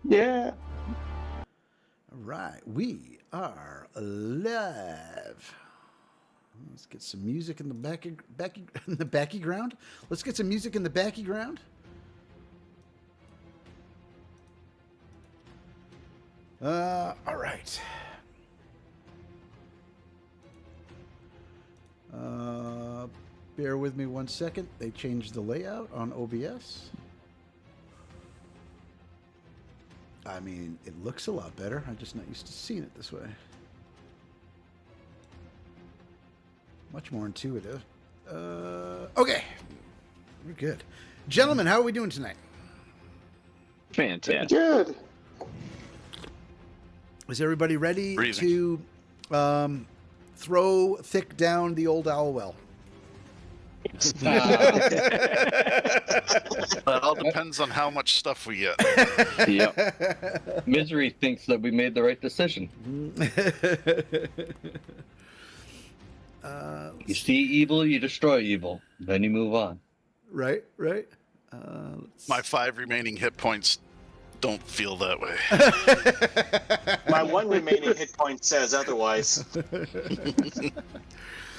Yeah. All right, we are live. Let's get some music in the background. Let's get some music in the background. All right. Bear with me 1 second. They changed the layout on OBS. I mean, it looks a lot better. I'm just not used to seeing it this way. Much more intuitive. Okay. We're good. Gentlemen, how are we doing tonight? Fantastic. Good. Is everybody ready to throw thick down the old owl well? That all depends on how much stuff we get. Yep. Misery thinks that we made the right decision. You see evil, you destroy evil. Then you move on. Right. My 5 remaining hit points don't feel that way. My 1 remaining hit point says otherwise.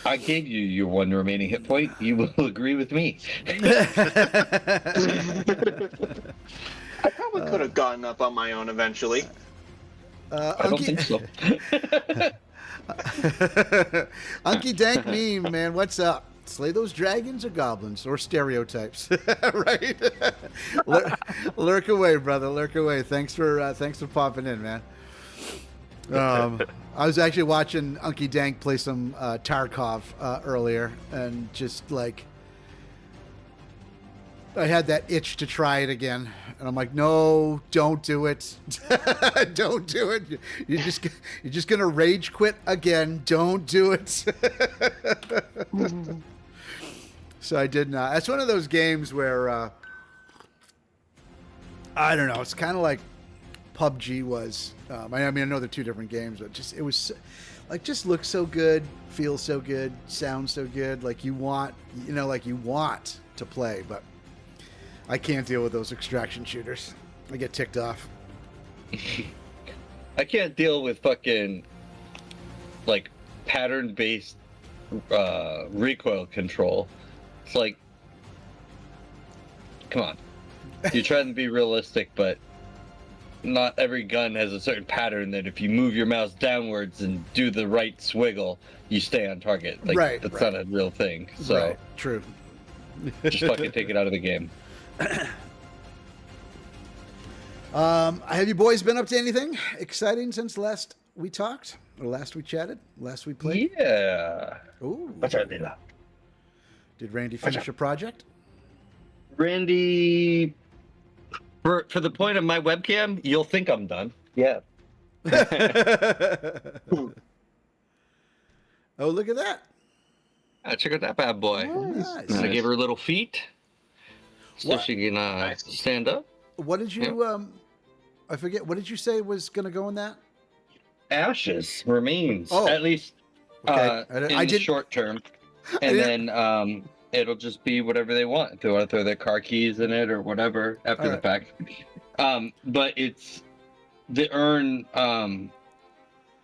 I gave you your 1 remaining hit point. You will agree with me. I probably could have gotten up on my own eventually. I don't think so. Unky Dank meme, man, what's up? Slay those dragons or goblins or stereotypes, right? Lurk away, brother. Lurk away. Thanks for popping in, man. I was actually watching Unky Dank play some Tarkov earlier, and just like I had that itch to try it again, and I'm like, no, don't do it. Don't do it. You're just gonna rage quit again. Don't do it. So I did not. That's one of those games where I don't know. It's kind of like PUBG was. I mean, I know they're 2 different games, but it was like just looks so good, feels so good, sounds so good. Like you want to play, but I can't deal with those extraction shooters. I get ticked off. I can't deal with fucking like pattern-based recoil control. It's like, come on. You're trying to be realistic, but not every gun has a certain pattern that if you move your mouse downwards and do the right swiggle, you stay on target. Like, right. That's not a real thing. So right. True. Just fucking take it out of the game. Have you boys been up to anything exciting since last we talked? Or last we chatted? Last we played? Yeah. Ooh. What's our deal? Did Randy finish a project? Randy, for the point of my webcam, you'll think I'm done. Yeah. Oh, look at that. Check out that bad boy. Nice. I gave her little feet so she can stand up. What did you, I forget, what did you say was going to go in that? Ashes, remains, Oh. at least Okay. in the short term. And then it'll just be whatever they want. If they want to throw their car keys in it or whatever after the fact. But it's the urn,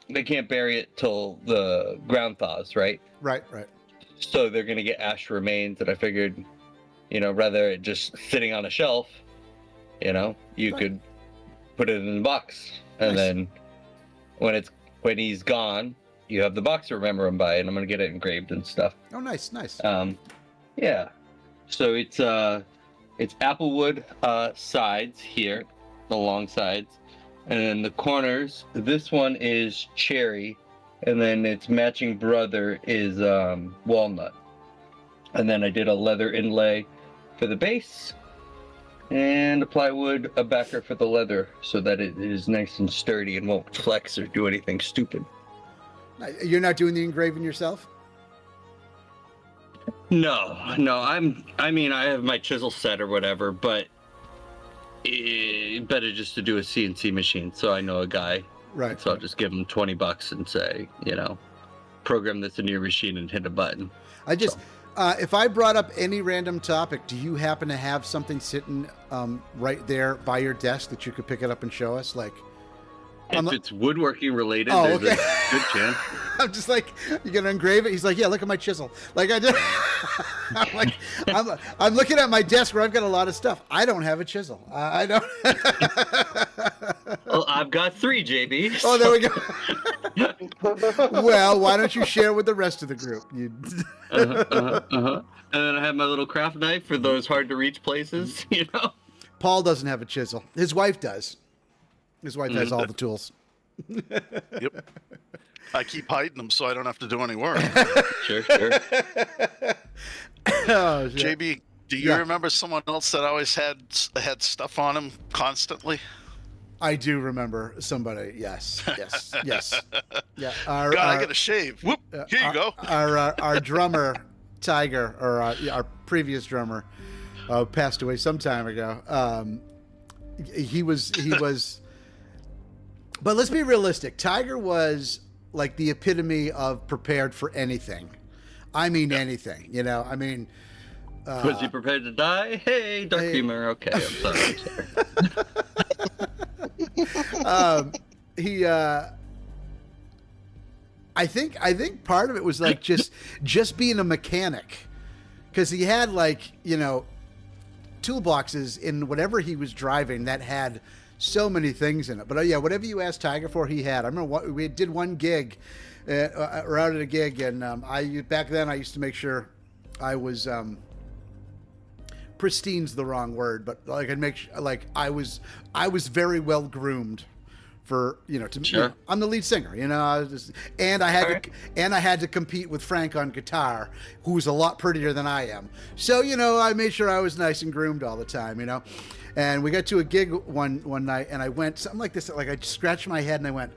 they can't bury it till the ground thaws, right? Right. So they're going to get ash remains, and I figured, rather it just sitting on a shelf, you could put it in the box. And then when he's gone, you have the box to remember him by, and I'm going to get it engraved and stuff. Oh, nice. Yeah. So it's applewood sides here, the long sides. And then the corners, this one is cherry, and then its matching brother is walnut. And then I did a leather inlay for the base, and a plywood, a backer for the leather, so that it is nice and sturdy and won't flex or do anything stupid. You're not doing the engraving yourself? No. I mean, I have my chisel set or whatever, but better just to do a CNC machine. So I know a guy. Right. So I'll just give him $20 and say, program this into your machine and hit a button. If I brought up any random topic, do you happen to have something sitting right there by your desk that you could pick it up and show us? Like, If it's woodworking related, Oh, there's okay. a good chance. I'm just like, you gonna engrave it? He's like, yeah, look at my chisel. Like I just, I'm like, I'm looking at my desk where I've got a lot of stuff. I don't have a chisel. I don't. Well, I've got 3, JB. Oh, there we go. Well, why don't you share with the rest of the group? You... And then I have my little craft knife for those hard to reach places, you know? Paul doesn't have a chisel. His wife does. His wife has all the tools. Yep. I keep hiding them so I don't have to do any work. Sure. Oh, shit. JB, do you remember someone else that always had stuff on him constantly? I do remember somebody. Yes. Yeah. God, I get a shave. Whoop! Here you go. Our drummer, Tiger, or our previous drummer, passed away some time ago. He was. But let's be realistic. Tiger was like the epitome of prepared for anything. I mean, anything. You know. I mean. Was he prepared to die? Hey, dark humor. Okay, I'm sorry. I think part of it was like just being a mechanic, because he had like, you know, toolboxes in whatever he was driving that had so many things in it. But yeah, whatever you asked Tiger for, he had. I remember we did one gig, or out at a gig, and back then I used to make sure I was. Pristine's the wrong word, but like I'd make sure, like I was very well groomed for, you know, to Sure. you know, I'm the lead singer, you know, and I had to compete with Frank on guitar, who's a lot prettier than I am. So, you know, I made sure I was nice and groomed all the time, you know. And we got to a gig one night, and I went something like this, like I scratched my head and I went,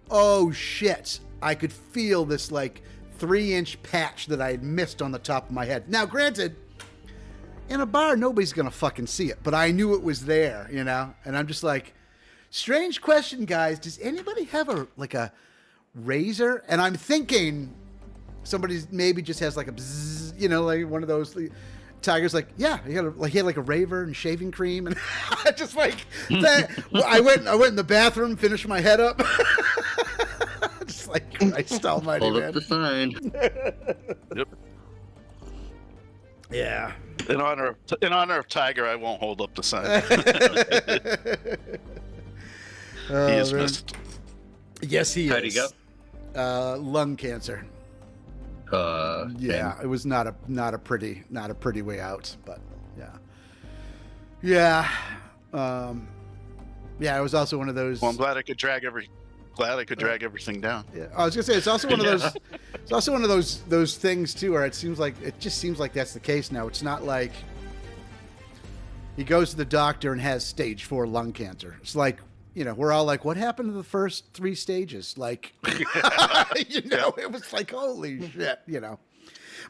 oh shit. I could feel this like 3-inch patch that I had missed on the top of my head. Now, granted, in a bar, nobody's going to fucking see it, but I knew it was there, you know? And I'm just like, strange question, guys. Does anybody have a razor? And I'm thinking somebody maybe just has like a bzzz, you know, like one of those. Tiger's like, yeah, he had like a raver and shaving cream. And I just like, I went in the bathroom, finished my head up. Just like, Christ almighty, Hold man. up the sign. Yep. Yeah. In honor of Tiger, I won't hold up the sign. Oh, He is man. missed. Yes, he How'd he is. go? Lung cancer. Yeah, And it was not a pretty way out, but yeah. Yeah, it was also one of those. Well, I'm glad I could drag everything down. Yeah, I was gonna say it's also one of those. It's also one of those things too, where it just seems like that's the case now. It's not like he goes to the doctor and has stage 4 lung cancer. It's like, you know, we're all like, what happened to the first 3 stages? Like, you know, it was like, holy shit, you know.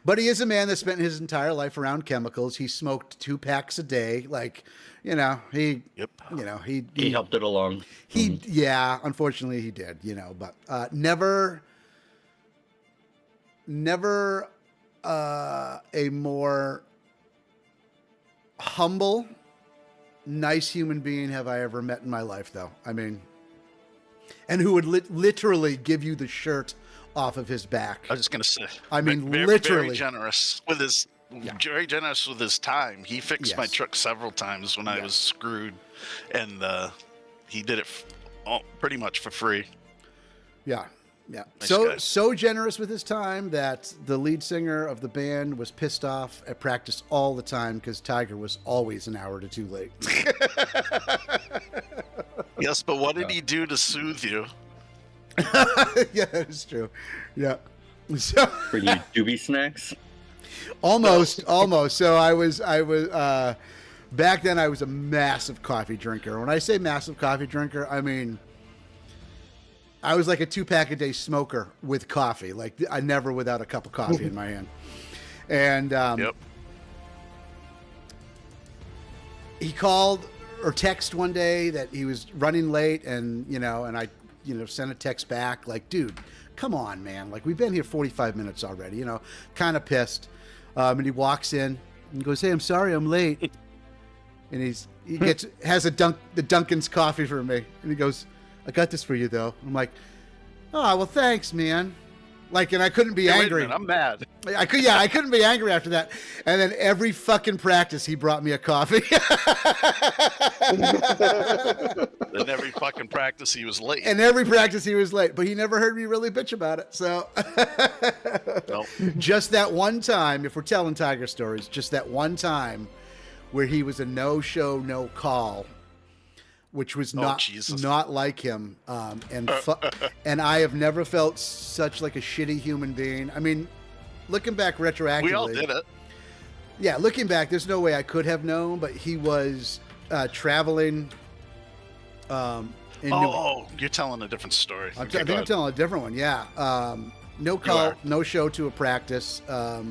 But he is a man that spent his entire life around chemicals. He smoked 2 packs a day. Like, you know, he helped it along. Yeah, unfortunately he did, you know, but never a more humble, nice human being have I ever met in my life, though. I mean, and who would literally give you the shirt off of his back. I was just gonna say. I mean, very, literally. very generous with his. Yeah. Very generous with his time. He fixed my truck several times when I was screwed, and he did it pretty much for free. Yeah. Nice So generous with his time that the lead singer of the band was pissed off at practice all the time because Tiger was always an hour to 2 late. Yes, but what did he do to soothe you? Yeah, that is true. Yeah. So, Pretty doobie snacks. almost. So I was back then I was a massive coffee drinker. When I say massive coffee drinker, I mean I was like a 2-pack a day smoker with coffee. Like I never without a cup of coffee in my hand. And he called or texted one day that he was running late, and you know, and I sent a text back like, dude, come on, man. Like, we've been here 45 minutes already, kind of pissed. And he walks in and goes, hey, I'm sorry I'm late. And he has the Dunkin's coffee for me. And he goes, I got this for you, though. I'm like, oh, well, thanks, man. Like, and I couldn't be angry. Wait a minute, I'm mad. I couldn't be angry after that. And then every fucking practice, he brought me a coffee. In every fucking practice, he was late. And every practice, he was late. But he never heard me really bitch about it. So, Nope. Just that one time, if we're telling tiger stories, just that one time where he was a no-show, no-call, which was not like him, and I have never felt such like a shitty human being. I mean, looking back retroactively, We all did it. Yeah, looking back, there's no way I could have known, but he was traveling. You're telling a different story. I think I'm telling a different one. Yeah, no call, no show to a practice. I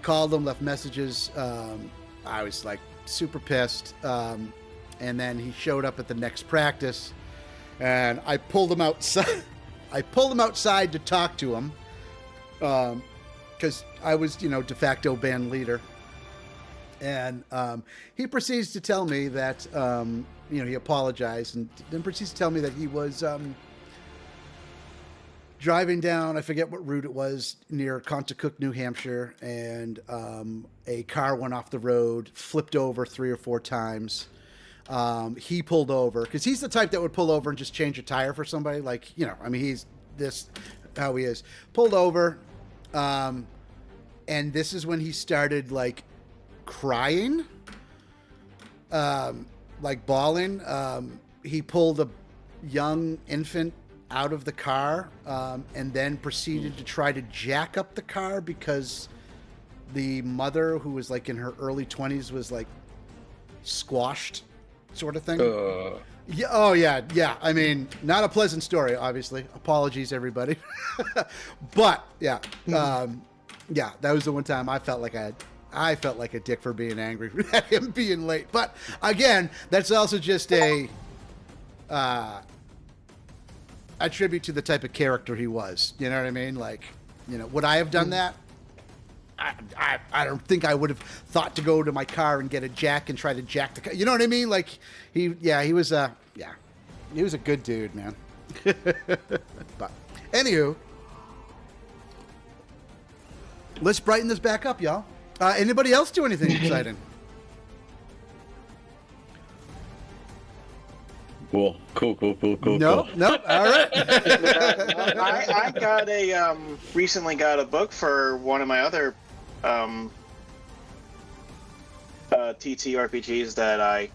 called him, left messages. I was like super pissed. And then he showed up at the next practice, and I pulled him outside. I pulled him outside to talk to him, because I was, de facto band leader. And he proceeds to tell me that, he apologized, and then proceeds to tell me that he was driving down, I forget what route it was, near Contoocook, New Hampshire, and a car went off the road, flipped over 3 or 4 times. He pulled over because he's the type that would pull over and just change a tire for somebody. Like, he's how he is. Pulled over. And this is when he started like crying, like bawling. He pulled a young infant out of the car, and then proceeded to try to jack up the car because the mother, who was like in her early 20s, was like squashed, sort of thing. Yeah. Oh yeah. I mean, not a pleasant story, obviously. Apologies, everybody. But yeah, that was the one time I felt like a dick for being angry at him being late. But again, that's also just a tribute to the type of character he was. You know what I mean? Like, would I have done that? I don't think I would have thought to go to my car and get a jack and try to jack the car. You know what I mean? Like, he was a good dude, man. But anywho, let's brighten this back up, y'all. Anybody else do anything exciting? Cool. No. All right. I got recently got a book for one of my other TTRPGs that I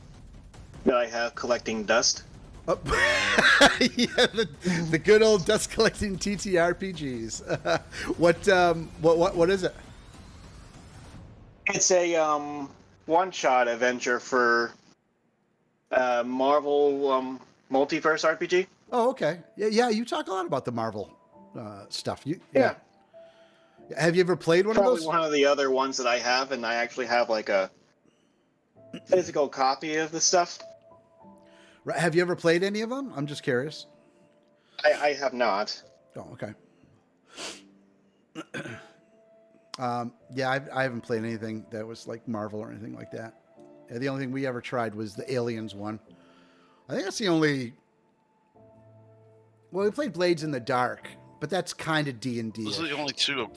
have, collecting dust. Oh, yeah, the good old dust collecting TTRPGs. What is it? It's a one-shot adventure for Marvel multiverse RPG. Oh, okay. Yeah. You talk a lot about the Marvel stuff. Yeah. Have you ever played one of those? One of the other ones that I have, and I actually have like a physical copy of the stuff. Right. Have you ever played any of them? I'm just curious. I have not. Oh, okay. Yeah, I haven't played anything that was like Marvel or anything like that. Yeah, the only thing we ever tried was the Aliens one. I think that's the only. Well, we played Blades in the Dark, but that's kind of D&D. Those are the only two.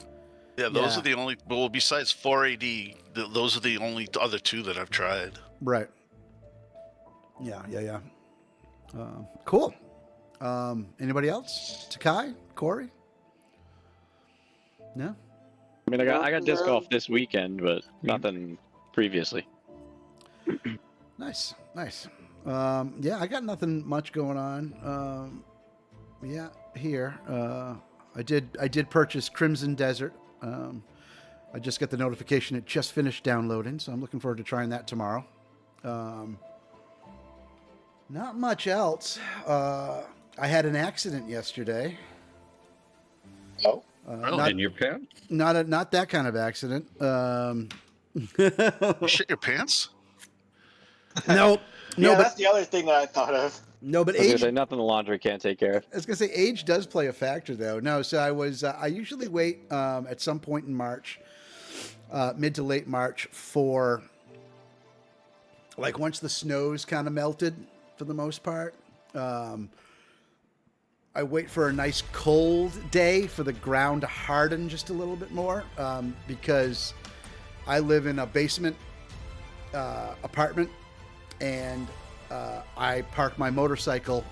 Yeah, those are the only. Well, besides 4AD, those are the only other two that I've tried. Right. Yeah. Cool. Anybody else? Takai? Corey? No? I mean, I got disc golf this weekend, but nothing previously. Nice. Yeah, I got nothing much going on. Yeah, here. I did purchase Crimson Desert. I just got the notification it just finished downloading, so I'm looking forward to trying that tomorrow. Not much else. I had an accident yesterday. Oh. In your pants? Not that kind of accident. You shit your pants? No, Yeah, but that's the other thing that I thought of. No, but I was gonna age. say nothing the laundry can't take care of. I was gonna say age does play a factor, though. No, so I usually wait at some point in March, mid to late March, for like once the snow's kind of melted for the most part. I wait for a nice cold day for the ground to harden just a little bit more, because I live in a basement apartment, and I park my motorcycle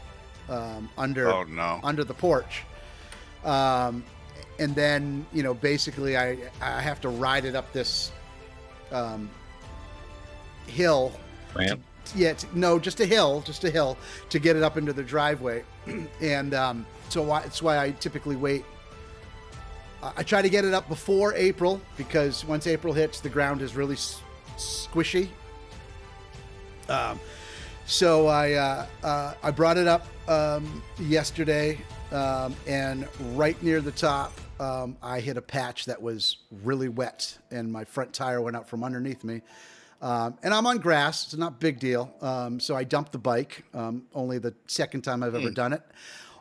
under the porch, and then basically I have to ride it up this hill. Ramp. Just a hill to get it up into the driveway, and it's why I typically wait. I try to get it up before April, because once April hits, the ground is really squishy. So I brought it up yesterday, and right near the top, I hit a patch that was really wet, and my front tire went out from underneath me. And I'm on grass. It's not a big deal. So I dumped the bike. Only the second time I've ever done it.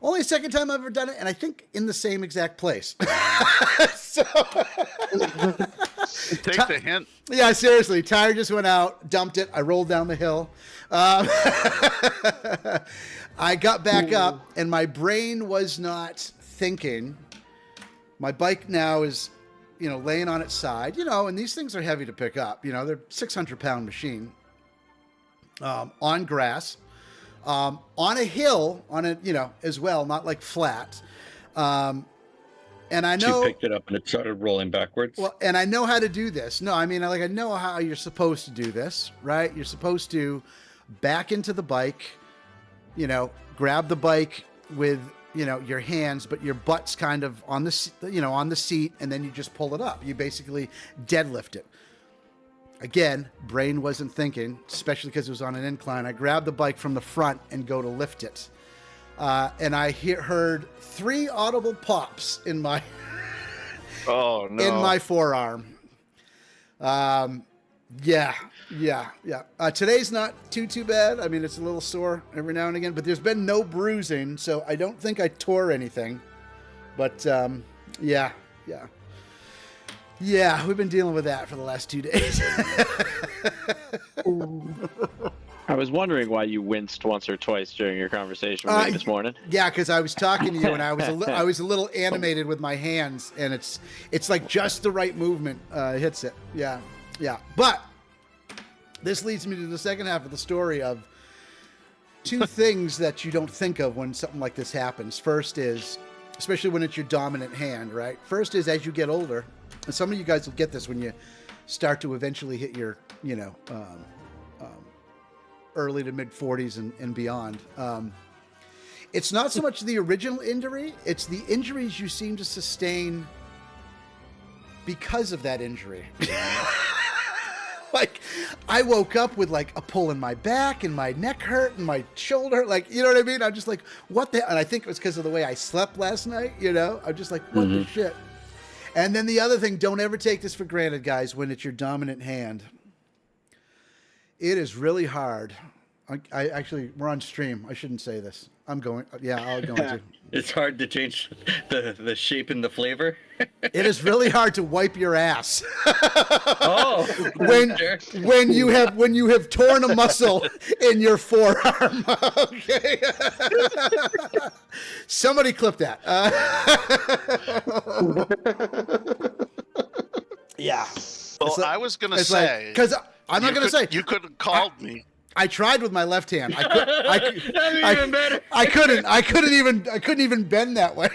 Only the second time I've ever done it, and I think in the same exact place. So Take the hint. Yeah, seriously. Tire just went out, dumped it. I rolled down the hill. I got back up, and my brain was not thinking. My bike now is, laying on its side, and these things are heavy to pick up. They're 600-pound machine, on grass, on a hill, as well, not like flat. And I know You picked it up and it started rolling backwards. well, and I know how to do this. No, I mean, I know how you're supposed to do this, right? You're supposed to back into the bike, grab the bike with, your hands, but your butt's kind of on the, on the seat, and then you just pull it up. You basically deadlift it. Again, brain wasn't thinking, especially because it was on an incline. I grabbed the bike from the front and go to lift it. And I heard 3 audible pops in my Oh no! in my forearm. Yeah. Today's not too bad. I mean, it's a little sore every now and again, but there's been no bruising, so I don't think I tore anything. But yeah, we've been dealing with that for the last 2 days. I was wondering why you winced once or twice during your conversation with me this morning. Yeah, because I was talking to you, and I was a little animated with my hands, and it's like just the right movement hits it. Yeah. But this leads me to the second half of the story of 2 things that you don't think of when something like this happens. First is, especially when it's your dominant hand, right? First is, as you get older, and some of you guys will get this when you start to eventually hit your, early to mid 40s and beyond. It's not so much the original injury, it's the injuries you seem to sustain because of that injury. Like, I woke up with like a pull in my back, and my neck hurt, and my shoulder, like, you know what I mean? I'm just like, what the? And I think it was because of the way I slept last night, I'm just like, what the shit? And then the other thing, don't ever take this for granted, guys, when it's your dominant hand. It is really hard. I actually, we're on stream. I shouldn't say this. I'll go into. It's hard to change the shape and the flavor. It is really hard to wipe your ass. Oh, when sure. when you have torn a muscle in your forearm. Okay. Somebody clip that. Yeah. Well, I was gonna say, because I'm not gonna say you could have called me. I tried with my left hand. Even better. I couldn't even bend that way.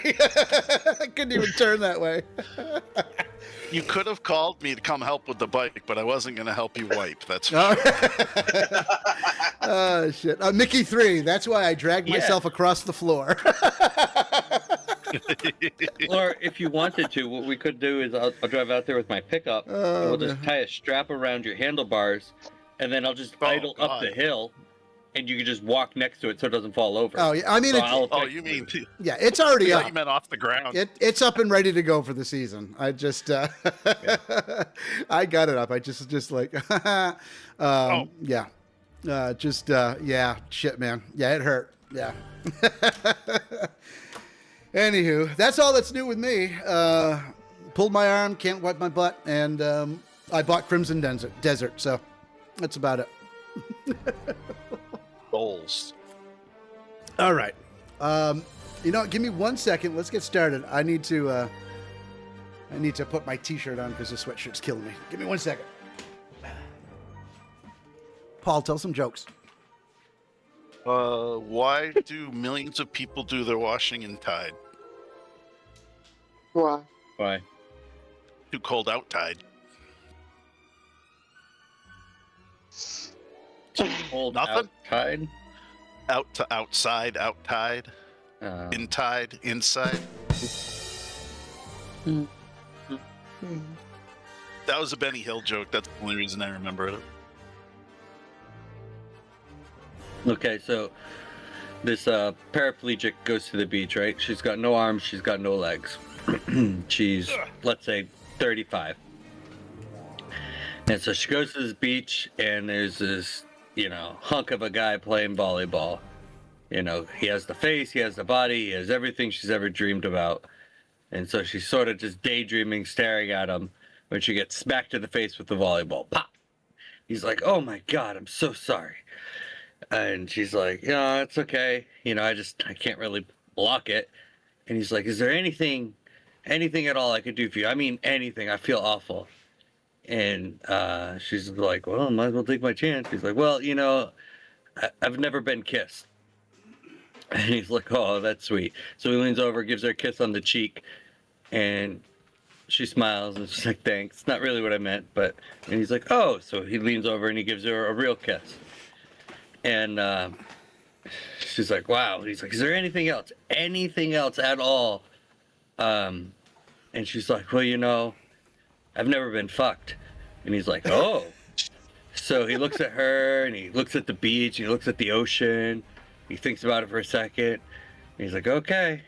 I couldn't even turn that way. You could have called me to come help with the bike, but I wasn't going to help you wipe. That's for sure. Oh shit, Mickey 3. That's why I dragged myself across the floor. Or if you wanted to, what we could do is I'll drive out there with my pickup, and we'll just tie a strap around your handlebars, and then I'll just idle up the hill, and you can just walk next to it so it doesn't fall over. Oh yeah, I mean, you mean? Yeah, it's already up. You meant off the ground. It's up and ready to go for the season. I just I got it up. I just like yeah. Shit, man. Yeah, it hurt. Yeah. Anywho, that's all that's new with me. Pulled my arm, can't wipe my butt, and I bought Crimson Desert, so that's about it. Goals. All right. Give me 1 second. Let's get started. I need to put my t-shirt on because the sweatshirt's killing me. Give me 1 second. Paul, tell some jokes. Why do millions of people do their washing in Tide? Why? Why? Too cold out Tide. Hold Nothing? out tide. Out to outside, out Tide. In Tide, inside. That was a Benny Hill joke. That's the only reason I remember it. Okay, so this paraplegic goes to the beach, right? She's got no arms, she's got no legs. She's, let's say, 35. And so she goes to this beach, and there's this, hunk of a guy playing volleyball. He has the face, he has the body, he has everything she's ever dreamed about. And so she's sort of just daydreaming, staring at him, when she gets smacked in the face with the volleyball. Pop! He's like, oh my God, I'm so sorry. And she's like, yeah, it's okay. I can't really block it. And he's like, is there anything at all I could do for you? I mean, anything. I feel awful. And she's like, well, I might as well take my chance. He's like, well, I've never been kissed. And he's like, oh, that's sweet. So he leans over, gives her a kiss on the cheek, and she smiles and she's like, thanks. It's not really what I meant, and he's like, oh. So he leans over and he gives her a real kiss. And she's like, wow. He's like, is there anything else? Anything else at all? And she's like, well, I've never been fucked. And he's like, oh. So he looks at her and he looks at the beach, and he looks at the ocean. He thinks about it for a second. And he's like, okay.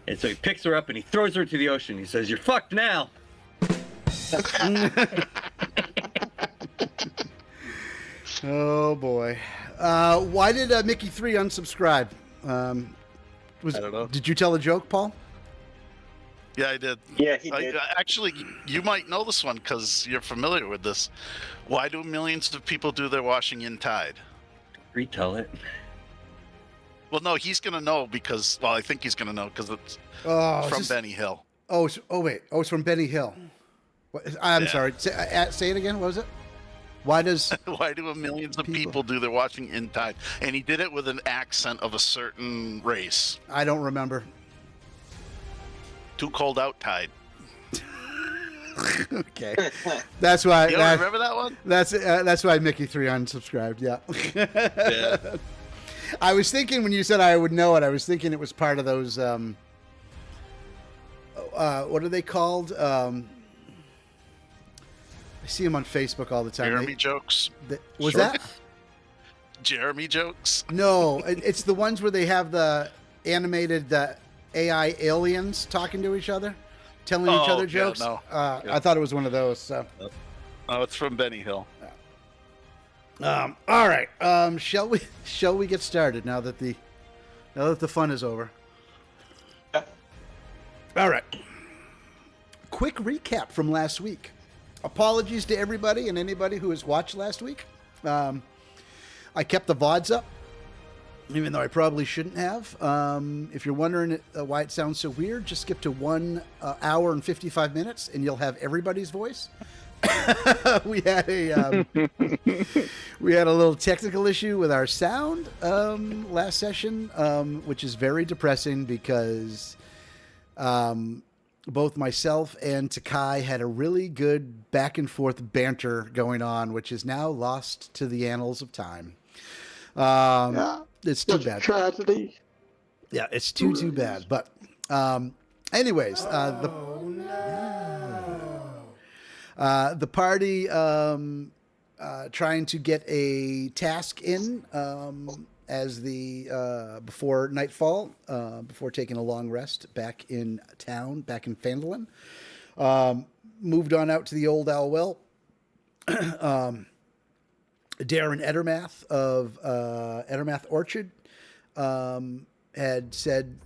And so he picks her up and he throws her into the ocean. He says, you're fucked now. Oh, boy. Why did Mickey 3 unsubscribe? I don't know. Did you tell a joke, Paul? Yeah, I did. Yeah, he did. Actually, you might know this one because you're familiar with this. Why do millions of people do their washing in Tide? Retell it. Well, no, he's going to know because, I think he's going to know because it's from Benny Hill. Wait. It's from Benny Hill. I'm sorry. Say it again. What was it? Why do millions of people do their washing in Tide? And he did it with an accent of a certain race. I don't remember. Too cold out Tide. Okay, that's why. You don't remember that one? That's why Mickey 3 unsubscribed. Yeah. Yeah. I was thinking when you said I would know it, I was thinking it was part of those. What are they called? I see them on Facebook all the time. Jeremy jokes. Was that? Jeremy jokes? No, it's the ones where they have the animated AI aliens talking to each other, telling each other jokes. No. I thought it was one of those. So. Oh, it's from Benny Hill. All right. Shall we get started now that the fun is over? Yeah. All right. Quick recap from last week. Apologies to everybody and anybody who has watched last week. I kept the VODs up, even though I probably shouldn't have. If you're wondering why it sounds so weird, just skip to 1 hour and 55 minutes and you'll have everybody's voice. we had a little technical issue with our sound last session, which is very depressing because both myself and Takai had a really good back and forth banter going on, which is now lost to the annals of time. It's too bad. Tragedy. Yeah, it's too bad. But anyways, the party trying to get a task in as the before nightfall, before taking a long rest back in town, back in Phandelver. Moved on out to the old Owl Well. Darren Edermath of Edermath Orchard had said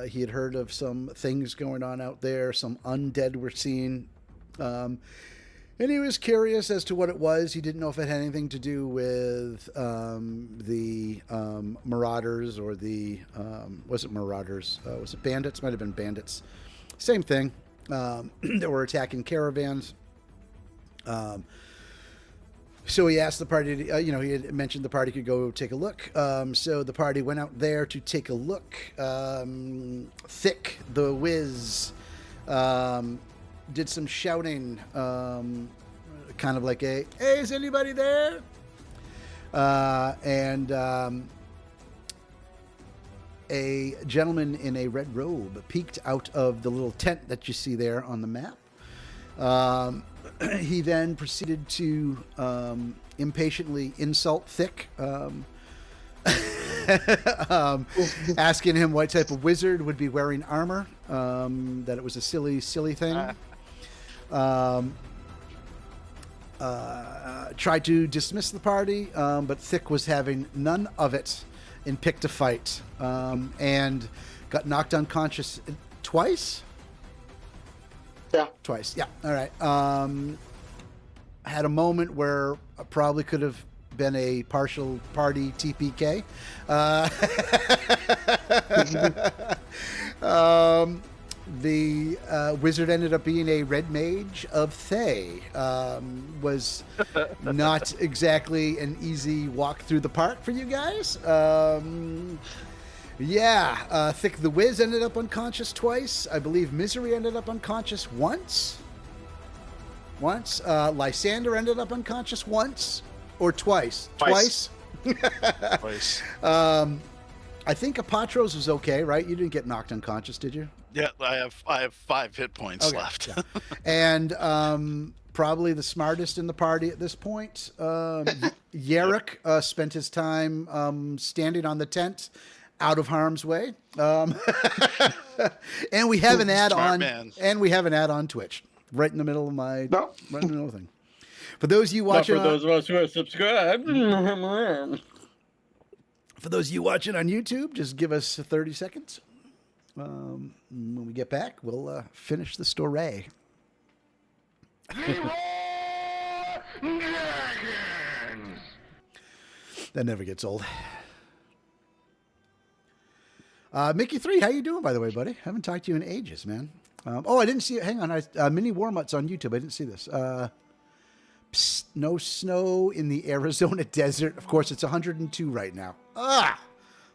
he had heard of some things going on out there, some undead were seen. And he was curious as to what it was. He didn't know if it had anything to do with the marauders or the... was it marauders? Was it bandits? Might have been bandits. Same thing. That were attacking caravans. So he asked the party to, he had mentioned the party could go take a look. So the party went out there to take a look. Thick, the Wiz, did some shouting, kind of like hey, is anybody there? And a gentleman in a red robe peeked out of the little tent that you see there on the map. He then proceeded to impatiently insult Thick, asking him what type of wizard would be wearing armor, that it was a silly thing. Tried to dismiss the party, but Thick was having none of it and picked a fight, and got knocked unconscious twice. Yeah. Twice. Yeah. All right. Had a moment where I probably could have been a partial party TPK. The wizard ended up being a red mage of Thay. Was not exactly an easy walk through the park for you guys. Thick the Wiz ended up unconscious twice. I believe Misery ended up unconscious once. Lysander ended up unconscious once or twice. Twice. Twice. I think Apatros was okay, right? You didn't get knocked unconscious, did you? Yeah, I have 5 hit points left. Yeah. And probably the smartest in the party at this point, Yarrick spent his time standing on the tent, out of harm's way. And we have an ad on. And we have an ad on Twitch, right in the middle of my right in the middle of the thing. For those of you watching, for those of us who are subscribed. For those of you watching on YouTube, just give us 30 seconds. When we get back, we'll finish the story. That never gets old. Mickey 3, how you doing, by the way, buddy? Haven't talked to you in ages, man. I didn't see it. Hang on. Mini Warmuts on YouTube. I didn't see this. Psst, no snow in the Arizona desert. Of course, it's 102 right now.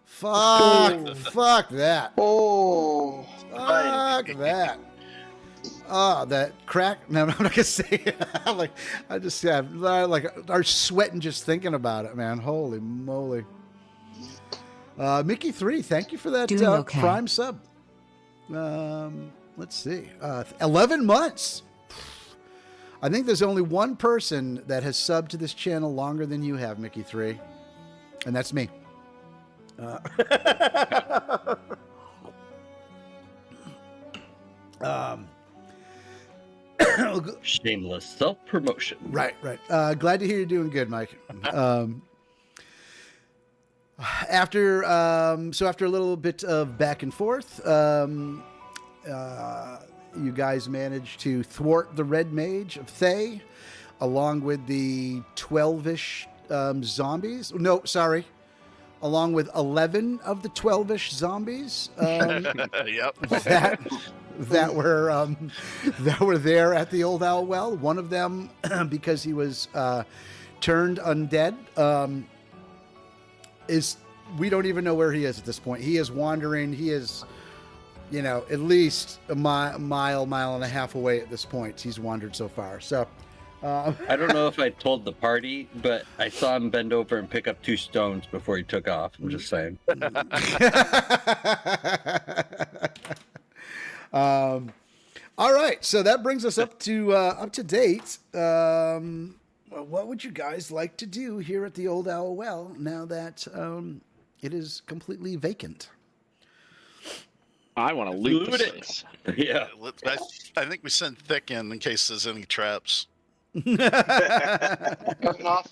Fuck that. Oh. Fuck that. That crack. No, I'm not gonna say it. I sweating just thinking about it, man. Holy moly. Mickey 3, thank you for that Prime sub. Let's see. 11 months. I think there's only one person that has subbed to this channel longer than you have, Mickey 3. And that's me. Shameless self-promotion. Right. Glad to hear you're doing good, Mike. After a little bit of back and forth, you guys managed to thwart the Red Mage of Thay, along with the 12-ish zombies. No, sorry. Along with 11 of the 12-ish zombies. Yep. That were there at the Old Owl Well. One of them, because he was turned undead, we don't even know where he is at this point. He is wandering. He is, at least a mile and a half away at this point. He's wandered so far. So, I don't know if I told the party, but I saw him bend over and pick up 2 stones before he took off. I'm just saying. All right, so that brings us up to date. What would you guys like to do here at the Old Owl Well now that it is completely vacant? I want to loot this place. Yeah. I think we send Thick in case there's any traps. Fair enough.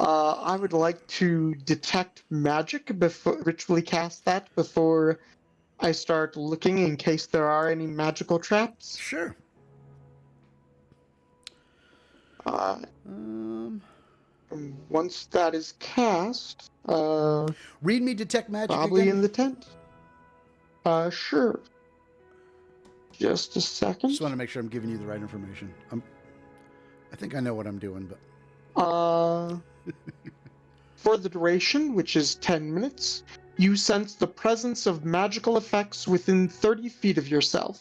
I would like to detect magic before ritually cast that before I start looking in case there are any magical traps. Sure. Once that is cast, Read me detect magic probably again. in the tent. Sure. Just a second. Just want to make sure I'm giving you the right information. I think I know what I'm doing, but For the duration, which is 10 minutes, you sense the presence of magical effects within 30 feet of yourself.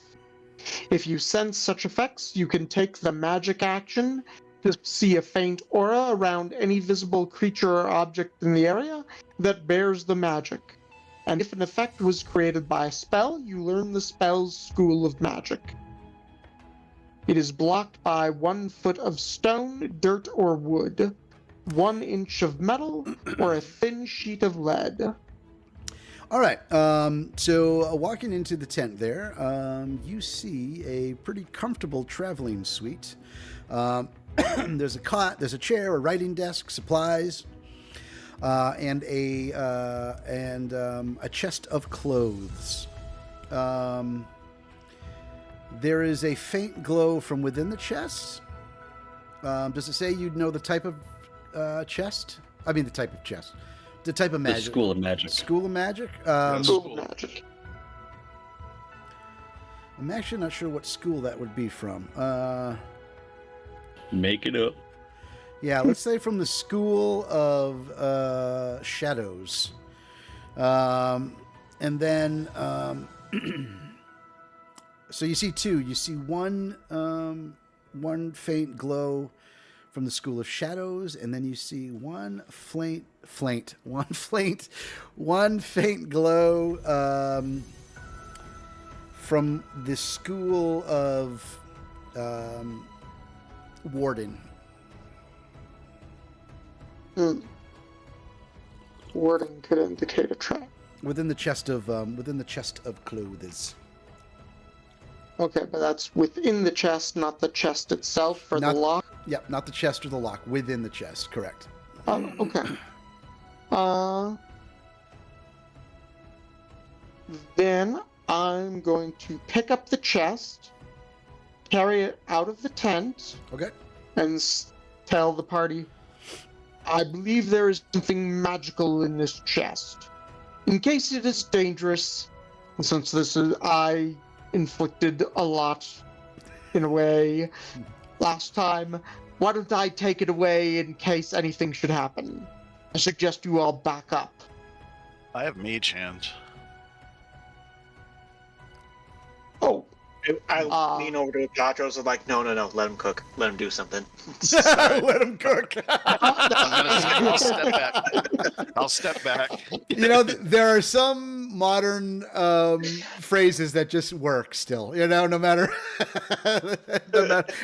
If you sense such effects, you can take the magic action to see a faint aura around any visible creature or object in the area that bears the magic. And if an effect was created by a spell, you learn the spell's school of magic. It is blocked by 1 foot of stone, dirt, or wood, 1 inch of metal, or a thin sheet of lead. all right. So walking into the tent there, you see a pretty comfortable traveling suite. There's a cot, there's a chair, a writing desk, supplies, and a chest of clothes. There is a faint glow from within the chest. Does it say you'd know the type of chest? I mean, the type of chest. The type of The magic. School of Magic. School of Magic? School of magic. I'm actually not sure what school that would be from. Make it up. Yeah, let's say from the School of Shadows. And then, so you see 2. You see one faint glow from the School of Shadows, and then you see one faint glow from the School of Warden. Wording could indicate a trap. Within the chest of clothes. Okay, but that's within the chest, not the chest itself or Not- the lock. Yep, not the chest or the lock. Within the chest, correct. Okay. Then I'm going to pick up the chest, carry it out of the tent, Okay. and tell the party, I believe there is something magical in this chest. In case it is dangerous, and since this is I inflicted a lot in a way last time, why don't I take it away in case anything should happen? I suggest you all back up. I have mage hand. Oh, I lean over to Gachos and like, no, let him cook. Let him do something. Let him cook. I'll step back. I'll step back. You know, there are some modern phrases that just work still. You know, no matter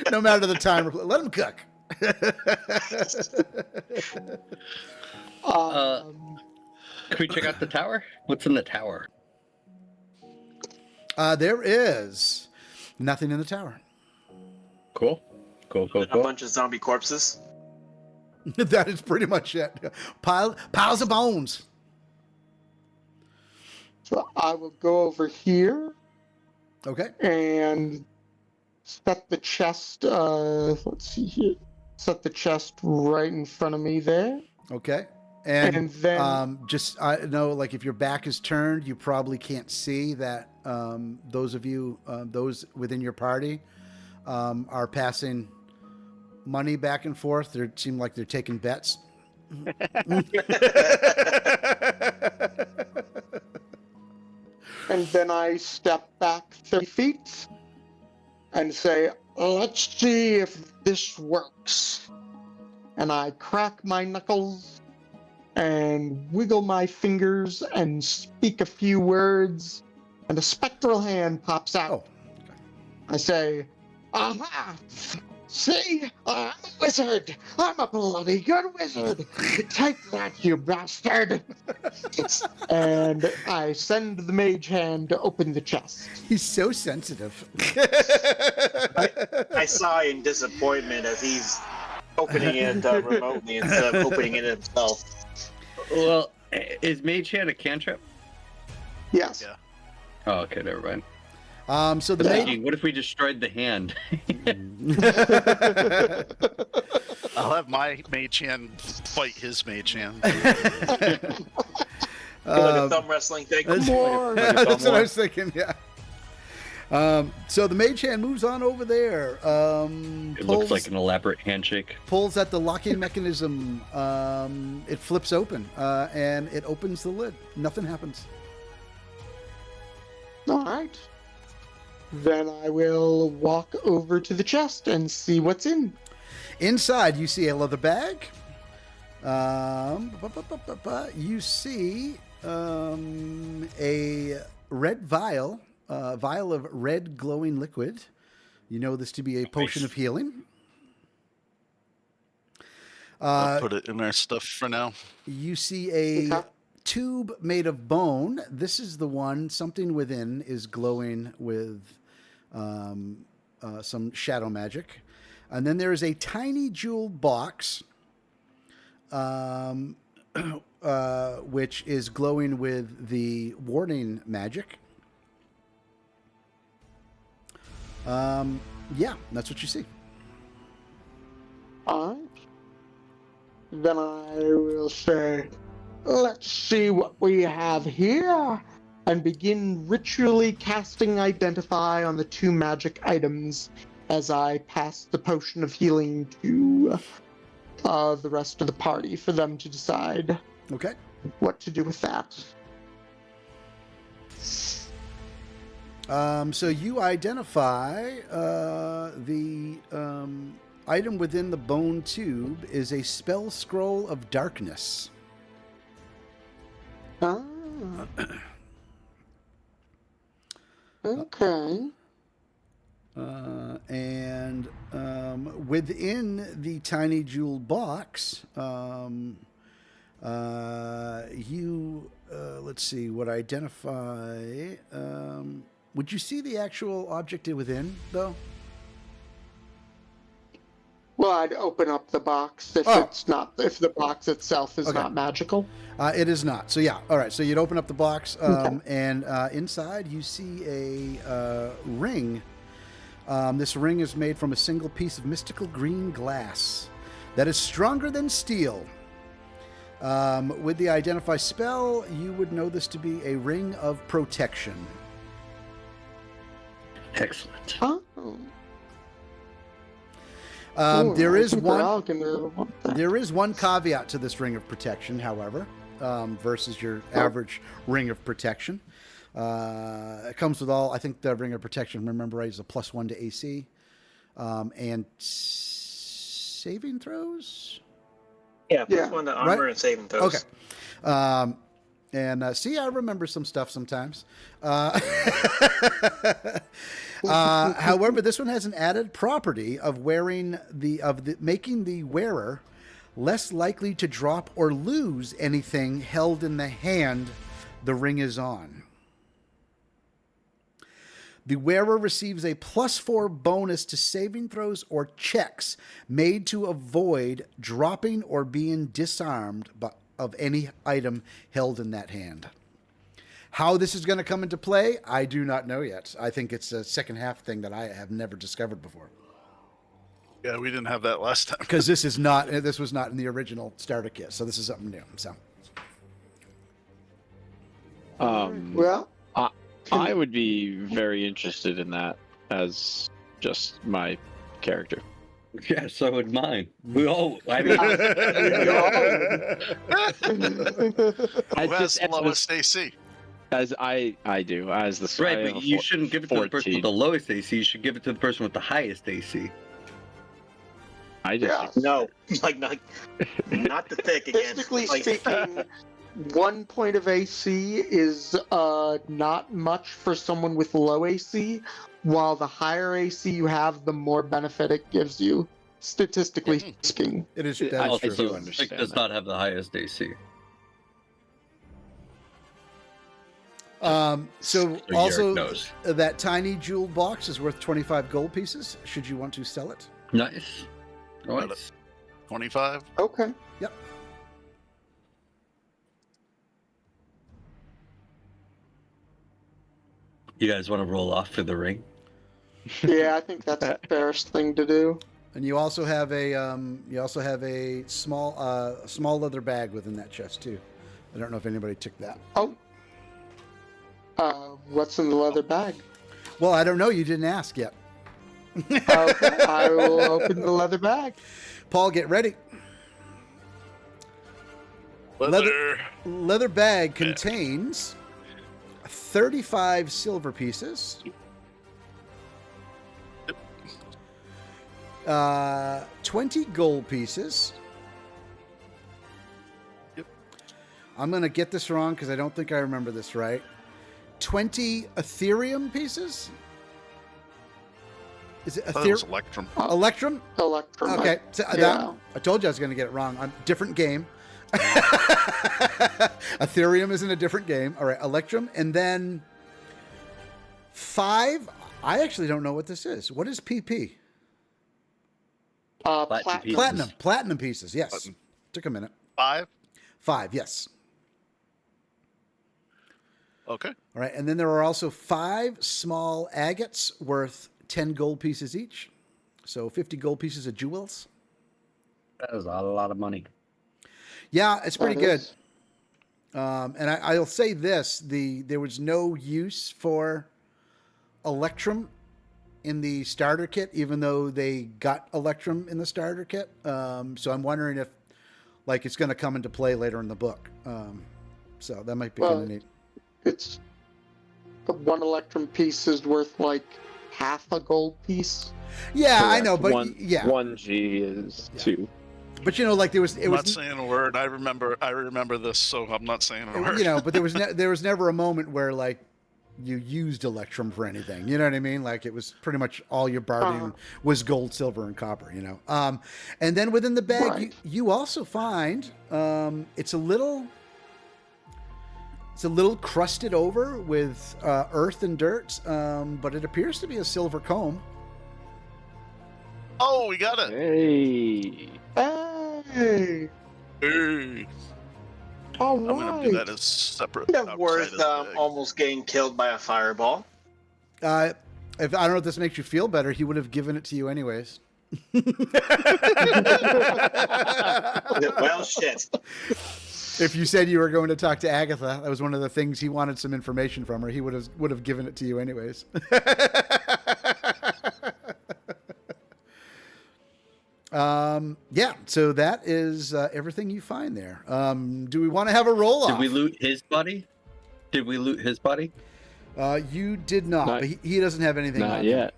no matter the time. Let him cook. Can we check out the tower? What's in the tower? There is nothing in the tower. Cool. Cool. A bunch of zombie corpses. That is pretty much it. Piles of bones. so I will go over here Okay. and set the chest. Let's see here. Set the chest right in front of me there. Okay. And then just I know, like, if your back is turned, you probably can't see that. Those of you, those within your party, are passing money back and forth. They seem like they're taking bets. And then I step back 30 feet and say, let's see if this works. And I crack my knuckles and wiggle my fingers and speak a few words, and a spectral hand pops out. Oh. I say, aha! See? I'm a wizard! I'm a bloody good wizard! Take that, you bastard! And I send the mage hand to open the chest. He's so sensitive. I sigh in disappointment as he's opening it remotely instead of opening it himself. Well, is Mage Hand a cantrip? Yes. Yeah. Oh, okay, never mind. So the Thinking, what if we destroyed the hand? I'll have my mage hand fight his mage hand. Like a thumb wrestling thing. More. That's what I was thinking. Yeah. So the mage hand moves on over there. It looks like an elaborate handshake. Pulls at the locking mechanism. It flips open and it opens the lid. Nothing happens. All right. Then I will walk over to the chest and see what's in. Inside, you see a leather bag. You see a red vial, vial of red glowing liquid. You know this to be a potion of healing. I'll put it in our stuff for now. You see a Okay. tube made of bone. This is the one. Something within is glowing with some shadow magic. And then there is a tiny jeweled box, which is glowing with the warding magic. Yeah, that's what you see. All right. Then I will say, let's see what we have here, and begin ritually casting Identify on the two magic items as I pass the potion of healing to the rest of the party for them to decide Okay. what to do with that. So you identify the item within the bone tube is a spell scroll of darkness. Ah. Okay. And within the tiny jeweled box, you let's see what identify. Would you see the actual object within, though? Well, I'd open up the box if it's not, if the box itself is not magical. It is not. So yeah, all right. So you'd open up the box, and inside you see a ring. This ring is made from a single piece of mystical green glass that is stronger than steel. With the Identify spell, you would know this to be a ring of protection. Excellent. Oh. There I is think we're one. all gonna want that. There is one caveat to this ring of protection, however, versus your average ring of protection. It comes with all. I think the ring of protection, remember right, is a +1 to AC, and saving throws. Yeah, Yeah. +1 to armor Right? and saving throws. Okay. And see, I remember some stuff sometimes. However, this one has an added property of making the wearer less likely to drop or lose anything held in the hand the ring is on. The wearer receives a +4 bonus to saving throws or checks made to avoid dropping or being disarmed of any item held in that hand. How this is going to come into play, I do not know yet. I think it's a second half thing that I have never discovered before. Yeah, we didn't have that last time. Because this was not in the original starter kit, so this is something new. So, Well, I would be very interested in that as just my character. Yeah, so would mine. We all. I mean, Who has the lowest AC? As I do as the right, I have but a you shouldn't give it to the person 14. with the lowest AC. You should give it to the person with the highest AC. I just No, not the thick again. Technically Like, speaking, 1 point of AC is not much for someone with low AC, while the higher AC you have, the more benefit it gives you, statistically speaking. it is. I That is also true. do Slick understand does that. not have the highest AC. So Yarrick also, knows. that tiny jeweled box is worth 25 gold pieces. Should you want to sell it? Nice. Got Nice. 25. Okay. Yep. You guys want to roll off for the ring? Yeah, I think that's the fairest thing to do. And you also have a small leather bag within that chest too. I don't know if anybody took that. Oh. What's in the leather bag? Well, I don't know. You didn't ask yet. Okay, I will open the leather bag. Paul, get ready. Leather bag contains 35 silver pieces, 20 gold pieces. Yep. I'm going to get this wrong because I don't think I remember this right. 20 Ethereum pieces? Is it I thought it was Electrum. Electrum? Electrum. Okay. So Yeah. I told you I was going to get it wrong. Different game. Ethereum is in a different game. All right. Electrum. And then 5. I actually don't know what this is. What is PP? Platinum. Platinum pieces. Yes. Platinum. Took a minute. 5. 5. Yes. Okay. All right. And then there are also 5 small agates worth 10 gold pieces each. So 50 gold pieces of jewels. That is a lot of money. Yeah, it's pretty That good. is. And I'll say this: there was no use for Electrum in the starter kit, even though they got Electrum in the starter kit. So I'm wondering if, like, it's going to come into play later in the book. So that might be kind of neat. It's one Electrum piece is worth like half a gold piece. Yeah, I Correct. know, but one, yeah, 1G is 2. but you know, like I'm not saying a word. I remember this, so I'm not saying a word. you know, but there was never a moment where like you used Electrum for anything. You know what I mean? Like it was pretty much all your bargaining was gold, silver, and copper. You know, and then within the bag, Right. you also find it's a little crusted over with earth and dirt, but it appears to be a silver comb. Oh, we got it. Hey. Hey, Hey. all I'm gonna do right. that as separate. Yeah, outside worth of the bag. almost getting killed by a fireball. If I don't know if this makes you feel better, he would have given it to you anyways. Well, shit. If you said you were going to talk to Agatha, that was one of the things he wanted some information from her. He would have given it to you anyways. Yeah. So that is everything you find there. Do we want to have a roll off? Did we loot his body? You did not. Not- But he doesn't have anything. Not on him. yet.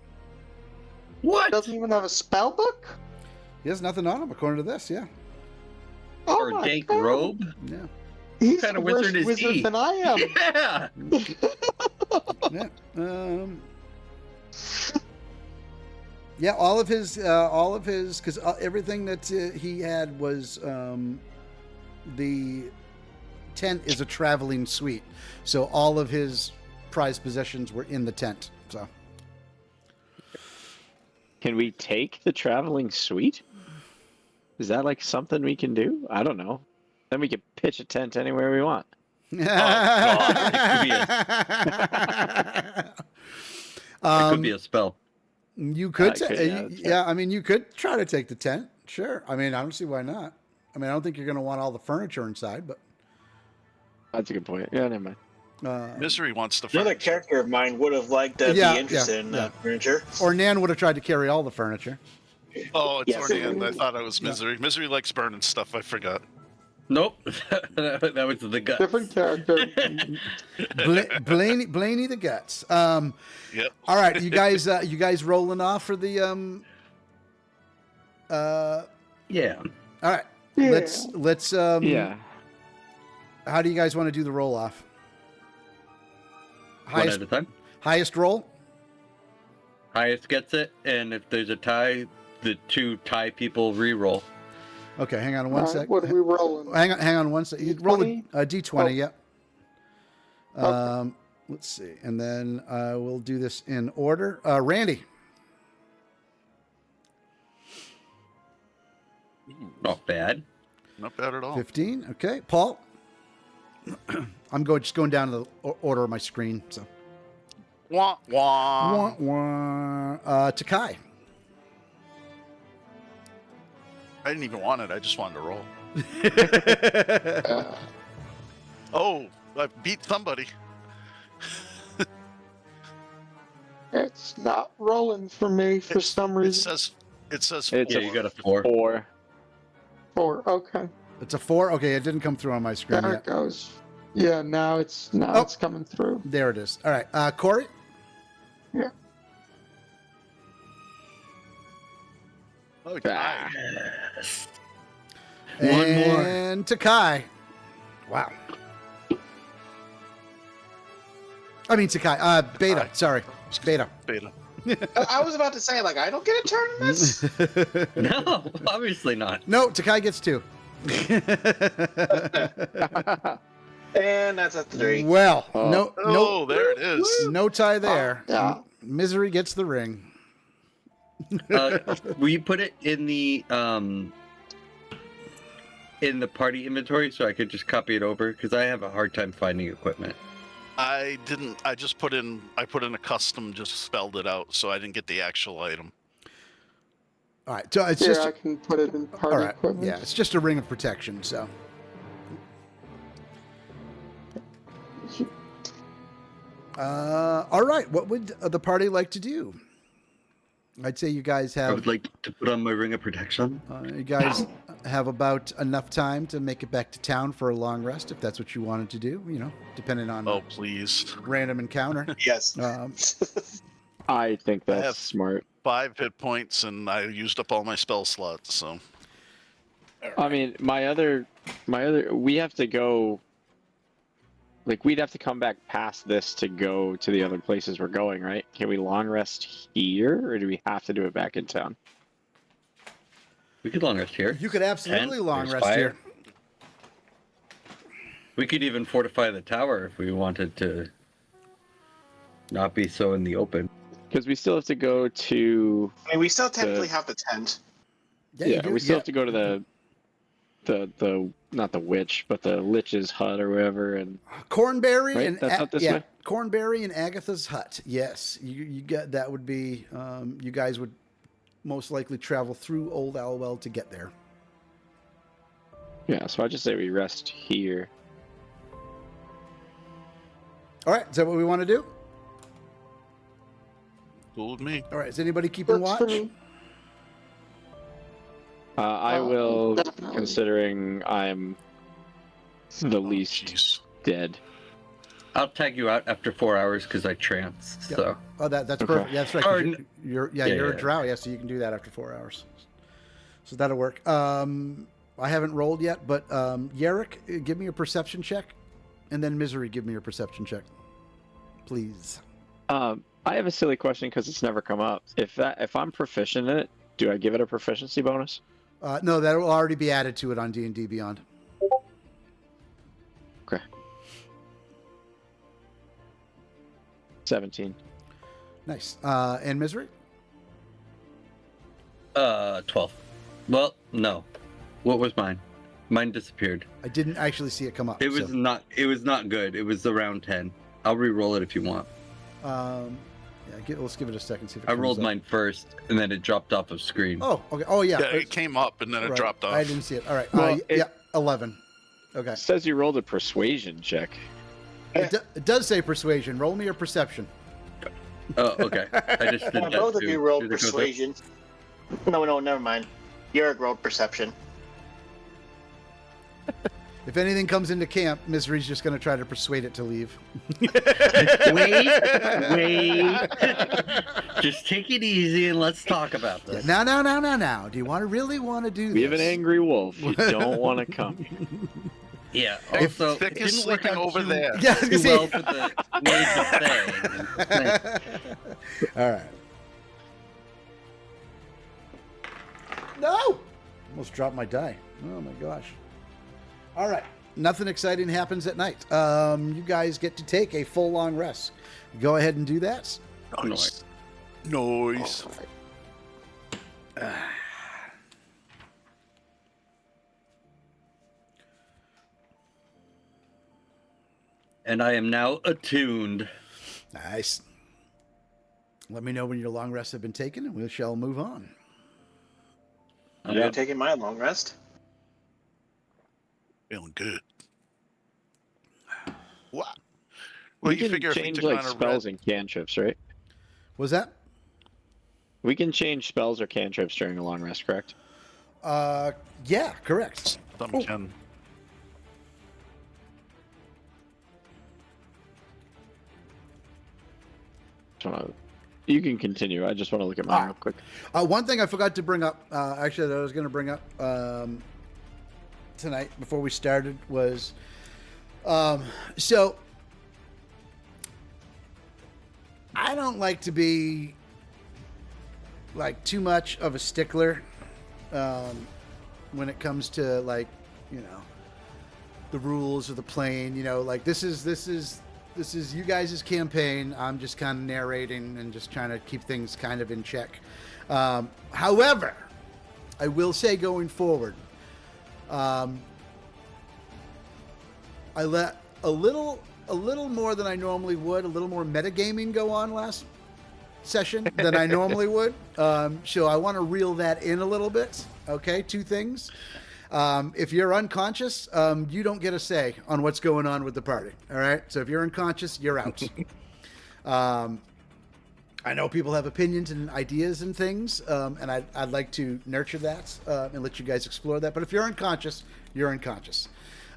What? Doesn't even have a spell book. He has nothing on him, according to this. Yeah. Oh Or a my dank God. robe? Yeah. He's kind a of worse wizard is wizard he? than I am. Yeah. Yeah. Yeah, all of his, because everything that he had was the tent is a traveling suite, so all of his prized possessions were in the tent. So Can we take the traveling suite? Is that like something we can do? I don't know. Then we could pitch a tent anywhere we want. It could be a spell. You could, I could, yeah, that's yeah. I mean, you could try to take the tent. Sure. I mean, I don't see why not. I mean, I don't think you're going to want all the furniture inside, but That's a good point. Yeah, never mind. Misery wants to. Another character of mine would have liked to Yeah, be interested in yeah. furniture. or Nan would have tried to carry all the furniture. Oh, it's Yes. already in. I thought it was Misery. Misery likes burning stuff. I forgot. Nope. that was the gut. Different character. Blaney the guts. Yep. All right, you guys rolling off for the Yeah. all right. Yeah. Let's Yeah. how do you guys want to do the roll off? One at a time. Highest roll? Highest gets it, and if there's a tie, the 2 tie people re-roll. Okay, hang on one All right, sec. what are we rolling? Hang on one sec. You roll D20? a D20, Oh. yep. Okay. Let's see. And then we'll do this in order. Randy. Not bad. Not bad at all. 15. Okay, Paul. I'm just going down the order of my screen. So. Wah, wah. Wah, wah. Takai. I didn't even want it. I just wanted to roll. Uh, Oh, I beat somebody. it's not rolling for me for some It reason. says It's Yeah, a you got a 4. 4. 4. Okay. It's a 4. Okay, it didn't come through on my screen There yet. it goes. Yeah, now it's Oh. it's coming through. There it is. All right, Corey. Oh, Ah. One more. And Takai. Wow. I mean Takai. Beta. Sorry. Beta. beta. I was about to say, like, I don't get a turn in this. No, obviously not. No, Takai gets 2. And that's a 3. Well, Oh. no, Oh, there it is. no tie there. Yeah. Misery gets the ring. Will you put it in the party inventory so I could just copy it over? Because I have a hard time finding equipment. I didn't. I just put in a custom, just spelled it out, so I didn't get the actual item. All right, so it's Here, just I can put it in all party right. equipment. Yeah, it's just a ring of protection. So, all right. What would the party like to do? I'd say you guys I have would like to put on my ring of protection. you guys have about enough time to make it back to town for a long rest, if that's what you wanted to do. You know, depending on Oh, please. random encounter. Yes. I think I that's have- smart. 5 hit points, and I used up all my spell slots. So I mean, my other, we have to go. Like, we'd have to come back past this to go to the other places we're going, right? Can we long rest here, or do we have to do it back in town? We could long rest here. You could absolutely Tent, long there's rest fire. here. We could even fortify the tower if we wanted to not be so in the open. Because we still have to go to. I mean, we still technically have the tent. you Yeah, do- we still have to go to the not the witch, but the lich's hut or whatever, and Cornberry Right? and That's not this yeah, way? Cornberry and Agatha's hut. Yes, you got that would be. You guys would most likely travel through Old Alwell to get there. yeah. So I just say we rest here. All right, is that what we want to do? cool with me. All right, is anybody keeping Works for watch? me. I will, Definitely. considering I'm the least Jeez. dead. I'll tag you out after 4 hours because I tranced. Yep. So Oh, that's Okay. perfect. Yeah, that's right. 'cause Or- you're Yeah, you're a yeah. drow. Yeah, so you can do that after 4 hours. So that'll work. I haven't rolled yet, but Yarrick, give me a perception check, and then Misery, give me your perception check, please. I have a silly question because it's never come up. If I'm proficient in it, do I give it a proficiency bonus? No, that will already be added to it on D&D Beyond. Okay. 17. Nice. And Misery? 12. Well, no. What was mine? Mine disappeared. I didn't actually see it come up. It was so, not. It was not good. It was around 10. I'll re-roll it if you want. let's give it a second. See if it I comes rolled up. mine first, and then it dropped off of screen. Oh, okay. Oh, yeah. Yeah, it came up and then it Right. dropped off. I didn't see it. All right. Well, yeah, 11. Okay. It says you rolled a persuasion check. It does say persuasion. Roll me your perception. Oh, okay. I just did that Both of too. you rolled Did it go through? persuasion. No, never mind. You're rolled perception. If anything comes into camp, Misery's just going to try to persuade it to leave. Wait. Just take it easy and let's talk about this. Now. Do you really want to do this? We have an angry wolf. You don't want to come. Yeah. If- Also, Thick it is didn't work sleeping out over too, there. Yeah, I was too gonna well say. for the mage of Thay. All right. No! Almost dropped my die. Oh my gosh. All right. Nothing exciting happens at night. You guys get to take a full long rest. Go ahead and do that. Nice. Noise. and I am now attuned. Nice. Let me know when your long rests have been taken, and we shall move on. I'm gonna take my long rest. Feeling good. What? We Well, you can figure if we change took like on a spells red, and cantrips, right? Was that? We can change spells or cantrips during a long rest, correct? Yeah, correct. some Oh. can. You can continue. I just want to look at mine real quick. One thing I forgot to bring up, actually, that I was going to bring up tonight before we started was, so I don't like to be like too much of a stickler when it comes to like, you know, the rules of the playing. You know, like this is you guys' campaign. I'm just kind of narrating and just trying to keep things kind of in check. However, I will say going forward, I let a little more than I normally would, a little more metagaming go on last session than I normally would. So I want to reel that in a little bit. Okay, 2 things. If you're unconscious, you don't get a say on what's going on with the party. All right. So if you're unconscious, you're out. I know people have opinions and ideas and things, and I'd like to nurture that and let you guys explore that. But if you're unconscious, you're unconscious.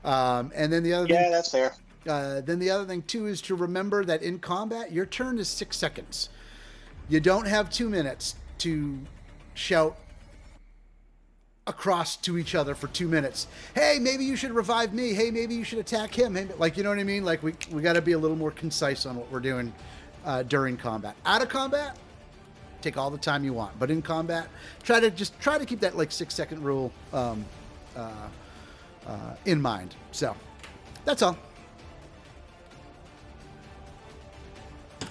And then the other thing, that's fair. then the other thing too is to remember that in combat, your turn is 6 seconds. You don't have 2 minutes to shout across to each other for 2 minutes. Hey, maybe you should revive me. Hey, maybe you should attack him. Hey, like, you know what I mean? Like we got to be a little more concise on what we're doing during combat. Out of combat, take all the time you want. But in combat, try to keep that like 6 second rule in mind. So that's all.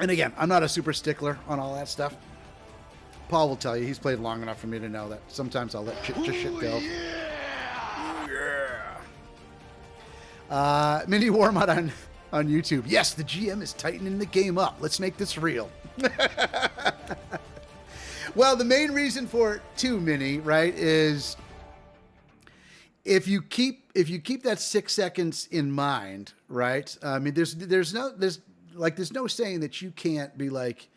And again, I'm not a super stickler on all that stuff. Paul will tell you, he's played long enough for me to know that sometimes I'll let shit go. Yeah. Mini Warmod on YouTube. Yes, the GM is tightening the game up. Let's make this real. Well, the main reason for it too, Mini, right, is if you keep that 6 seconds in mind, right? I mean, there's no saying that you can't be like,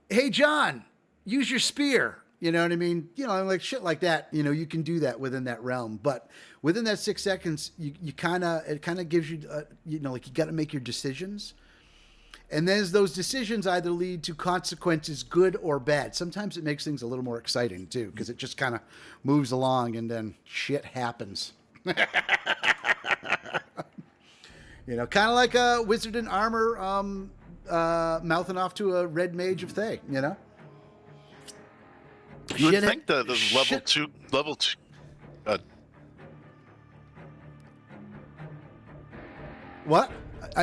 hey, John, use your spear. You know what I mean? You know, like shit like that. You know, you can do that within that realm. But within that 6 seconds, it kind of gives you, you know, like you got to make your decisions. And then those decisions either lead to consequences, good or bad. Sometimes it makes things a little more exciting, too, because it just kind of moves along and then shit happens. You know, kind of like a wizard in armor mouthing off to a red mage of Thay, you know? You would think the level two. What?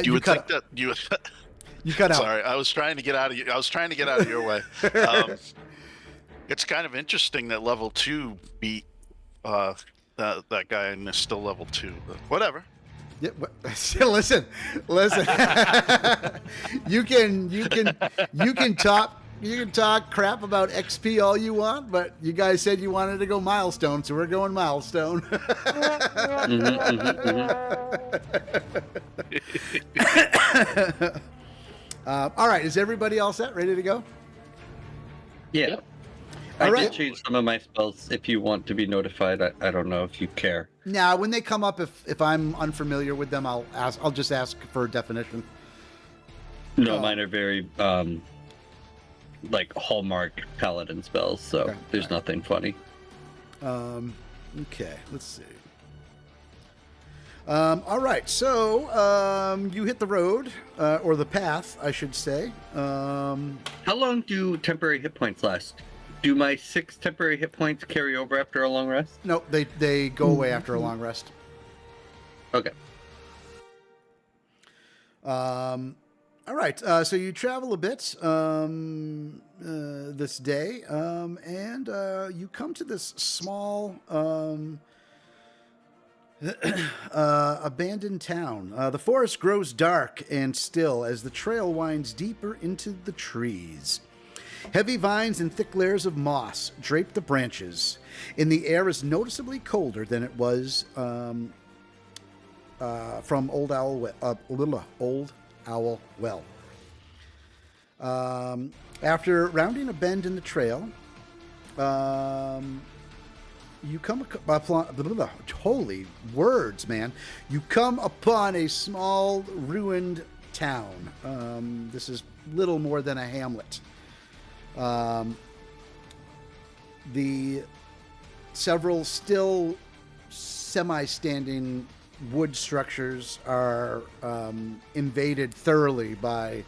You would think that you. You cut out. Sorry, I was trying to get out of you. I was trying to get out of your way. It's kind of interesting that level 2 beat that guy and is still level 2. But whatever. Yeah, listen. You can talk crap about XP all you want, but you guys said you wanted to go milestone, so we're going milestone. All right, is everybody all set? Ready to go? Yeah. All I right. did change some of my spells. If you want to be notified, I don't know if you care. Now, when they come up, if I'm unfamiliar with them, I'll just ask for a definition. No, mine are very like Hallmark Paladin spells, so Okay. there's nothing funny. Okay, let's see. All right, so you hit the road, or the path, I should say. How long do temporary hit points last? Do my 6 temporary hit points carry over after a long rest? No, they go away after a long rest. Okay. All right, so you travel a bit this day, and you come to this small Abandoned town. The forest grows dark and still as the trail winds deeper into the trees. Heavy vines and thick layers of moss drape the branches, and the air is noticeably colder than it was from Old Owl Well. After rounding a bend in the trail, you come upon, holy words, man. You come upon a small ruined town. This is little more than a hamlet. The several still semi-standing wood structures are invaded thoroughly by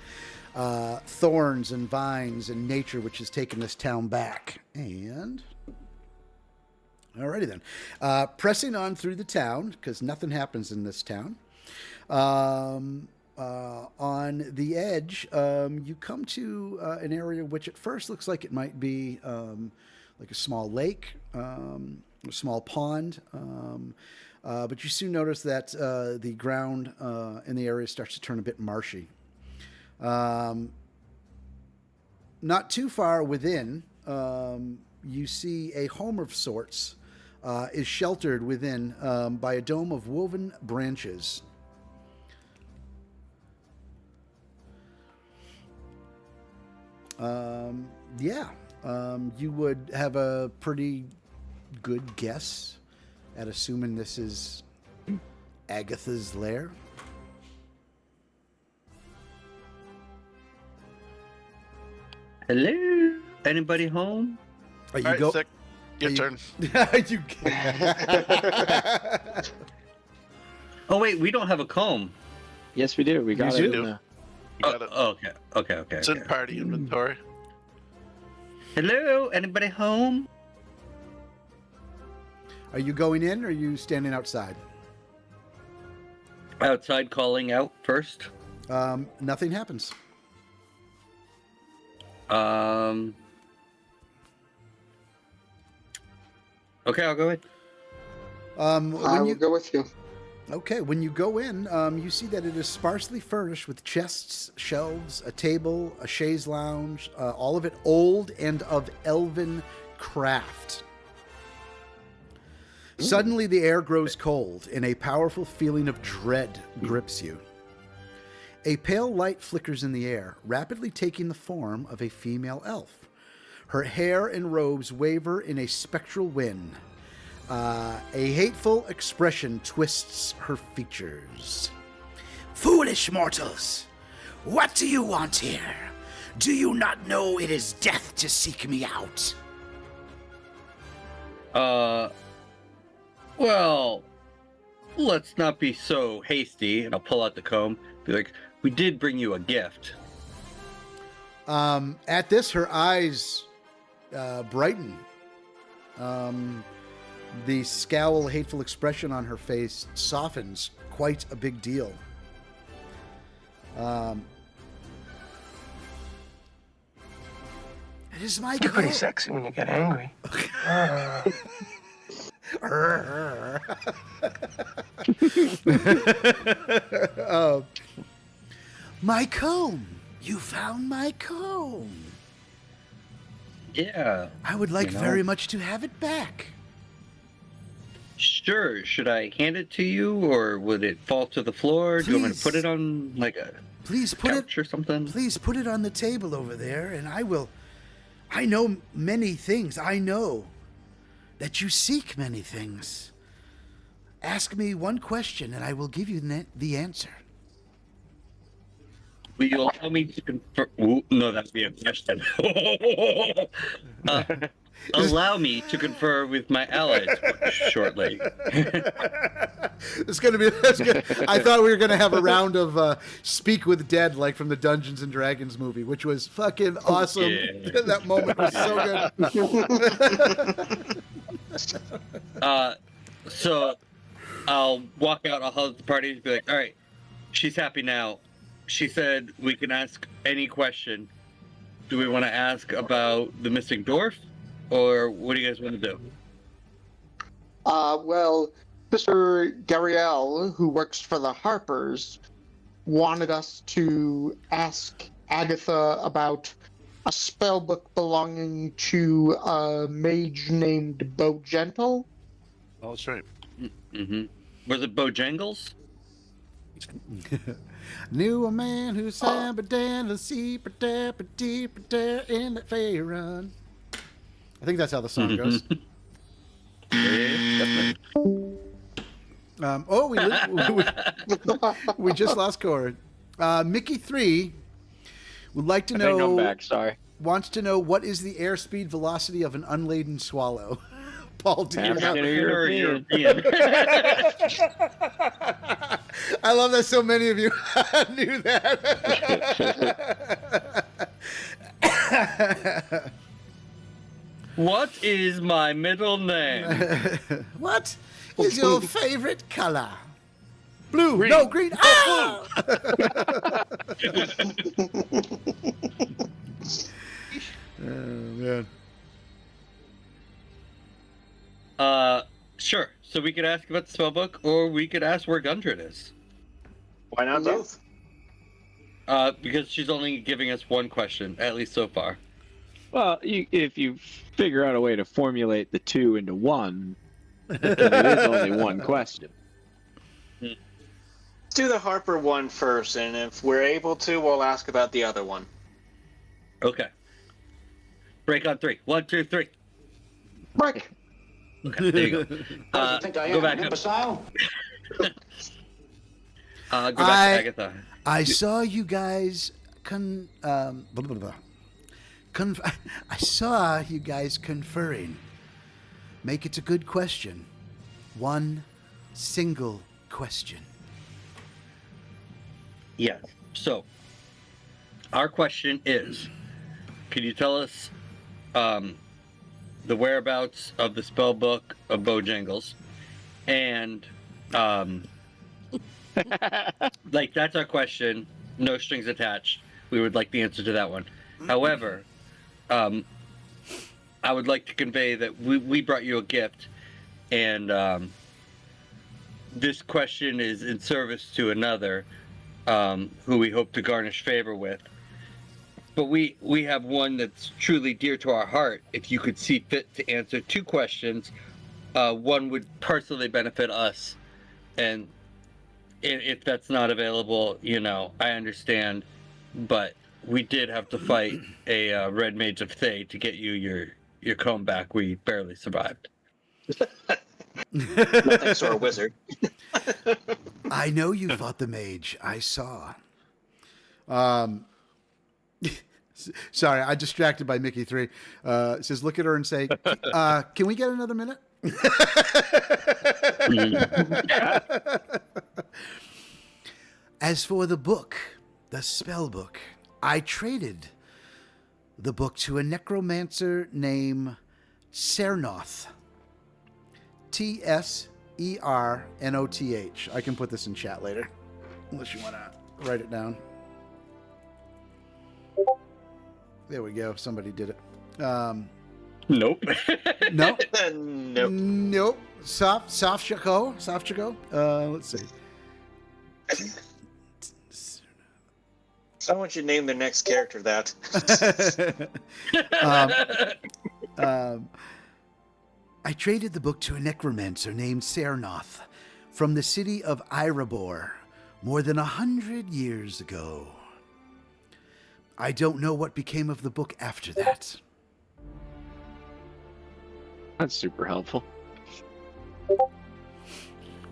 thorns and vines and nature, which has taken this town back. And alrighty then, pressing on through the town because nothing happens in this town. On the edge, you come to an area which at first looks like it might be like a small lake, a small pond, but you soon notice that the ground in the area starts to turn a bit marshy. Not too far within, you see a home of sorts is sheltered within by a dome of woven branches. You would have a pretty good guess at assuming this is Agatha's lair. Hello? Anybody home? You All right, go. Sick. Your you- turn. you Oh, wait, we don't have a comb. Yes, we do. We got You it. do. in the- You got it. Okay. It's in party inventory. Hello? Anybody home? Are you going in or are you standing outside? Outside calling out first. Nothing happens. Okay, I'll go in. I will go with you. Okay, when you go in, you see that it is sparsely furnished with chests, shelves, a table, a chaise lounge, all of it old and of elven craft. Suddenly, the air grows cold, and a powerful feeling of dread grips you. A pale light flickers in the air, rapidly taking the form of a female elf. Her hair and robes waver in a spectral wind. A hateful expression twists her features. Foolish mortals! What do you want here? Do you not know it is death to seek me out? Well, let's not be so hasty. And I'll pull out the comb. Be like, we did bring you a gift. At this, her eyes brighten. The scowl, hateful expression on her face softens quite a big deal. It is my You're pretty code. sexy when you get angry. My comb. You found my comb. Yeah. I would like You know. very much to have it back. Sure. Should I hand it to you, or would it fall to the floor? Do you want me to put Please. it on like a Please put couch or something? Please put it on the table over there, and I will. I know many things. I know that you seek many things. Ask me one question, and I will give you the answer. Will you allow me to confirm? Ooh, no, that'd be a question. Allow me to confer with my allies shortly. It's gonna be. That's good. I thought we were gonna have a round of Speak with Dead, like from the Dungeons and Dragons movie, which was fucking awesome. Yeah. That moment was so good. So I'll walk out. I'll hold the party and be like, "All right, she's happy now. She said we can ask any question. Do we want to ask about the missing dwarf, or what do you guys want to do?" Well, Mr. Gariel, who works for the Harpers, wanted us to ask Agatha about a spell book belonging to a mage named Bo Gentle. Oh, that's right. Mm-hmm. Was it Bojangles? Knew a man who sang in the fair run. I think that's how the song goes. Yeah, We just lost Cord. Mickey 3 would like to I think I'm know. back. Sorry. Wants to know what is the airspeed velocity of an unladen swallow. Paul, do you know? African or European? I love that so many of you knew that. What is my middle name? What is your favorite color? Blue. Green. No, green. Ah! Oh, man. Sure. So we could ask about the spellbook, or we could ask where Gundren is. Why not Yeah. both? Because she's only giving us one question, at least so far. Well, if you figure out a way to formulate the two into one, then it is only one question. Let's do the Harper one first, and if we're able to, we'll ask about the other one. Okay. Break on 3. 1, 2, 3. Break. Okay, there you go. Go back up. imbecile? Go back to Agatha. I saw you guys I saw you guys conferring. Make it a good question. One single question. Yes. So, our question is, can you tell us the whereabouts of the spell book of Bojangles? And, like, that's our question. No strings attached. We would like the answer to that one. However, I would like to convey that we brought you a gift, and this question is in service to another who we hope to garnish favor with. But we have one that's truly dear to our heart. If you could see fit to answer 2 questions, one would personally benefit us. And if that's not available, I understand. But we did have to fight a red mage of Thay to get you your comb back. We barely survived. No thanks to our wizard. I know you fought the mage. I saw. Sorry, I distracted by Mickey 3. It says, look at her and say, can we get another minute? As for the book, the spell book, I traded the book to a necromancer named Sernoth. T-S-E-R-N-O-T-H. I can put this in chat later, unless you want to write it down. There we go. Somebody did it. Nope. No. Nope. Nope. Soft Chico. Let's see. Someone should name their next character that. I traded the book to a necromancer named Sernoth from the city of Erebor more than 100 years ago. I don't know what became of the book after that. That's super helpful.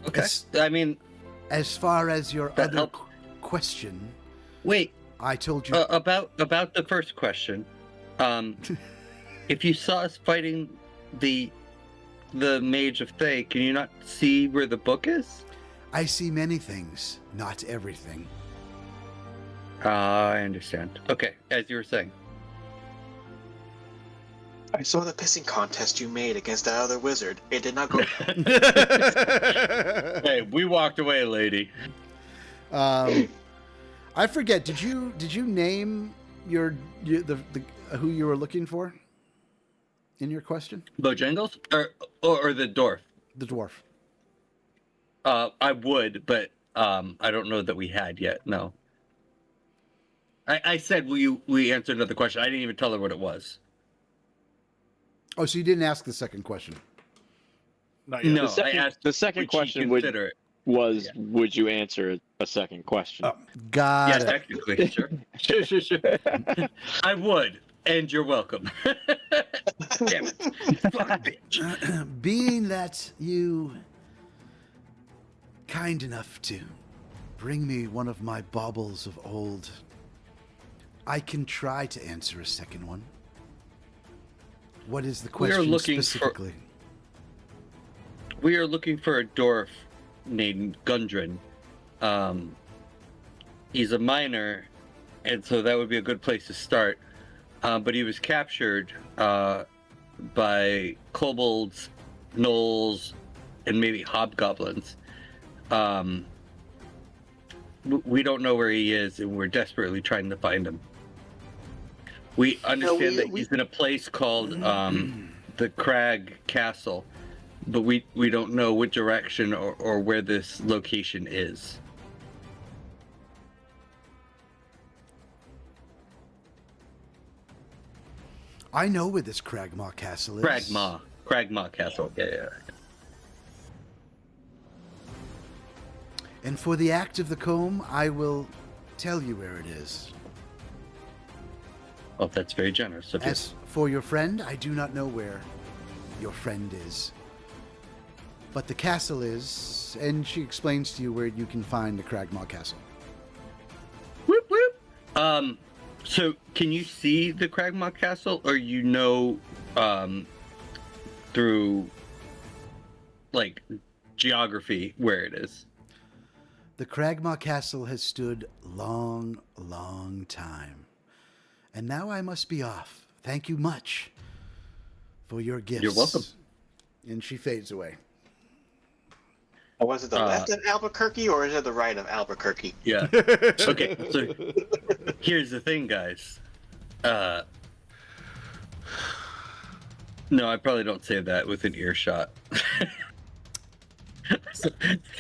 Okay. As- I mean, As far as your That other helped. question, wait. I told you. About the first question, if you saw us fighting the Mage of Thay, can you not see where the book is? I see many things, not everything. I understand. Okay, as you were saying. I saw the pissing contest you made against that other wizard. It did not go. Hey, we walked away, lady. I forget. Did you name the who you were looking for in your question? Bojangles or the dwarf? The dwarf. I would, but I don't know that we had yet. No. I said we answered another question. I didn't even tell her what it was. Oh, so you didn't ask the second question? Not yet. No, second- I asked. the second would she question would- consider it? Was would you answer a second question? Oh, got Yeah, it. technically, sure. Sure. I would, and you're welcome. Damn it, fuck bitch. Being that you kind enough to bring me one of my baubles of old, I can try to answer a second one. What is the We are question looking for- specifically? We are looking for a dwarf named Gundren. He's a miner, and so that would be a good place to start. But he was captured by kobolds, gnolls, and maybe hobgoblins. We don't know where he is, and we're desperately trying to find him. We understand that he's in a place called the Crag Castle, but we don't know what direction or where this location is. I know where this Cragmaw Castle is. Cragmaw Castle. Yeah. And for the act of the comb, I will tell you where it is. Oh, that's very generous of you. As for your friend, I do not know where your friend is. But the castle is, and she explains to you where you can find the Cragmaw Castle. Whoop whoop. So can you see the Cragmaw Castle, or through like geography where it is? The Cragmaw Castle has stood long, long time. And now I must be off. Thank you much for your gifts. You're welcome. And she fades away. Was it the left of Albuquerque or is it the right of Albuquerque? Yeah. Okay, so here's the thing, guys. No, I probably don't say that with an earshot.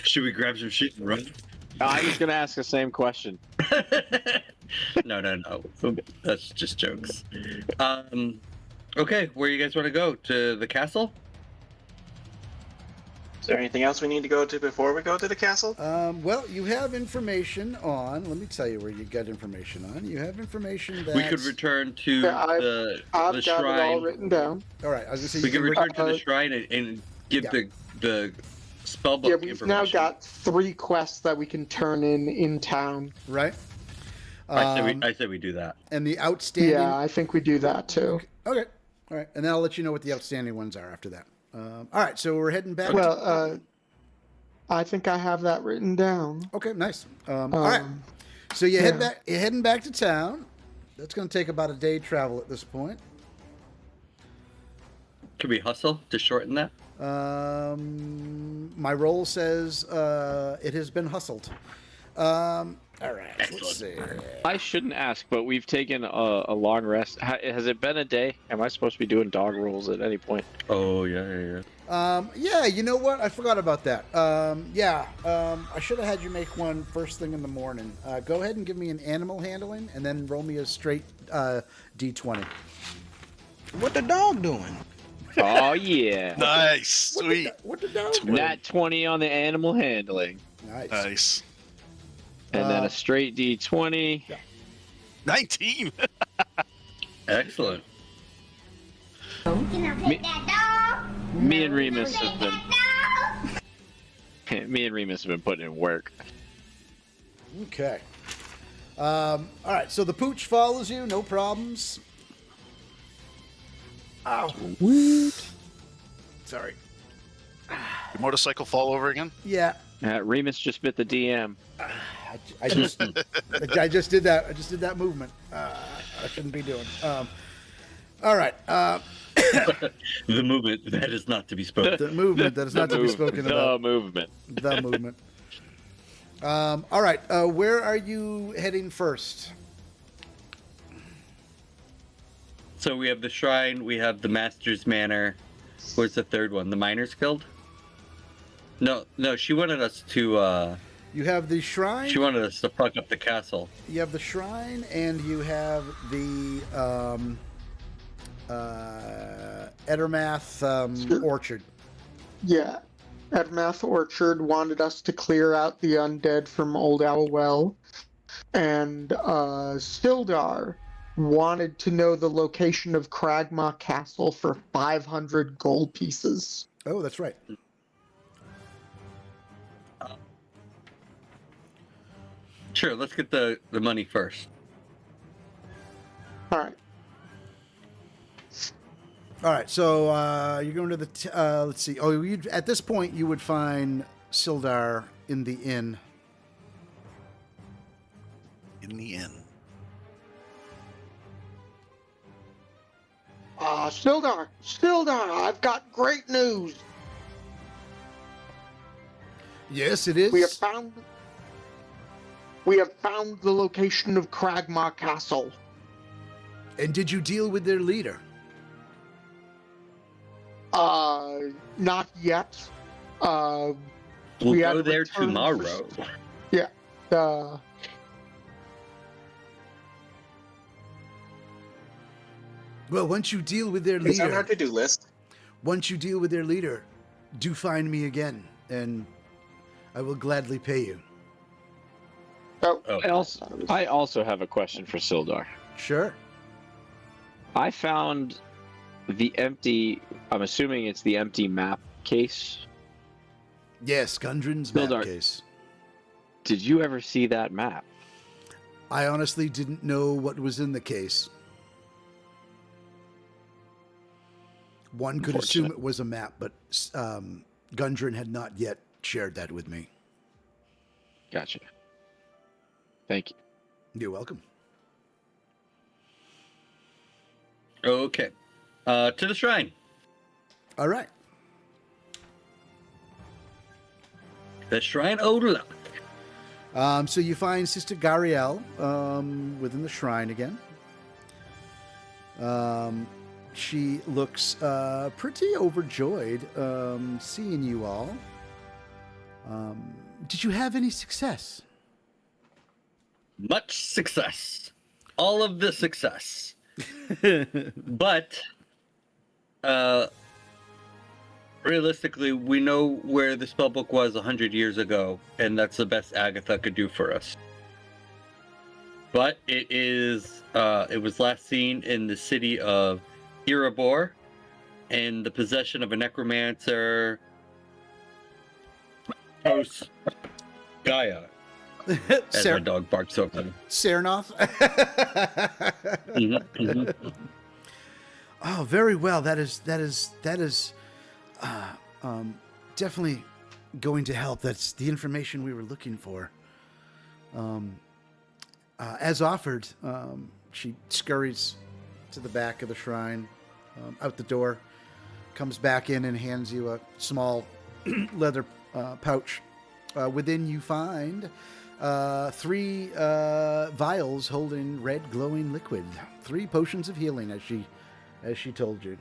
Should we grab some shit and run? I was gonna ask the same question. No. That's just jokes. Okay, where you guys want to go? To the castle? Is there anything else we need to go to before we go to the castle? Well, you have information on. Let me tell you where you got information on. You have information that We could return to Yeah, I've the got shrine. it all written down. All right, I was gonna say We you can can return to the shrine and give Yeah. the spellbook Yeah, we've information. now got 3 quests that we can turn in town. right. I say we do that. And the outstanding. Yeah, I think we do that too. Okay. All right, and then I'll let you know what the outstanding ones are after that. All right, so we're heading back. Well, I think I have that written down. Okay, nice. All right, so you head yeah. back. You're heading back to town. That's going to take about a day travel at this point. Can we hustle to shorten that? My roll says it has been hustled. All right, let's see. I shouldn't ask, but we've taken a long rest. Has it been a day? Am I supposed to be doing dog rolls at any point? Oh yeah. Yeah, you know what? I forgot about that. I should have had you make one first thing in the morning. Go ahead and give me an animal handling, and then roll me a straight D20. What the dog doing? Oh yeah. Nice, sweet, What the dog? Nat 20 on the animal handling, Nice. nice. and then a straight D20. 19. Excellent. Me and Remus have been putting in work. Okay. All right, so the pooch follows you, no problems. Ow. Sorry. Your motorcycle fall over again? Yeah. Remus just bit the DM. I just did that. I just did that movement. I shouldn't be doing. All right. The movement that is not to be spoken. The movement that is not to be spoken about. The movement. The movement. All right. Where are you heading first? So we have the shrine, we have the Master's Manor. Where's the third one? The Miners Guild? No, she wanted us to. You have the shrine. She wanted us to fuck up the castle. You have the shrine, and you have the Edermath orchard. Yeah. Edmath Orchard wanted us to clear out the undead from Old Owl Well. And Sildar wanted to know the location of Cragmaw Castle for 500 gold pieces. Oh, that's right. Sure, let's get the money first. All right. All right, so you're going to the. Let's see. Oh, at this point, you would find Sildar in the inn. In the inn. Sildar, I've got great news. Yes, it is. We have found the location of Cragmaw Castle. And did you deal with their leader? Not yet. We'll We had go there returned tomorrow. Yeah. Well, once you deal with their It's on our leader, to-do list. Do find me again, and I will gladly pay you. Oh, I also have a question for Sildar. Sure. I found the empty. I'm assuming it's the empty map case. Yes, Gundren's map Sildar. case. Did you ever see that map? I honestly didn't know what was in the case. One could assume it was a map, but Gundren had not yet shared that with me. Gotcha. Thank you. You're welcome. Okay. To the shrine. All right. The shrine of luck. So you find Sister Gariel within the shrine again. She looks pretty overjoyed seeing you all. Did you have any success? Much success. All of the success. But realistically, we know where the spellbook was 100 years ago, and that's the best Agatha could do for us. But it was last seen in the city of Erebor, in the possession of a necromancer, Host Gaia. As my dog barks over him. Sernoth? Mhm. Oh, very well. That is definitely going to help. That's the information we were looking for. As offered, she scurries to the back of the shrine, out the door, comes back in and hands you a small leather pouch. Within you find 3 vials holding red glowing liquid. 3 potions of healing, as she told you.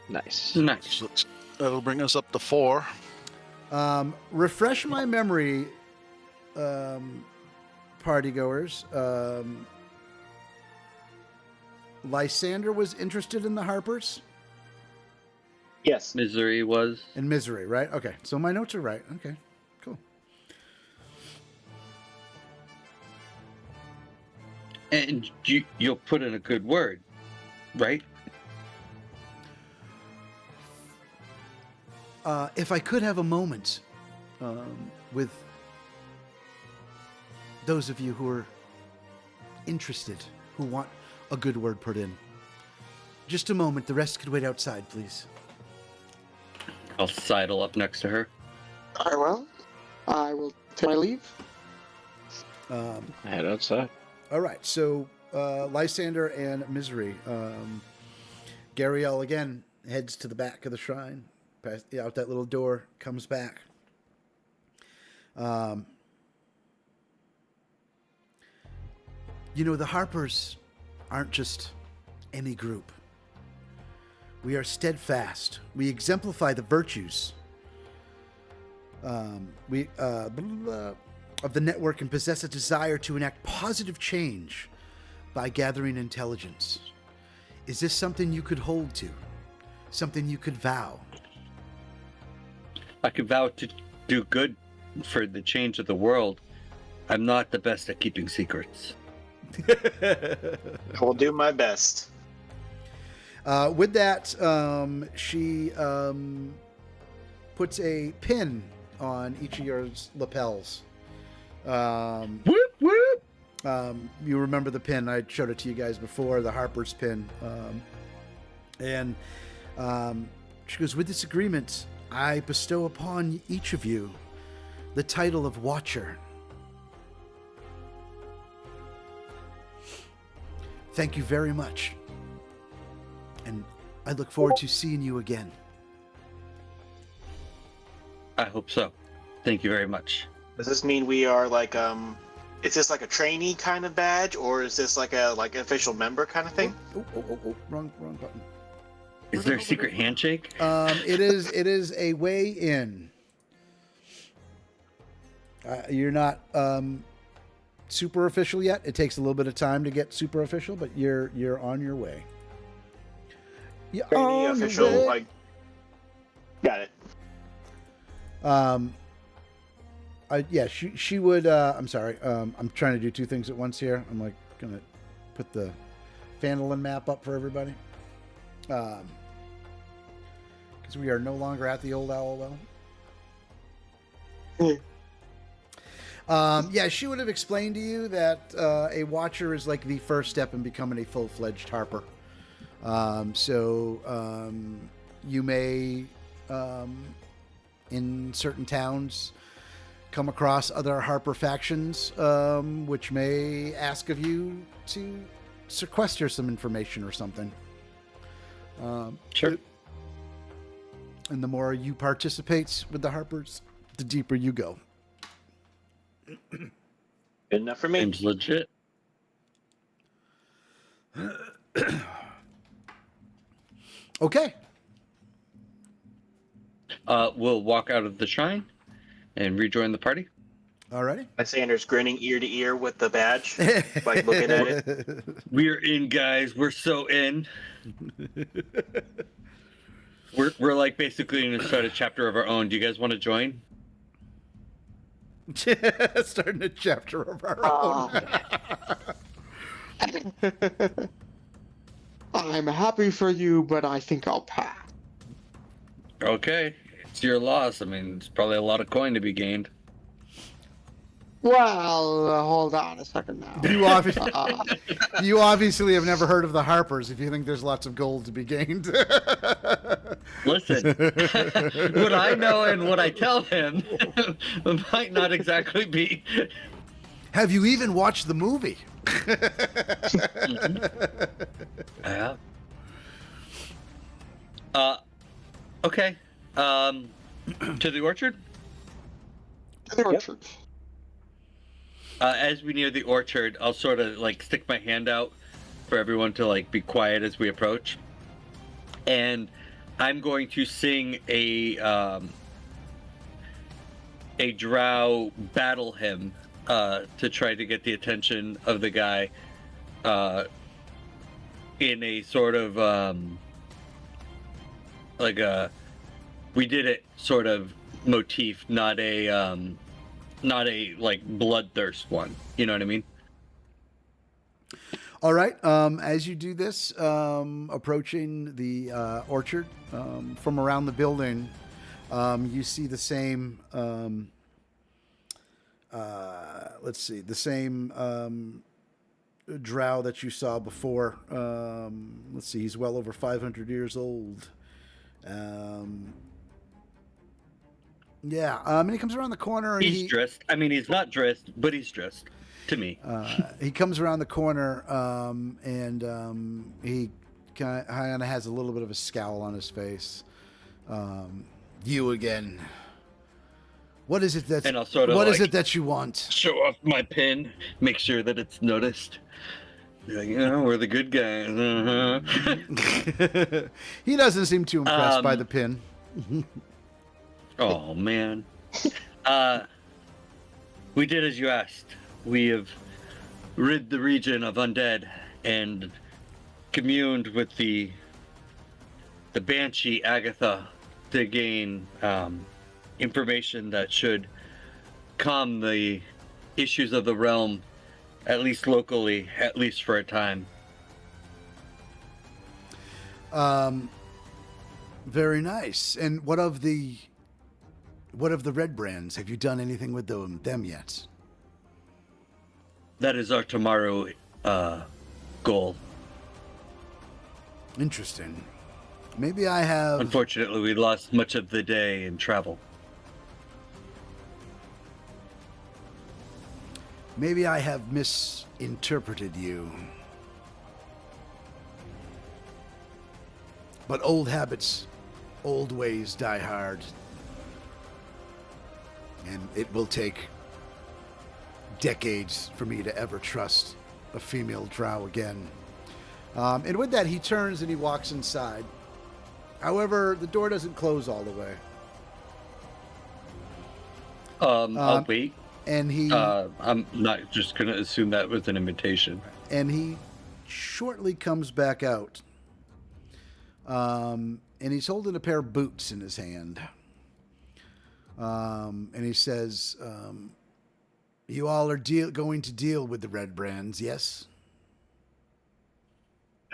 Nice. Nice. So that'll bring us up to 4. Refresh my memory, partygoers. Lysander was interested in the Harpers? Yes. Misery was. And Misery, right? Okay, so my notes are right. Okay, cool. And you'll put in a good word, right? If I could have a moment with those of you who are interested, who want a good word put in. Just a moment. The rest could wait outside, please. I'll sidle up next to her. Very well. I will take my leave. Head outside. All right. So Lysander and Misery. Gariel again heads to the back of the shrine, out that little door, comes back. You know, the Harpers aren't just any group. We are steadfast. We exemplify the virtues of the network and possess a desire to enact positive change by gathering intelligence. Is this something you could hold to? Something you could vow? I could vow to do good for the change of the world. I'm not the best at keeping secrets. I will do my best. With that, she puts a pin on each of your lapels. Whoop whoop! You remember the pin? I showed it to you guys before, the Harper's pin. And she goes, with this agreement, I bestow upon each of you the title of Watcher. Thank you very much. And I look forward to seeing you again. I hope so. Thank you very much. Does this mean we are like is this like a trainee kind of badge, or is this like a official member kind of thing? Oh, wrong button. Is there a secret handshake? It is a way in. You're not super official yet. It takes a little bit of time to get super official, but you're on your way. You're Trainee on your official, way. like. Got it. She would. I'm sorry. I'm trying to do two things at once here. I'm like gonna put the Phandelver map up for everybody. Because we are no longer at the old owl well. She would have explained to you that a Watcher is like the first step in becoming a full-fledged Harper. You may, in certain towns, come across other Harper factions, which may ask of you to sequester some information or something. Sure. And the more you participate with the Harpers, the deeper you go. Good enough for me. Seems legit. Okay. We'll walk out of the shrine and rejoin the party. Alrighty. Sanders grinning ear to ear with the badge, like looking at it. We're in, guys. We're so in. We're like basically going to start a chapter of our own. Do you guys want to join? Starting a chapter of our own. I'm happy for you, but I think I'll pass. Okay. It's your loss. I mean, it's probably a lot of coin to be gained. Well, hold on a second now. You obviously have never heard of the Harpers if you think there's lots of gold to be gained. Listen, what I know and what I tell him might not exactly be. Have you even watched the movie? Yeah. Okay. To the orchard? To the orchard. As we near the orchard, I'll sort of like stick my hand out for everyone to like be quiet as we approach. And I'm going to sing a drow battle hymn to try to get the attention of the guy in a sort of like a we did it sort of motif, not a like bloodthirst one. You know what I mean? All right. As you do this, approaching the orchard from around the building, you see the same. Let's see, the same drow that you saw before. Let's see, he's well over 500 years old. And he comes around the corner. And He's dressed. I mean, he's not dressed, but he's dressed. To me, he comes around the corner, and he kind of has a little bit of a scowl on his face. You again? What is it that? And I'll sort of what is it that you want? Show off my pin, make sure that it's noticed. Be like, we're the good guys. He doesn't seem too impressed by the pin. Oh man. We did as you asked. We have rid the region of undead and communed with the Banshee Agatha to gain information that should calm the issues of the realm, at least locally, at least for a time. Very nice. And what of the red brands? Have you done anything with them yet? That is our tomorrow goal. Interesting. Maybe I have. Unfortunately, we lost much of the day in travel. Maybe I have misinterpreted you. But old habits, old ways die hard. And it will take decades for me to ever trust a female drow again. And with that, he turns and he walks inside. However, the door doesn't close all the way. I'll wait. And he... I'm not just going to assume that was an invitation. And he shortly comes back out. And he's holding a pair of boots in his hand. And he says, you all are going to deal with the red brands, yes?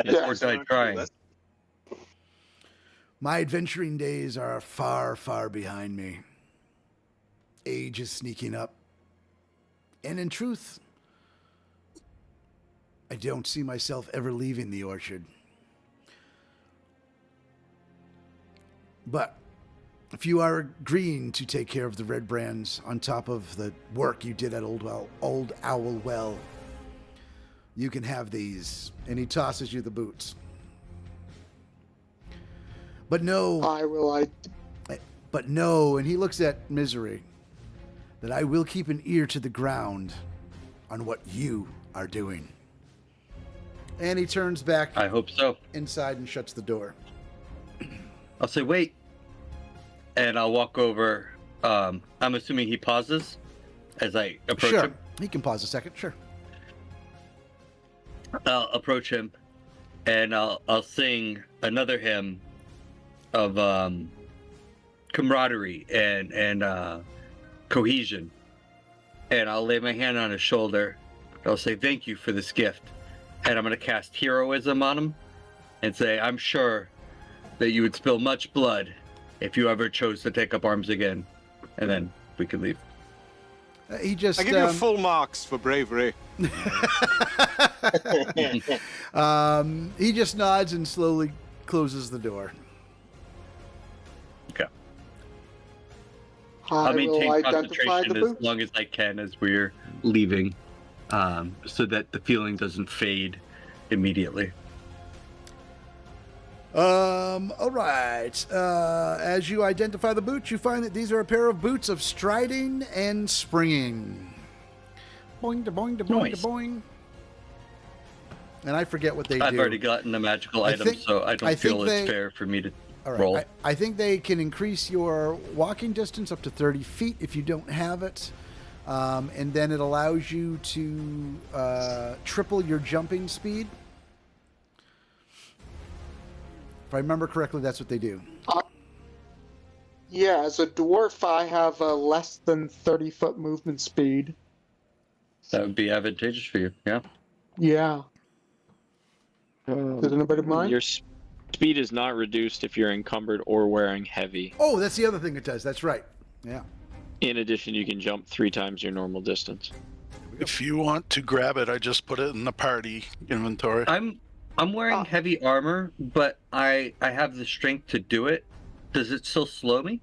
Or die trying. My adventuring days are far, far behind me. Age is sneaking up. And in truth, I don't see myself ever leaving the orchard. But if you are agreeing to take care of the red brands on top of the work you did at Old Owl Well, you can have these. And he tosses you the boots. But no. But no, and he looks at Misery, that I will keep an ear to the ground on what you are doing. And he turns back. I hope so. Inside and shuts the door. I'll say, wait. And I'll walk over. I'm assuming he pauses as I approach him. He can pause a second, sure. I'll approach him and I'll sing another hymn of camaraderie and cohesion. And I'll lay my hand on his shoulder. I'll say, thank you for this gift. And I'm going to cast heroism on him and say, I'm sure that you would spill much blood if you ever chose to take up arms again. And then we can leave. He just... I give you full marks for bravery. He just nods and slowly closes the door. Okay. I'll maintain concentration as long as I can as we're leaving, so that the feeling doesn't fade immediately. All right. As you identify the boots, you find that these are a pair of boots of striding and springing. Boing, da boing, da boing, Nice. da boing. And I forget what they do. I've already gotten a magical item, so I don't feel it's fair for me to roll. I think they can increase your walking distance up to 30 feet if you don't have it. And then it allows you to triple your jumping speed. If I remember correctly, that's what they do. Yeah, as a dwarf, I have a less than 30-foot movement speed. That would be advantageous for you, yeah? Yeah. Does anybody mind? Your speed is not reduced if you're encumbered or wearing heavy. Oh, that's the other thing it does. That's right. Yeah. In addition, you can jump 3 times your normal distance. If you want to grab it, I just put it in the party inventory. I'm wearing heavy armor, but I have the strength to do it. Does it still slow me?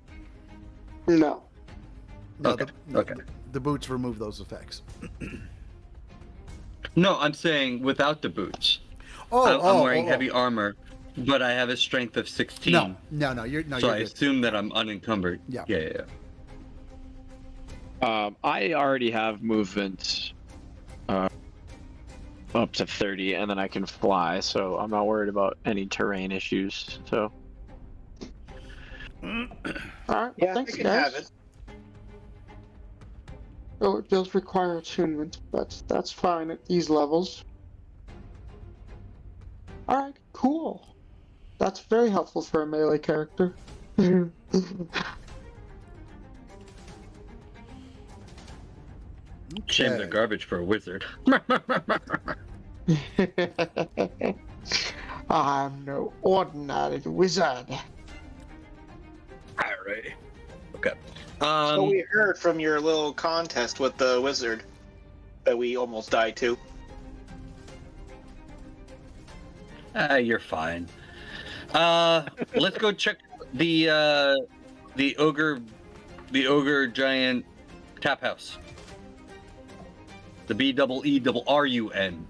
No. Okay. Okay. The boots remove those effects. No, I'm saying without the boots. I'm wearing heavy armor, but I have a strength of 16. No, so you're I good. assume that I'm unencumbered. Yeah. Yeah. I already have movement up to 30, and then I can fly, so I'm not worried about any terrain issues. So. All right. Yeah, Thanks, you can guys. have it. Oh, it does require attunement, but that's fine at these levels. Alright, cool. That's very helpful for a melee character. Shame they're Okay. garbage for a wizard. I'm no ordinary wizard. Alright. Okay. So we heard from your little contest with the wizard that we almost died to. You're fine. Let's go check the ogre giant tap house. The BEERUN.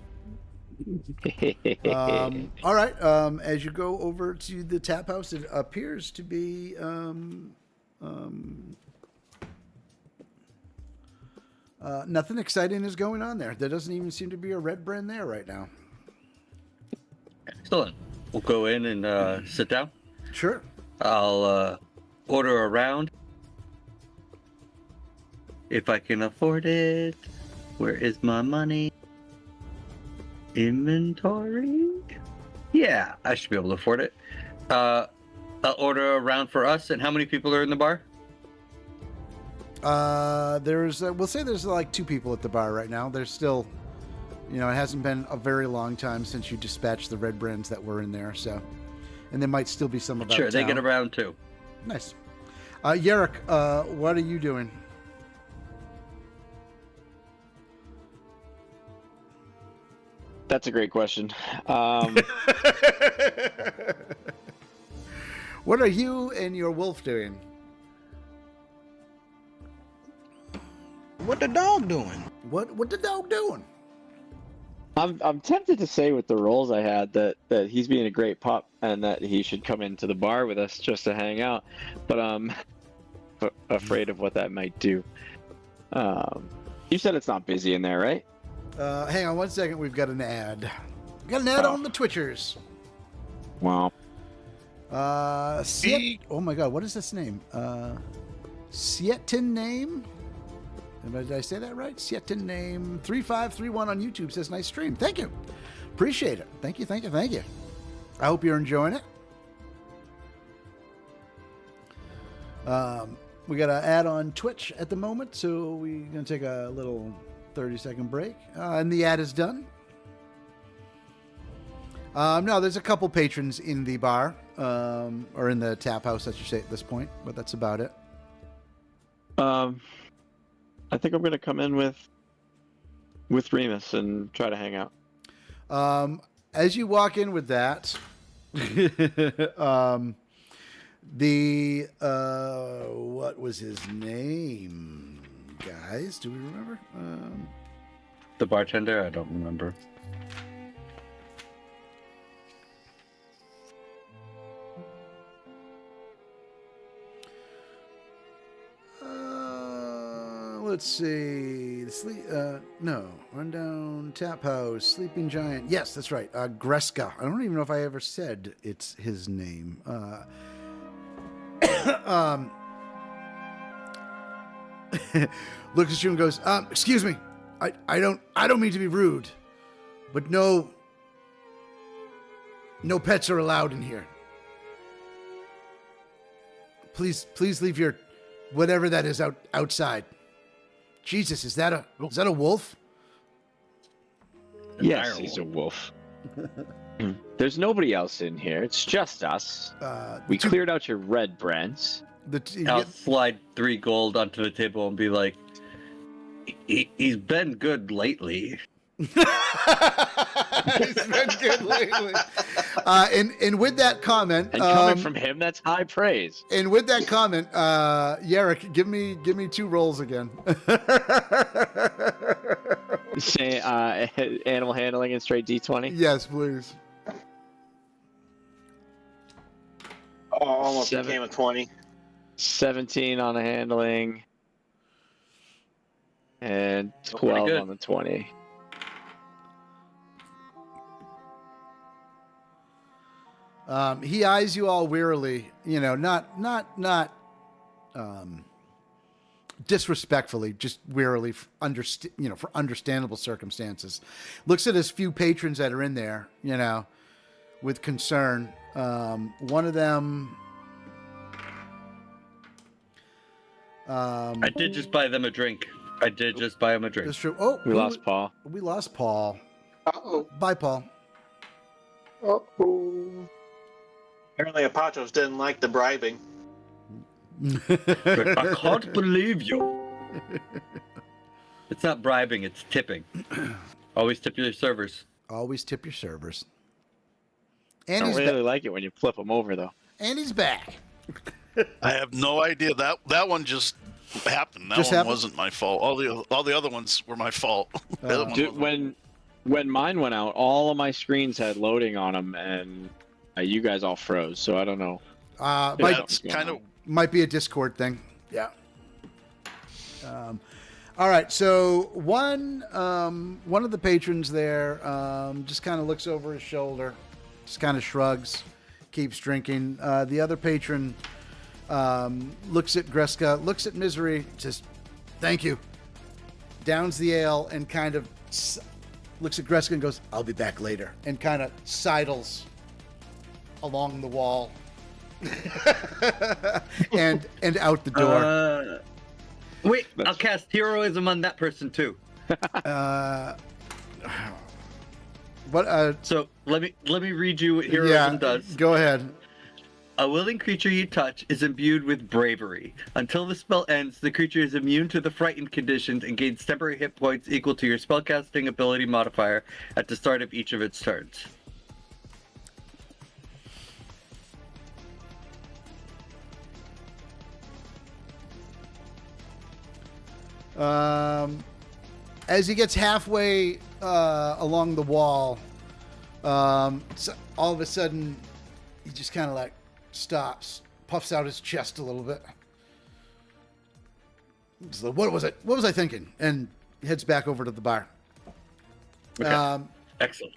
All right. As you go over to the tap house, it appears to be nothing exciting is going on there. There doesn't even seem to be a red brand there right now. Excellent. We'll go in and sit down. Sure. I'll order a round if I can afford it. Where is my money? Inventory? Yeah, I should be able to afford it. I'll order a round for us. And how many people are in the bar? We'll say there's like 2 people at the bar right now. There's still, it hasn't been a very long time since you dispatched the red brands that were in there. So, and there might still be some about Sure, they town. get a round too. Nice. Yarrick, what are you doing? That's a great question. What are you and your wolf doing? What the dog doing? What the dog doing? I'm tempted to say with the rolls I had that he's being a great pup and that he should come into the bar with us just to hang out, but I'm afraid of what that might do. You said it's not busy in there, right? Hang on 1 second. We've got an ad. We got an ad on the Twitchers. Wow. Oh my God, what is this name? Sietin name? Did I say that right? Sietin name 3531 on YouTube says nice stream. Thank you. Appreciate it. Thank you. I hope you're enjoying it. We got an ad on Twitch at the moment, so we're going to take a little 30-second break. And the ad is done. No, there's a couple patrons in the bar, or in the tap house, I should say, at this point, but that's about it. I think I'm gonna come in with Remus and try to hang out. As you walk in with that, what was his name, guys? Do we remember? The bartender? I don't remember. Let's see. Rundown Tap House, Sleeping Giant. Yes, that's right. Greska. I don't even know if I ever said it's his name. Looks at you and goes, "Excuse me. I don't mean to be rude, but no pets are allowed in here. Please leave your whatever that is outside." Jesus, is that a wolf? Yes, he's a wolf. There's nobody else in here. It's just us. We cleared out your red brands. I'll slide 3 gold onto the table and be like, he's been good lately. He's been good lately. And with that comment, And coming from him, that's high praise. And with that comment, Yarrick, give me 2 rolls again. Say animal handling and straight D20. Yes, please. Oh, almost became a 20. 17 on the handling. And 12 on the 20. He eyes you all wearily, not disrespectfully, just wearily, for understandable circumstances, looks at his few patrons that are in there, with concern. One of them. I did just buy them a drink. That's true. Oh, We lost Paul. We lost Paul. Uh-oh. Bye, Paul. Uh-oh. Apparently, Apachos didn't like the bribing. I can't believe you. It's not bribing, it's tipping. Always tip your servers. Always tip your servers. I And don't he's really back. like it when you flip them over, though. And he's back. I have no idea. That one just happened. That Just one happened? wasn't my fault. All the other ones were my fault. The other one Dude, wasn't. when mine went out, all of my screens had loading on them, and you guys all froze. So I don't know. That's kind of Might be a Discord thing. Yeah. All right. So one of the patrons there just kind of looks over his shoulder, just kind of shrugs, keeps drinking. The other patron looks at Greska, looks at Misery, says, "Thank you." Downs the ale and kind of looks at Greska and goes, "I'll be back later," and kind of sidles along the wall. and out the door. Wait, I'll cast heroism on that person too. What? So let me read you what heroism does. Go ahead. A willing creature you touch is imbued with bravery. Until the spell ends, the creature is immune to the frightened conditions and gains temporary hit points equal to your spellcasting ability modifier at the start of each of its turns. As he gets halfway along the wall, so all of a sudden he just kind of like stops, puffs out his chest a little bit. He's like, what was I thinking? And heads back over to the bar. Okay. Excellent.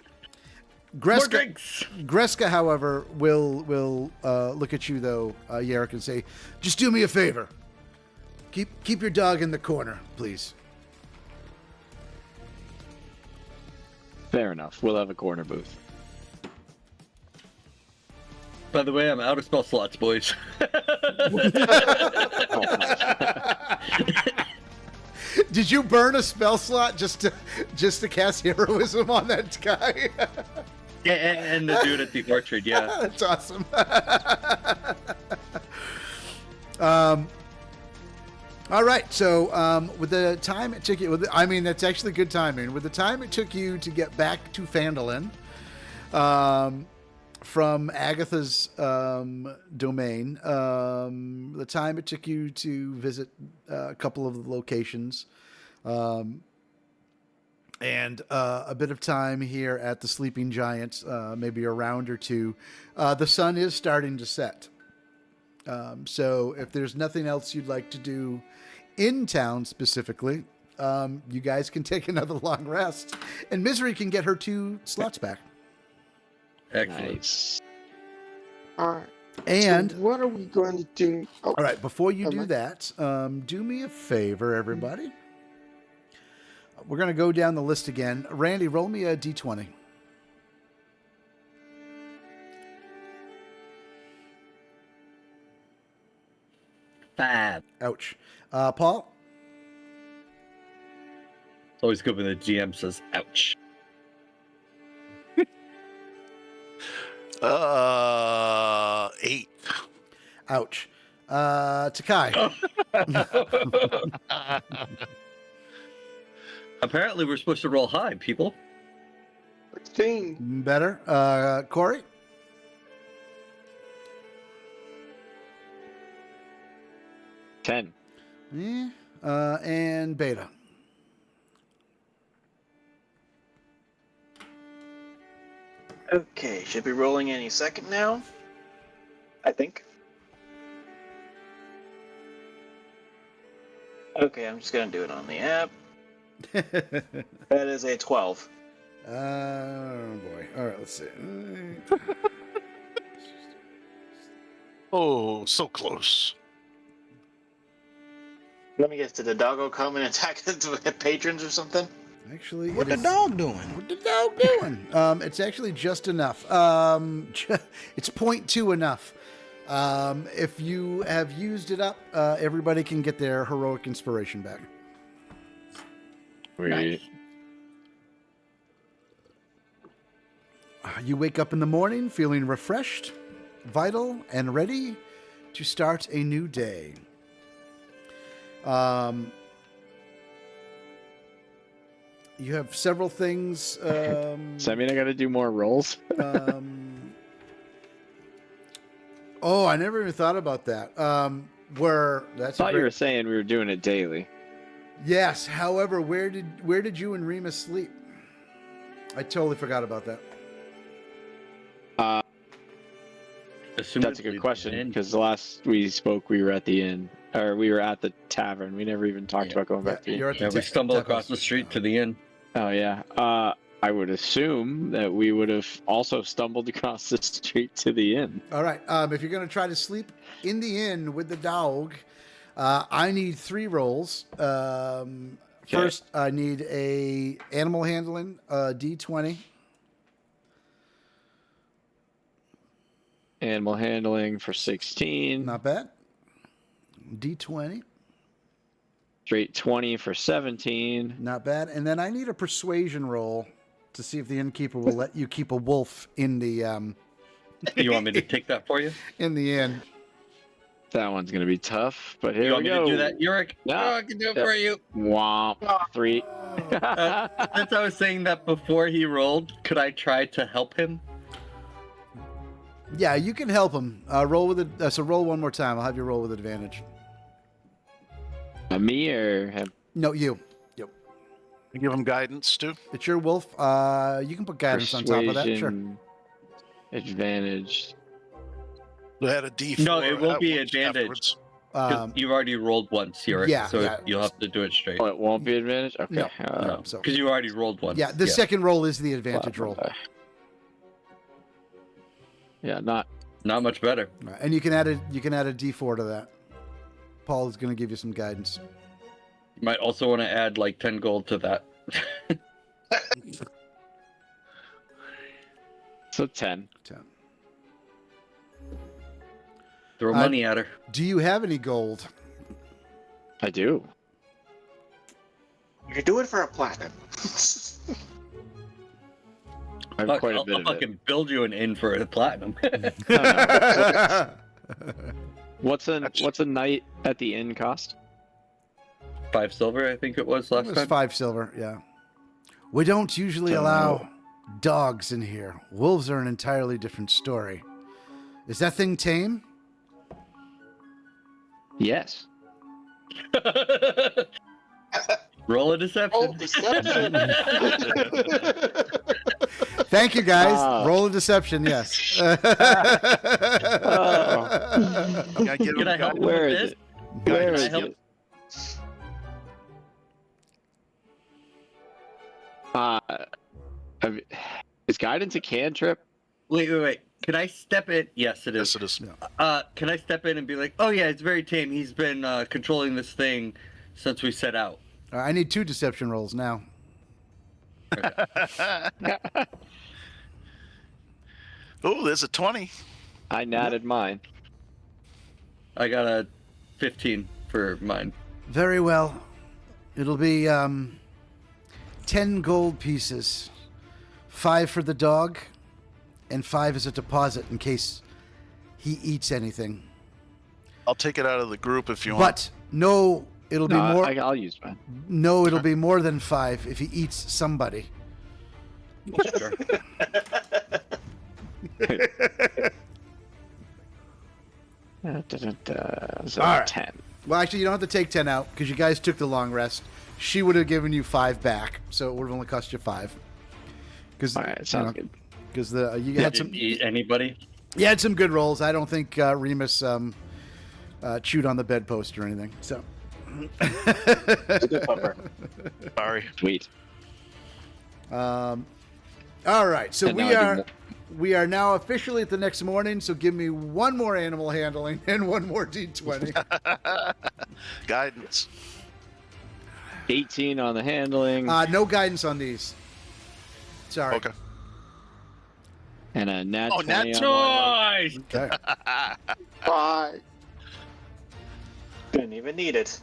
More drinks. Greska, however, will look at you though, Yarrick, and say, "Just do me a favor. Keep your dog in the corner, please." Fair enough. We'll have a corner booth. By the way, I'm out of spell slots, boys. Did you burn a spell slot just to cast heroism on that guy? Yeah, and the dude at the orchard, yeah. That's awesome. All right, so with the time it took you, that's actually good timing. With the time it took you to get back to Phandelver, from Agatha's domain, the time it took you to visit a couple of the locations, and a bit of time here at the Sleeping Giant, maybe a round or two, the sun is starting to set. So if there's nothing else you'd like to do in town specifically, you guys can take another long rest, and Misery can get her 2 slots back. Excellent. Nice. All right. And So what are we going to do? Oh, all right, before you do Okay. that, do me a favor, everybody. We're going to go down the list again. Randy, roll me a d20. Fab. Ouch. Paul? It's always good when the GM says, ouch. 8. Ouch. Takai? Apparently, we're supposed to roll high, people. 16. Better. Corey? 10. Yeah. And Beta? Okay, should be rolling any second now. I think. Okay, I'm just gonna do it on the app. That is a 12. Oh boy. All right, let's see. Oh, so close. Let me guess, did the doggo come and attack the patrons or something? Actually, What the dog doing? What the dog doing? It's actually just enough. It's 0.2 enough. If you have used it up, everybody can get their heroic inspiration back. Nice. You wake up in the morning feeling refreshed, vital, and ready to start a new day. You have several things. Does that mean I got to do more rolls? Oh, I never even thought about that. That's I thought you were saying we were doing it daily. Yes. However, where did you and Remus sleep? I totally forgot about that. That's a good question, because the last we spoke, we were at the inn, or we were at the tavern. We never even talked about going back to the inn. Yeah, we stumbled across the street to the inn. Oh, yeah. I would assume that we would have also stumbled across the street to the inn. All right. If you're going to try to sleep in the inn with the dog, I need 3 rolls. First, I need a animal handling D20. Animal handling for 16. Not bad. D20. Straight 20 for 17. Not bad. And then I need a persuasion roll to see if the innkeeper will let you keep a wolf in the You want me to take that for you? in the inn. That one's going to be tough, but here You want we me go. to do that, Yurik? No. Oh, I can do it for you. Womp. 3. Since I was saying that before he rolled, could I try to help him? Yeah, you can help him. Roll with it. So roll one more time. I'll have you roll with advantage. Me or him? No, you. Yep. You give him guidance too. It's your wolf. You can put guidance on top of that. Sure. Persuasion, Advantage. We had a D4. No, it won't be afterwards. advantage. 'Cause you've already rolled once, Yurik, yeah, so yeah. you'll have to do it straight. Oh, it won't be advantage? Okay. No. No, So because you already rolled once. yeah, the second roll is the advantage roll. Yeah, not. Not much better. Right, and you can add a D4 to that. Paul is going to give you some guidance. You might also want to add like 10 gold to that. So 10. 10. Throw money at her. Do you have any gold? I do. You could do it for a platinum. I have Fuck, quite a I'll bit of it. fucking build you an inn for a platinum. What's a night at the inn cost? 5 silver, I think it was It last was time. 5 silver. Yeah. We don't usually allow dogs in here. Wolves are an entirely different story. Is that thing tame? Yes. Roll a deception. Oh, deception. Thank you, guys. Ah. Roll a deception, yes. Can I give Can him I help guidance? Where with is this? it? Where Can I is help? it? Is guidance a cantrip? Wait. Can I step in? Yes, it Yes, is. it is. Can I step in and be like, oh yeah, it's very tame. He's been controlling this thing since we set out. I need 2 deception rolls now. Oh, there's a 20. I natted mine. I got a 15 for mine. Very well. It'll be 10 gold pieces. 5 for the dog, and 5 as a deposit in case he eats anything. I'll take it out of the group if you want. But no, it'll be more. I'll use mine. No, it'll be more than 5 if he eats somebody. Sure. So All right. 10. Well, actually, you don't have to take 10 out because you guys took the long rest. She would have given you 5 back, so it would have only cost you 5. Because All right, sounds good. Because you had some. Didn't eat anybody? You had some good rolls. I don't think Remus chewed on the bedpost or anything. So. Sorry. Sweet. All right, so And now I do more. we are now officially at the next morning. So give me 1 more animal handling and 1 more D20. Guidance. 18 on the handling. No guidance on these. Sorry. Okay. And a nat 20 nat on 20. Nice. Okay. Bye. Didn't even need it.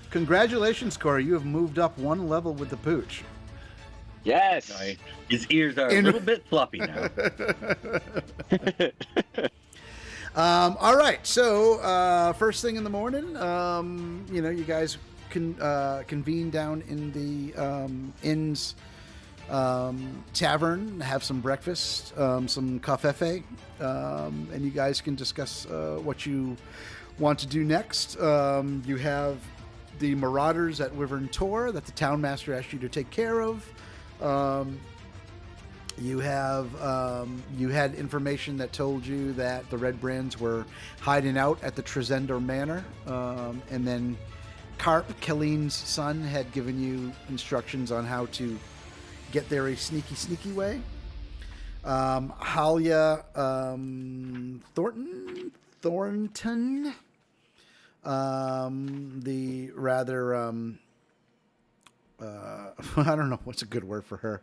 Congratulations, Corey. You have moved up one level with the pooch. Yes. Nice. His ears are a In- little bit fluffy now. All right. So first thing in the morning, you guys can convene down in the inn's tavern, have some breakfast, some cafefe, and you guys can discuss what you want to do next. You have the marauders at Wyvern Tor that the town master asked you to take care of. You had information that told you that the Red Brands were hiding out at the Trezendor Manor, and then Carp, Kelleen's son, had given you instructions on how to get there a sneaky way. Halia Thornton, the rather I don't know what's a good word for her.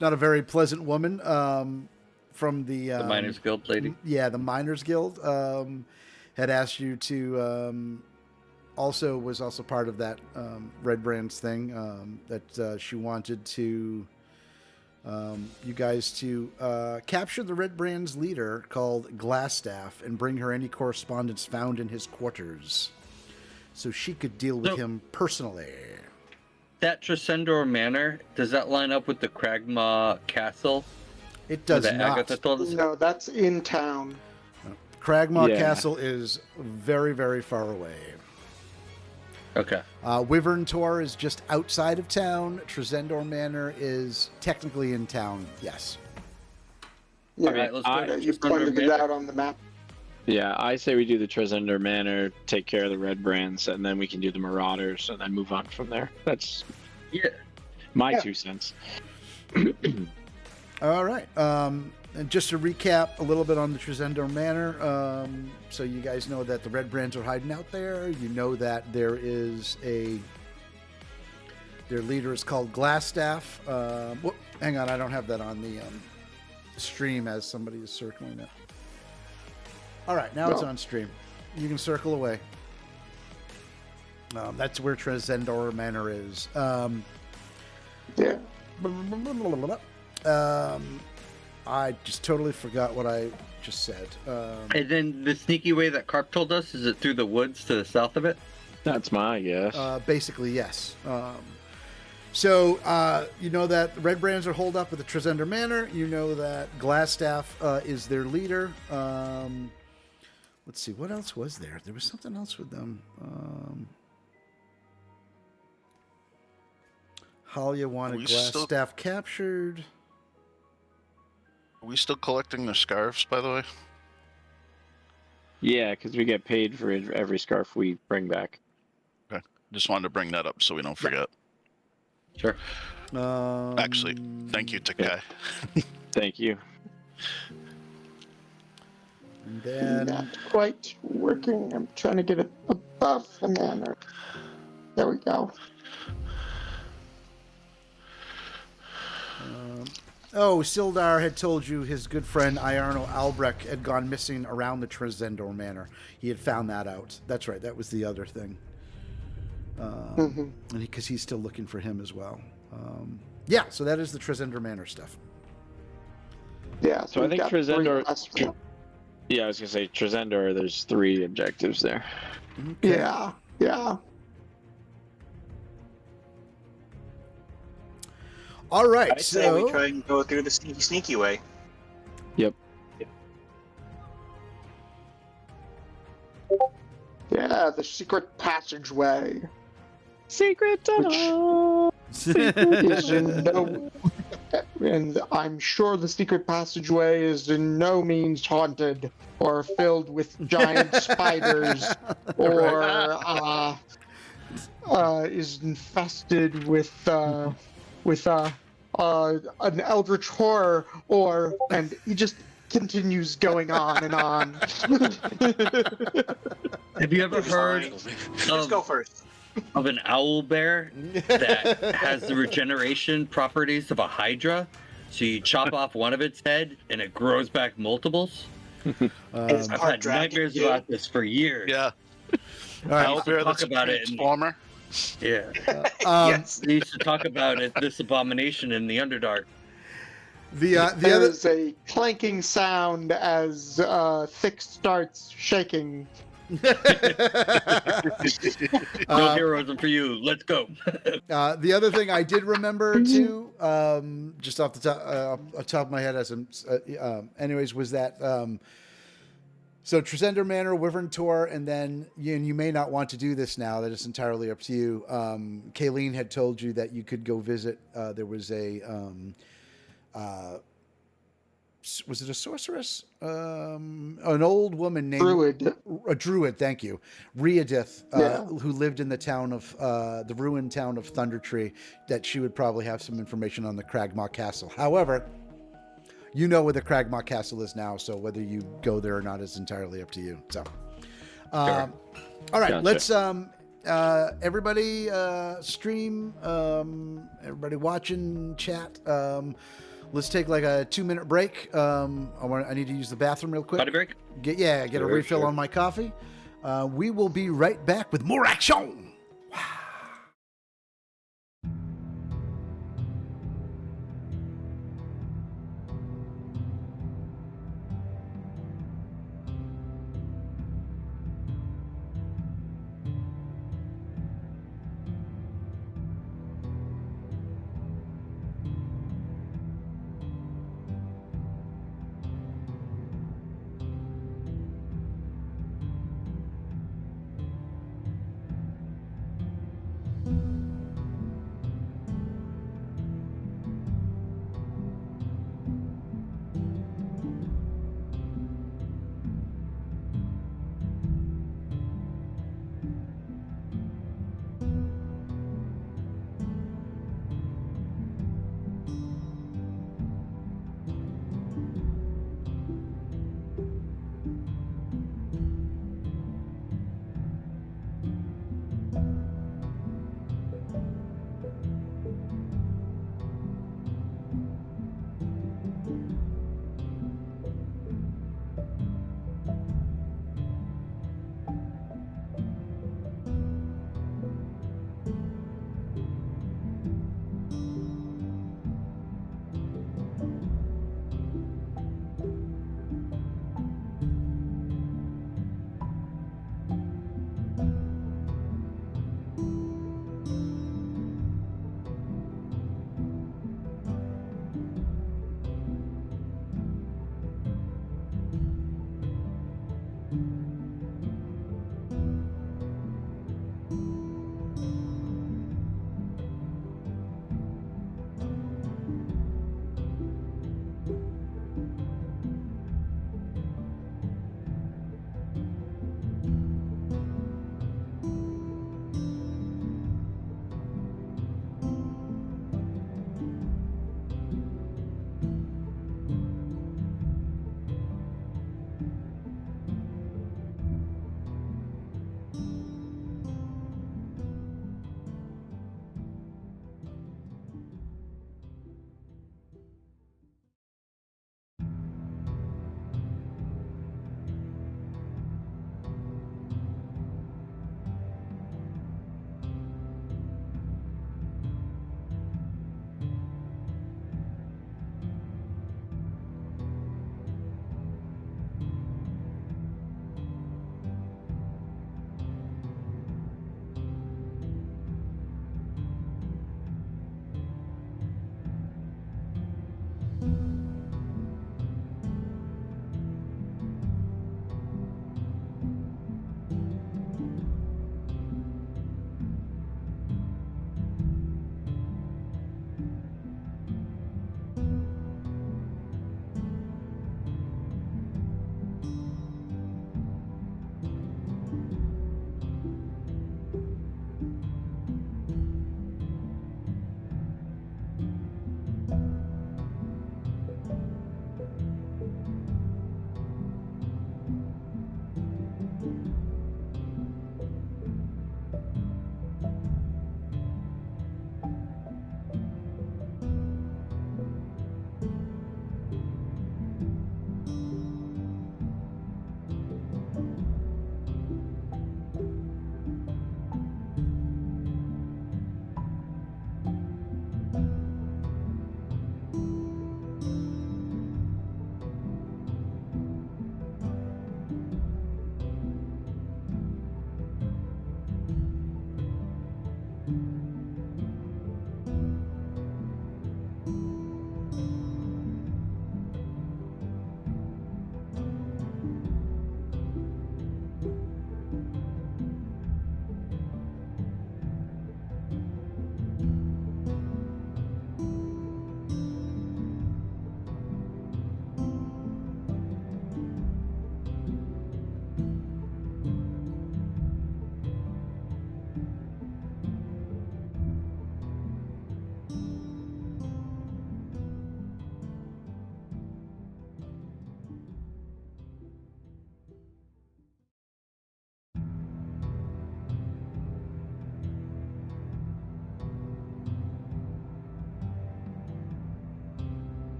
Not a very pleasant woman. From the Miners Guild lady. Yeah, the Miners Guild had asked you to. Was also part of that Red Brands thing that she wanted to. You guys to capture the Red Brands leader called Glassstaff and bring her any correspondence found in his quarters, so she could deal with him personally. That Trezendor Manor, does that line up with the Cragmaw Castle? It does that not. Agatha told us? No, that's in town. Cragmaw Castle is very, very far away. Okay. Wyvern Tor is just outside of town. Trezendor Manor is technically in town, yes. Yeah, All right, let's go to you Trezendor pointed it Manor. out on the map. Yeah, I say we do the Trezender Manor, take care of the Red Brands, and then we can do the Marauders, and then move on from there. That's my 2 cents. All right. And just to recap a little bit on the Trezendor Manor, so you guys know that the Red Brands are hiding out there. You know that there is their leader is called Glassstaff. Hang on, I don't have that on the stream as somebody is circling it. All right, now it's on stream. You can circle away. That's where Trezendor Manor is. Yeah. I just totally forgot what I just said. And then the sneaky way that Carp told us, is it through the woods to the south of it? That's my guess. Basically, yes. So you know that the Red Brands are holed up at the Trezendor Manor. You know that Glassstaff is their leader. Let's see, what else was there? There was something else with them. Halia wanted Glassstaff captured. Are we still collecting the scarves, by the way? Yeah, because we get paid for every scarf we bring back. Okay. Just wanted to bring that up so we don't forget. Sure. Actually, thank you, Takai. Thank you. And then Not quite working. I'm trying to get it above the manor. There we go. Sildar had told you his good friend Iarno Albrecht had gone missing around the Trezendor Manor. He had found that out. That's right. That was the other thing. And because he's still looking for him as well. So that is the Trezendor Manor stuff. Yeah, So I we've think got 3 Trezendor- less for that. Yeah, I was going to say Trezendor, there's 3 objectives there. Okay. Yeah. All right. I'd say we So try and go through the sneaky way. Yep. Yeah, the secret passageway. Secret tunnel! Is in no, and I'm sure the secret passageway is in no means haunted or filled with giant spiders or is infested with an eldritch horror and he just continues going on and on. Have you ever heard Fine. Just go first. of an owl bear that has the regeneration properties of a hydra. So you chop off one of its head and it grows back multiples. It's I've part had dragon, nightmares too. about this for years. Yeah. All right. Owlbear that's a Talk about it in- transformer. Yeah. Yes. They used to talk about it, this abomination in the Underdark. The other There's a clanking sound as Thick starts shaking. No heroism for you. Let's go. the other thing I did remember too, just off the top of my head, anyways, was that so Tresender Manor, Wyvern Tor, and then you may not want to do this now. That is entirely up to you. Kayleen had told you that you could go visit. There was a was it a sorceress? An old woman named Druid. A druid, thank you, Riadith, Yeah. who lived in the town of the ruined town of Thundertree. That she would probably have some information on the Cragmaw Castle. However, you know where the Cragmaw Castle is now, so whether you go there or not is entirely up to you. So, all right, Gotcha. let's everybody stream, everybody watching chat. Let's take like a 2-minute break. I need to use the bathroom real quick. Body break? Get a refill on my coffee. We will be right back with more action.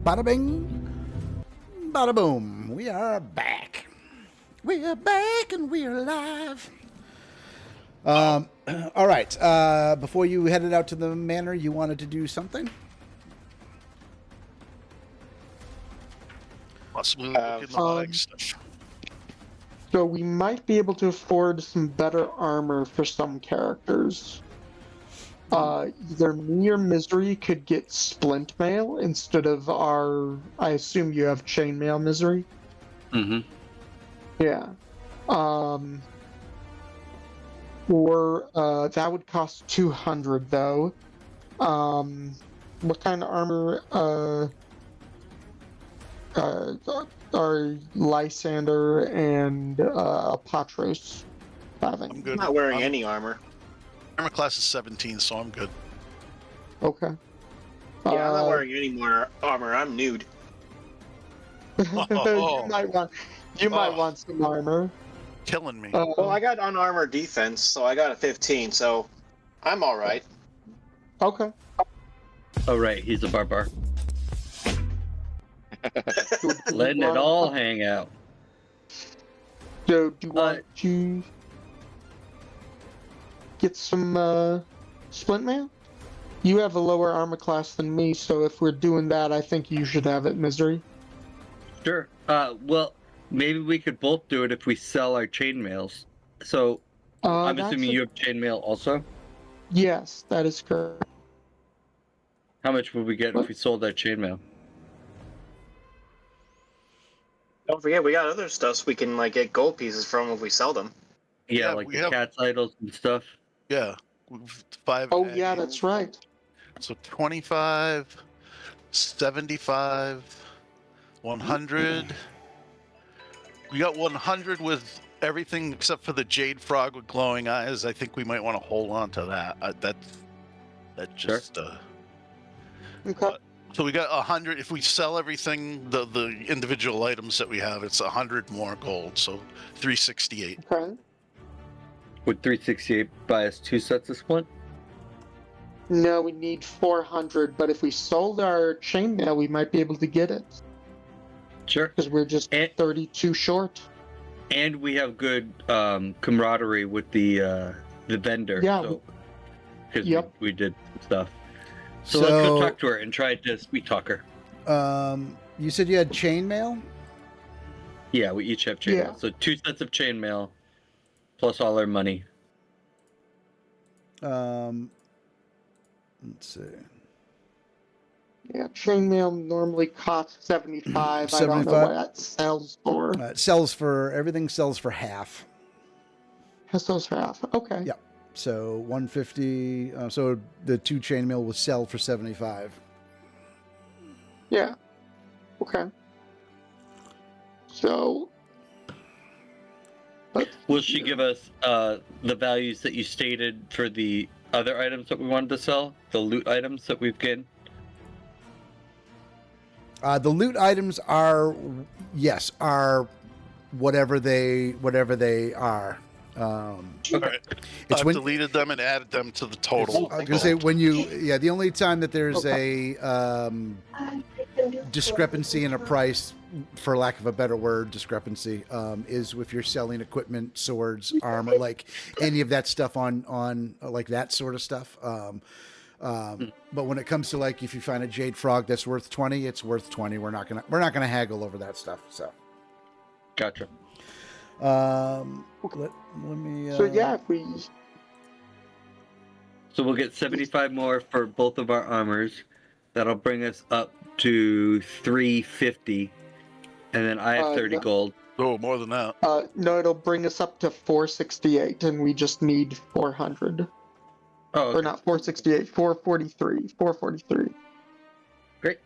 Bada bing, bada boom. We are back. We are back and we are alive. All right. Before you headed out to the manor, you wanted to do something? Possibly look in the bag stuff. So we might be able to afford some better armor for some characters. Either me or Misery could get splint mail instead of our. I assume you have chainmail, Misery. Mm-hmm. Yeah. Or that would cost 200 though. What kind of armor? Are Lysander and Patros having? I'm good. I'm not wearing any armor. Armor class is 17, so I'm good. Okay. Yeah, I'm not wearing any more armor. I'm nude. You might want some armor. Killing me. Well, I got unarmored defense, so I got a 15, so I'm all right. Okay. Oh, right. He's a barbar. Letting it all hang out. So, do you want to get some splint mail? You have a lower armor class than me, so if we're doing that, I think you should have it, Misery. Sure. Well, maybe we could both do it if we sell our chainmails. So, I'm assuming you have chainmail also? Yes, that is correct. How much would we get if we sold our chainmail? Don't forget, we got other stuff we can like get gold pieces from if we sell them. Yeah, like the cat's idols and stuff. Yeah. 5. Oh, yeah, that's right. So 25, 75, 100. We got 100 with everything except for the jade frog with glowing eyes. I think we might want to hold on to that. That just. Okay. So we got 100. If we sell everything, the individual items that we have, it's 100 more gold. So 368. Okay. Would 368 buy us 2 sets of splint? No, we need 400, but if we sold our chainmail, we might be able to get it. Sure. Because we're just 32 short. And we have good camaraderie with the vendor. Yeah. So, because Yep. we did stuff. So let's go talk to her and try to sweet talk her. You said you had chainmail? Yeah, we each have chainmail. Yeah. So 2 sets of chainmail plus all our money. Let's see. Yeah, chainmail normally costs 75. 75? I don't know what that sells for. It sells for everything. Sells for half. It sells for half. Okay. Yeah. So 150. So the 2 chainmail will sell for 75. Yeah. Okay. So. Will she give us the values that you stated for the other items that we wanted to sell? The loot items that we've gained? The loot items are, yes, are whatever they are. Okay. It's I've when, deleted them and added them to the total. I was gonna say when you, the only time that there's a discrepancy in a price, for lack of a better word, discrepancy, is if you're selling equipment, swords, armor, like any of that stuff on like that sort of stuff. But when it comes to like if you find a jade frog that's worth 20, it's worth 20. We're not gonna haggle over that stuff. So, gotcha. Let me. So yeah, if we. So we'll get 75 more for both of our armors. That'll bring us up to 350, and then I have 30 gold. Oh, more than that. No, it'll bring us up to 468, and we just need 400. Oh, okay. Or not 468, 443. 443. Great.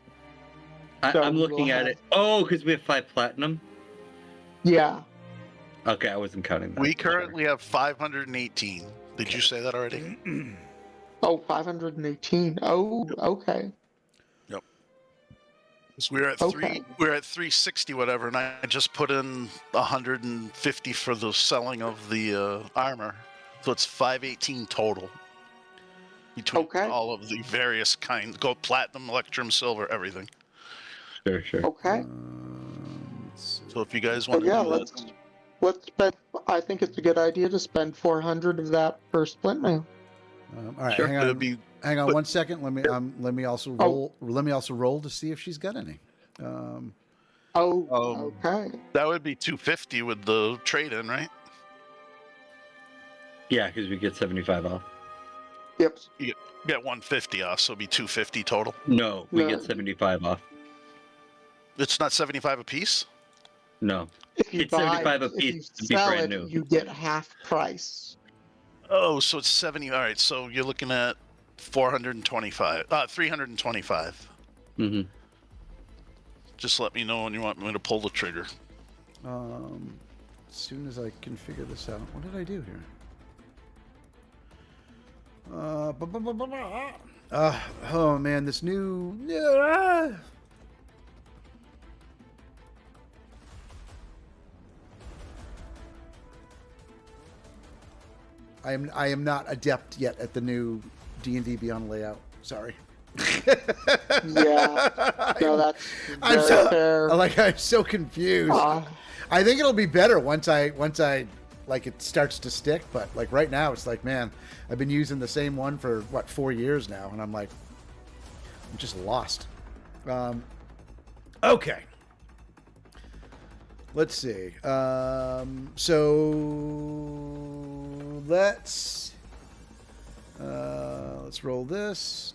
So I'm looking at it. Oh, because we have 5 platinum? Yeah. Okay, I wasn't counting that. We currently have 518. Did you say that already? Oh, 518. Oh, okay. Yep. So we're at we're at 360 whatever, and I just put in 150 for the selling of the armor. So it's 518 total. Between all of the various kinds, gold, platinum, electrum, silver, everything. Sure. Okay. So if you guys So want to yeah, do let's spend. I think it's a good idea to spend 400 of that per splint mail. All right, Sure. hang on 1 second. Let me also roll. Let me also roll to see if she's got any. Okay. that would be 250 with the trade-in, right? Yeah, because we get 75 off. Yep. You get 150 off, so it'll be 250 total. No, we No. get 75 off. It's not 75 a piece? No. If you It's buy, 75 a if piece you to be sell brand it, new. you get half price. Oh, so it's 70. All right, so you're looking at 425. 325. Mm-hmm. Just let me know when you want me to pull the trigger. As soon as I can figure this out. What did I do here? Oh man, this new. I am not adept yet at the new D&D Beyond layout. Sorry. Yeah. No, that's I'm very so fair. I'm so confused. I think it'll be better once I like it starts to stick, but like right now it's like, man, I've been using the same one for 4 years now, and I'm like, I'm just lost. Okay. Let's see. So let's roll this.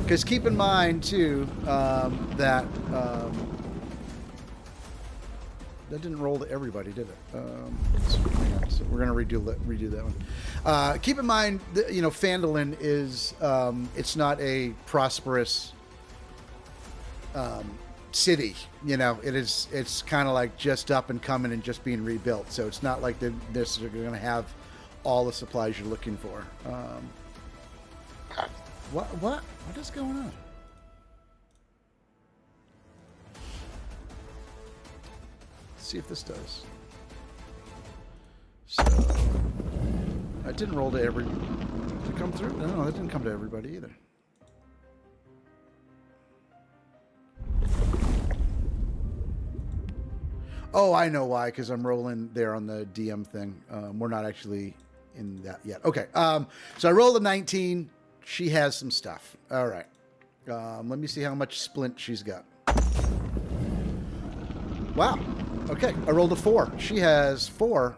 Because keep in mind too that that didn't roll to everybody, did it? So we're gonna redo that one. Keep in mind that, Phandelver is it's not a prosperous city. It's kind of like just up and coming and just being rebuilt. So it's not like they're going to have all the supplies you're looking for. What is going on? Let's see if this does. So I didn't roll to every. Did it come through? No, that didn't come to everybody either. Oh, I know why, because I'm rolling there on the DM thing. We're not actually in that yet. Okay, so I rolled a 19. She has some stuff. All right. Let me see how much splint she's got. Wow. Okay, I rolled a 4. She has 4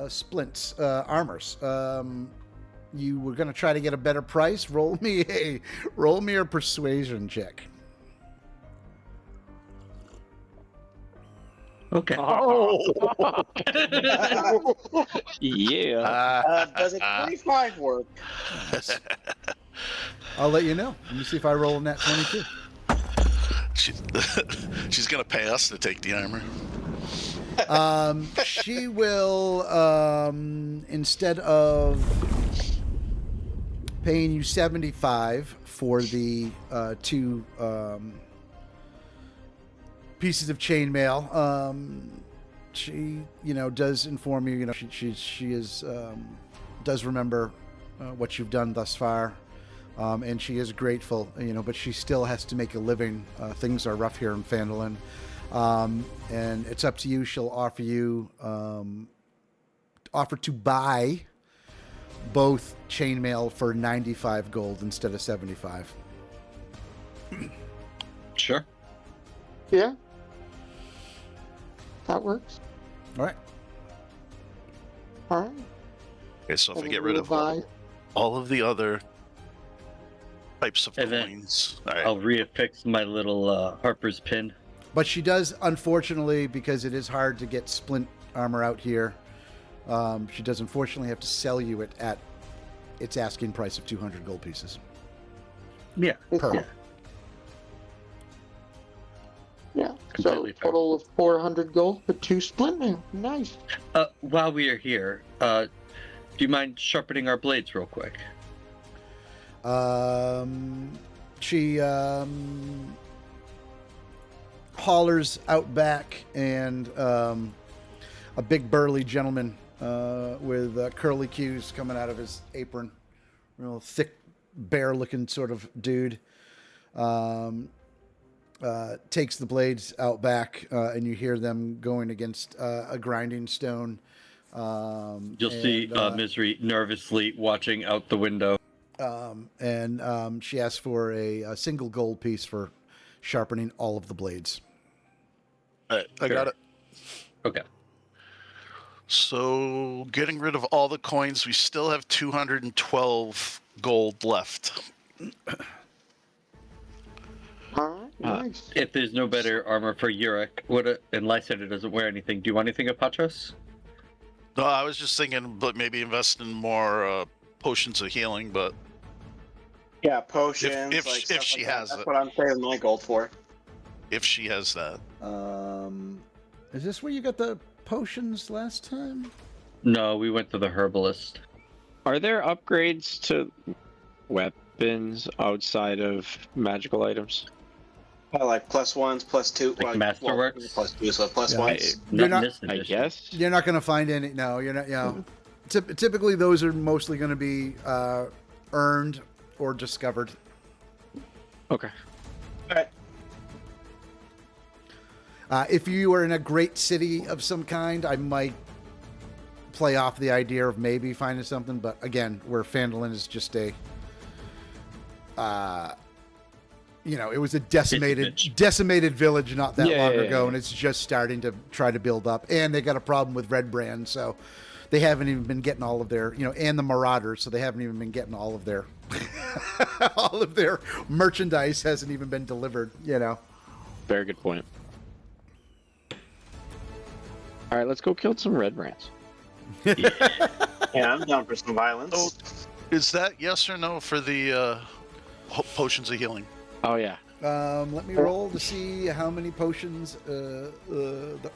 splints, armors. You were going to try to get a better price? Roll me a persuasion check. Okay. Yeah. Does a 25 work? I'll let you know. Let me see if I roll in that 22. She's gonna pay us to take the armor. She will, instead of paying you 75 for the 2 pieces of chainmail, she, does inform you. She is does remember what you've done thus far, and she is grateful. But she still has to make a living. Things are rough here in Phandelver. And it's up to you. She'll offer to buy both chainmail for 95 gold instead of 75. Sure. Yeah. That works. All right. All right. Okay, so if I And get we'll rid of buy. all of the other types of And then coins. All right. I'll reaffix my little Harper's pin. But she does, unfortunately, because it is hard to get splint armor out here, she does unfortunately have to sell you it at its asking price of 200 gold pieces. Yeah. Per. Yeah. Yeah. Completely So fair. total of 400 gold for 2 splint mail. Nice. While we are here, do you mind sharpening our blades real quick? She hollers out back, and a big burly gentleman with curly cues coming out of his apron, real thick, bear-looking sort of dude. takes the blades out back, and you hear them going against a grinding stone. You'll see Misery nervously watching out the window. And she asks for a single gold piece for sharpening all of the blades. All right, I got it. Okay. So, getting rid of all the coins, we still have 212 gold left. All right, nice. If there's no better armor for Yurik, and Lysander doesn't wear anything, do you want anything of Patros? No, I was just thinking, but maybe invest in more potions of healing, but Yeah, potions. if stuff she like that. has That's it. what I'm saving my gold for. if she has that. Is this where you got the potions last time? No, we went to the herbalist. Are there upgrades to weapons outside of magical items? Like +1s, +2, Like Masterworks? +2, so +1s. You're Not in not- this I edition. guess. You're not going to find any. No, you're not. You know, typically those are mostly going to be earned or discovered. Okay. Alright. If you were in a great city of some kind, I might play off the idea of maybe finding something. But again, where Phandelver is just a, it was a decimated village not that long ago, and it's just starting to try to build up. And they got a problem with Red Brand, so they haven't even been getting all of their, and the Marauders, so they haven't even been getting all of their, all of their merchandise hasn't even been delivered. Very good point. All right, let's go kill some red brands. Yeah, I'm down for some violence. Oh, is that yes or no for the potions of healing? Oh yeah. Let me roll to see how many potions the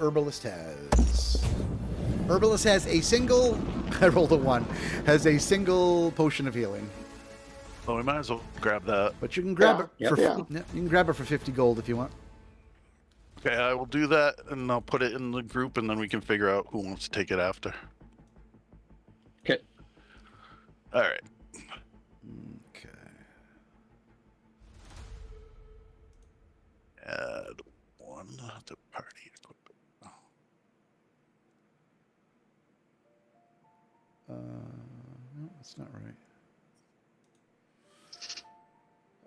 herbalist has. Herbalist has a single. I rolled a 1. Has a single potion of healing. Oh, we might as well grab that. But you can grab it for Yeah. you can grab it for 50 gold if you want. Okay, I will do that, and I'll put it in the group, and then we can figure out who wants to take it after. Okay. All right. Okay. Add 1 to party equipment. No, that's not right.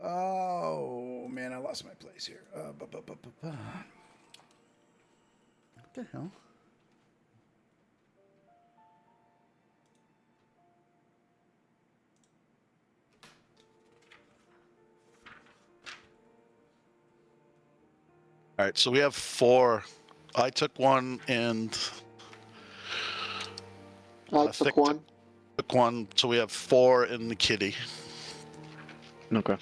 Oh man, I lost my place here. What the hell? All right, so we have 4. I took 1, and I think took 1. took 1, so we have 4 in the kitty. Okay.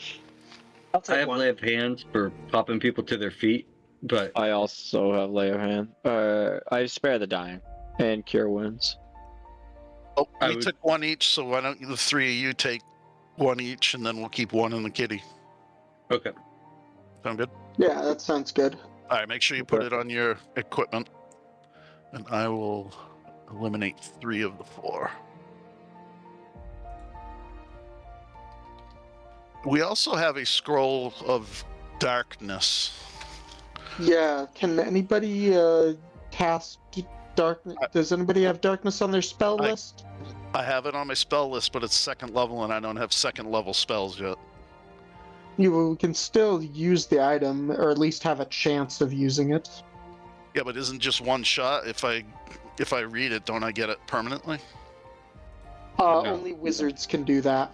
I'll I take have one. lay of hands for popping people to their feet, but I also have lay of hand. I spare the dying and cure wounds. Oh, I we would- took 1 each, so why don't the 3 of you take 1 each, and then we'll keep 1 in the kitty. okay. Sound good? Yeah, that sounds good. All right, make sure you put it on your equipment, and I will eliminate 3 of the 4. We also have a scroll of darkness. Yeah, can anybody cast darkness? Does anybody have darkness on their spell list? I have it on my spell list, but it's 2nd level, and I don't have 2nd level spells yet. You can still use the item, or at least have a chance of using it. Yeah, but isn't just 1 shot? If I read it, don't I get it permanently? No. Only wizards can do that.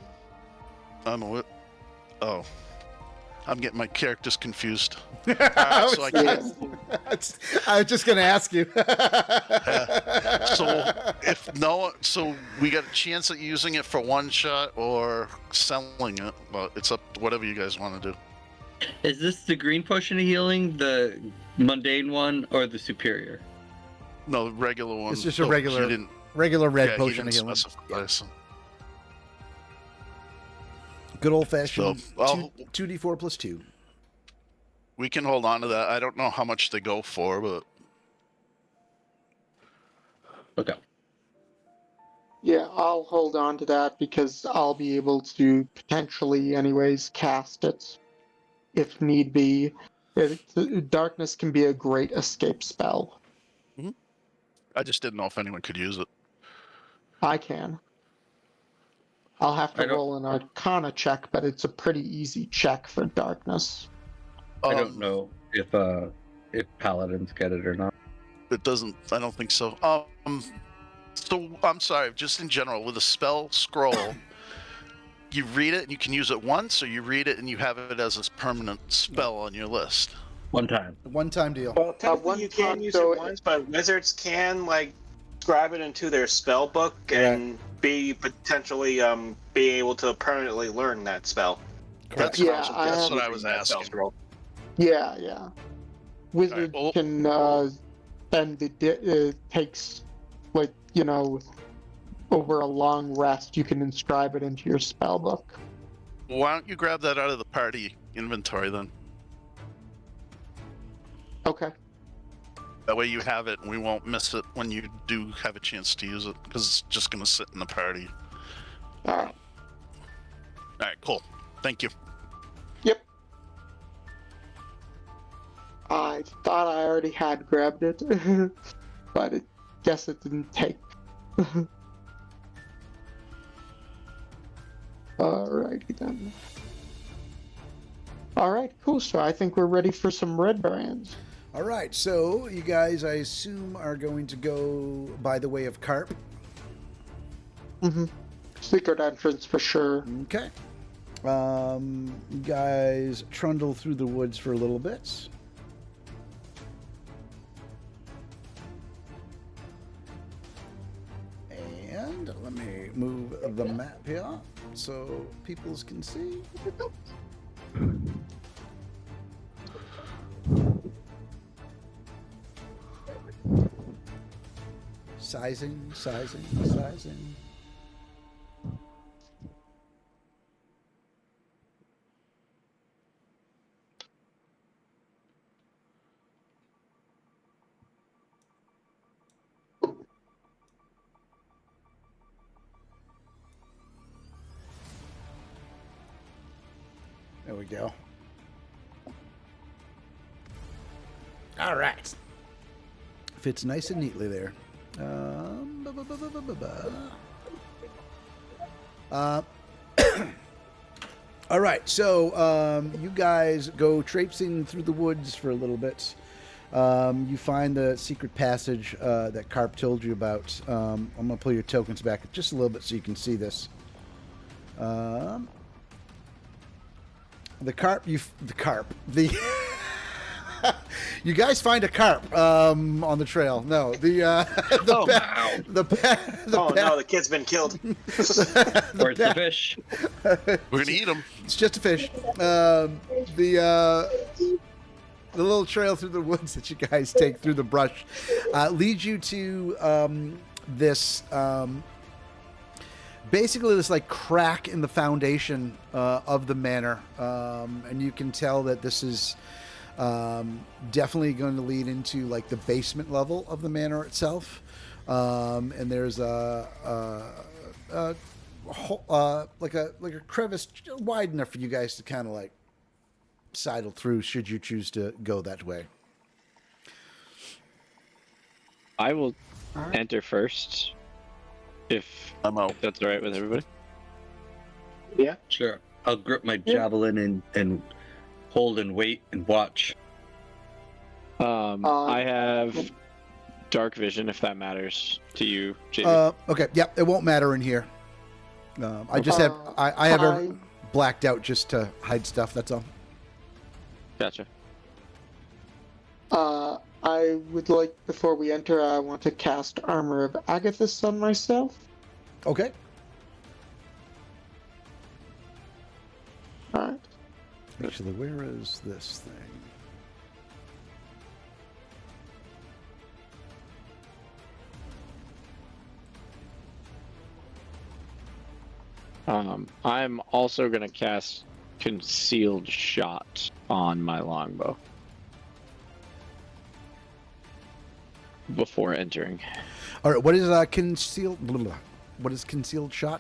I'm a Oh. I'm getting my characters confused. I so I can't. I was just going to ask you. So we got a chance at using it for 1 shot or selling it, but it's up to whatever you guys want to do. Is this the green potion of healing, the mundane one, or the superior? No, the regular one. It's just a Oh, regular- he didn't- Regular red yeah, he potion of didn't healing. specify, so- Good old fashioned So, I'll- 2d4 plus 2. We can hold on to that. I don't know how much they go for, but Okay. Yeah, I'll hold on to that because I'll be able to potentially, anyways, cast it if need be. Darkness can be a great escape spell. I just didn't know if anyone could use it. I can. I'll have to roll an Arcana check, but it's a pretty easy check for darkness. I don't know if paladins get it or not. It doesn't. I don't think so. So I'm sorry. Just in general, with a spell scroll, you read it and you can use it once, or you read it and you have it as a permanent spell on your list. One time. One-time deal. Well, technically you can use it once, but wizards can like scribe it into their spell book and be potentially be able to permanently learn that spell. That's what I was asking. Yeah. Wizard can spend it takes like over a long rest. You can inscribe it into your spell book. Why don't you grab that out of the party inventory then? Okay. That way you have it and we won't miss it when you do have a chance to use it, because it's just going to sit in the party. Alright. Alright, cool. Thank you. Yep. I thought I already had grabbed it, but I guess it didn't take. Alrighty then. Alright, cool. So I think we're ready for some red brands. All right, so you guys, I assume, are going to go by the way of Carp. Secret entrance for sure. Okay. You guys trundle through the woods for a little bit. And let me move the map here so peoples can see. Sizing. There we go. All right. Fits nice and neatly there. All right, so you guys go traipsing through the woods for a little bit. You find the secret passage that Carp told you about. I'm going to pull your tokens back just a little bit so you can see this. You guys find a carp on the trail. No, the kid's been killed. Where's the fish? We're gonna eat them. It's just a fish. The little trail through the woods that you guys take through the brush leads you to this. Basically, this like crack in the foundation of the manor, and you can tell that this is definitely going to lead into like the basement level of the manor itself. And there's a crevice wide enough for you guys to kind of like sidle through should you choose to go that way. I will enter first, if that's all right with everybody. Yeah, sure. I'll grip my javelin and hold and wait and watch. I have dark vision, if that matters to you, JB. Okay, yeah, it won't matter in here. I just have I have it blacked out just to hide stuff. That's all. Gotcha. I would like, before we enter, I want to cast Armor of Agathis on myself. Okay. Alright. Actually, where is this thing? I'm also going to cast Concealed Shot on my longbow before entering. All right, what is concealed? What is concealed shot?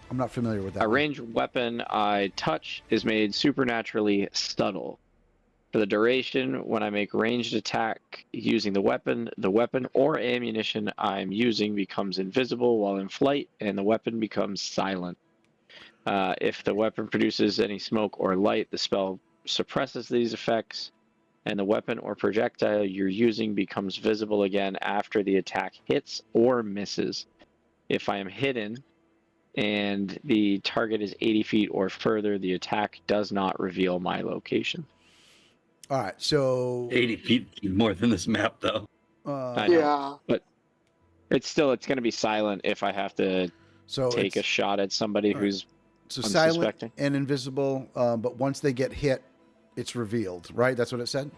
I'm not familiar with that. A ranged weapon I touch is made supernaturally subtle. For the duration, when I make ranged attack using the weapon or ammunition I'm using becomes invisible while in flight, and the weapon becomes silent. If the weapon produces any smoke or light, the spell suppresses these effects, and the weapon or projectile you're using becomes visible again after the attack hits or misses. If I am hidden and the target is 80 feet or further, the attack does not reveal my location. All right, so 80 feet is more than this map, though. I know, but it's going to be silent if I have to take a shot at somebody who's silent and invisible, but once they get hit, it's revealed, right? That's what it said?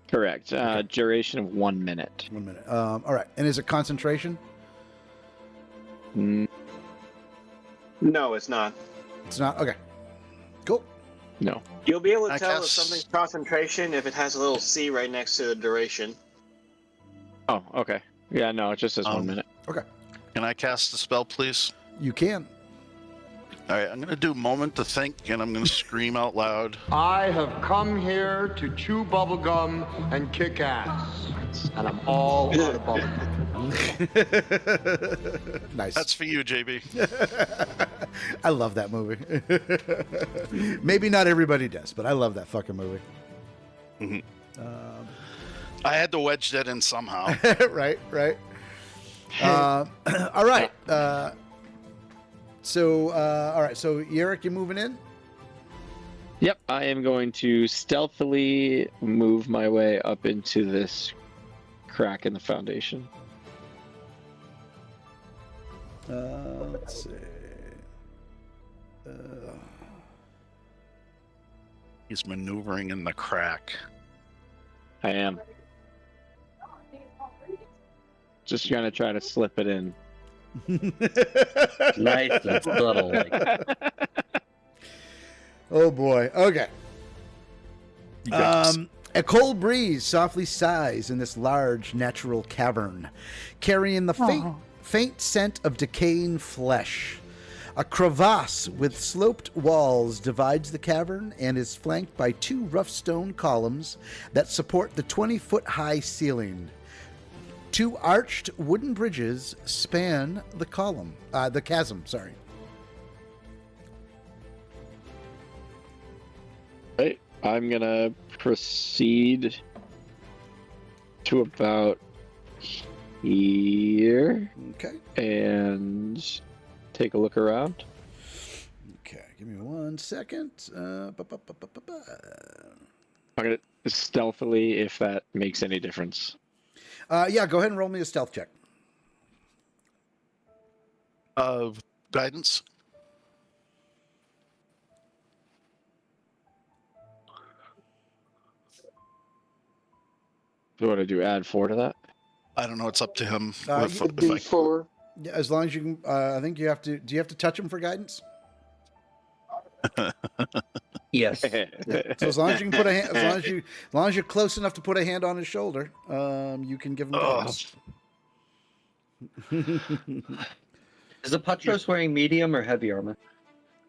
Correct. Okay. Duration of 1 minute. 1 minute. All right, and is it concentration? No, it's not. It's not? Okay. Cool. No. You'll be able to tell if something's concentration if it has a little C right next to the duration. Oh, okay. Yeah, no, it just says 1 minute. Okay. Can I cast the spell, please? You can. All right, I'm going to do Moment to Think, and I'm going to scream out loud. I have come here to chew bubblegum and kick ass. And I'm all out of bubblegum. Nice. That's for you, JB. I love that movie. Maybe not everybody does, but I love that fucking movie. Mm-hmm. I had to wedge that in somehow. Right. All right. So Yerrick, you moving in? Yep, I am going to stealthily move my way up into this crack in the foundation. Let's see. He's maneuvering in the crack. I am. Just gonna try to slip it in. Nice and subtle. Oh boy. Okay. A cold breeze softly sighs in this large natural cavern, carrying the faint scent of decaying flesh. A crevasse with sloped walls divides the cavern and is flanked by 2 rough stone columns that support the 20-foot-high ceiling. 2 arched wooden bridges span the chasm. Sorry. Right. I'm gonna proceed to about here. Okay. And take a look around. Okay, give me 1 second. I'm gonna stealthily, if that makes any difference. Yeah, go ahead and roll me a stealth check. Guidance. Do you want to do add 4 to that? I don't know. It's up to him. D4. Yeah, as long as you can. I think you have to. Do you have to touch him for guidance? Yes. Yeah. So as long as you can put a hand, as long as you're close enough to put a hand on his shoulder, you can give him guidance. Is the Patros wearing medium or heavy armor?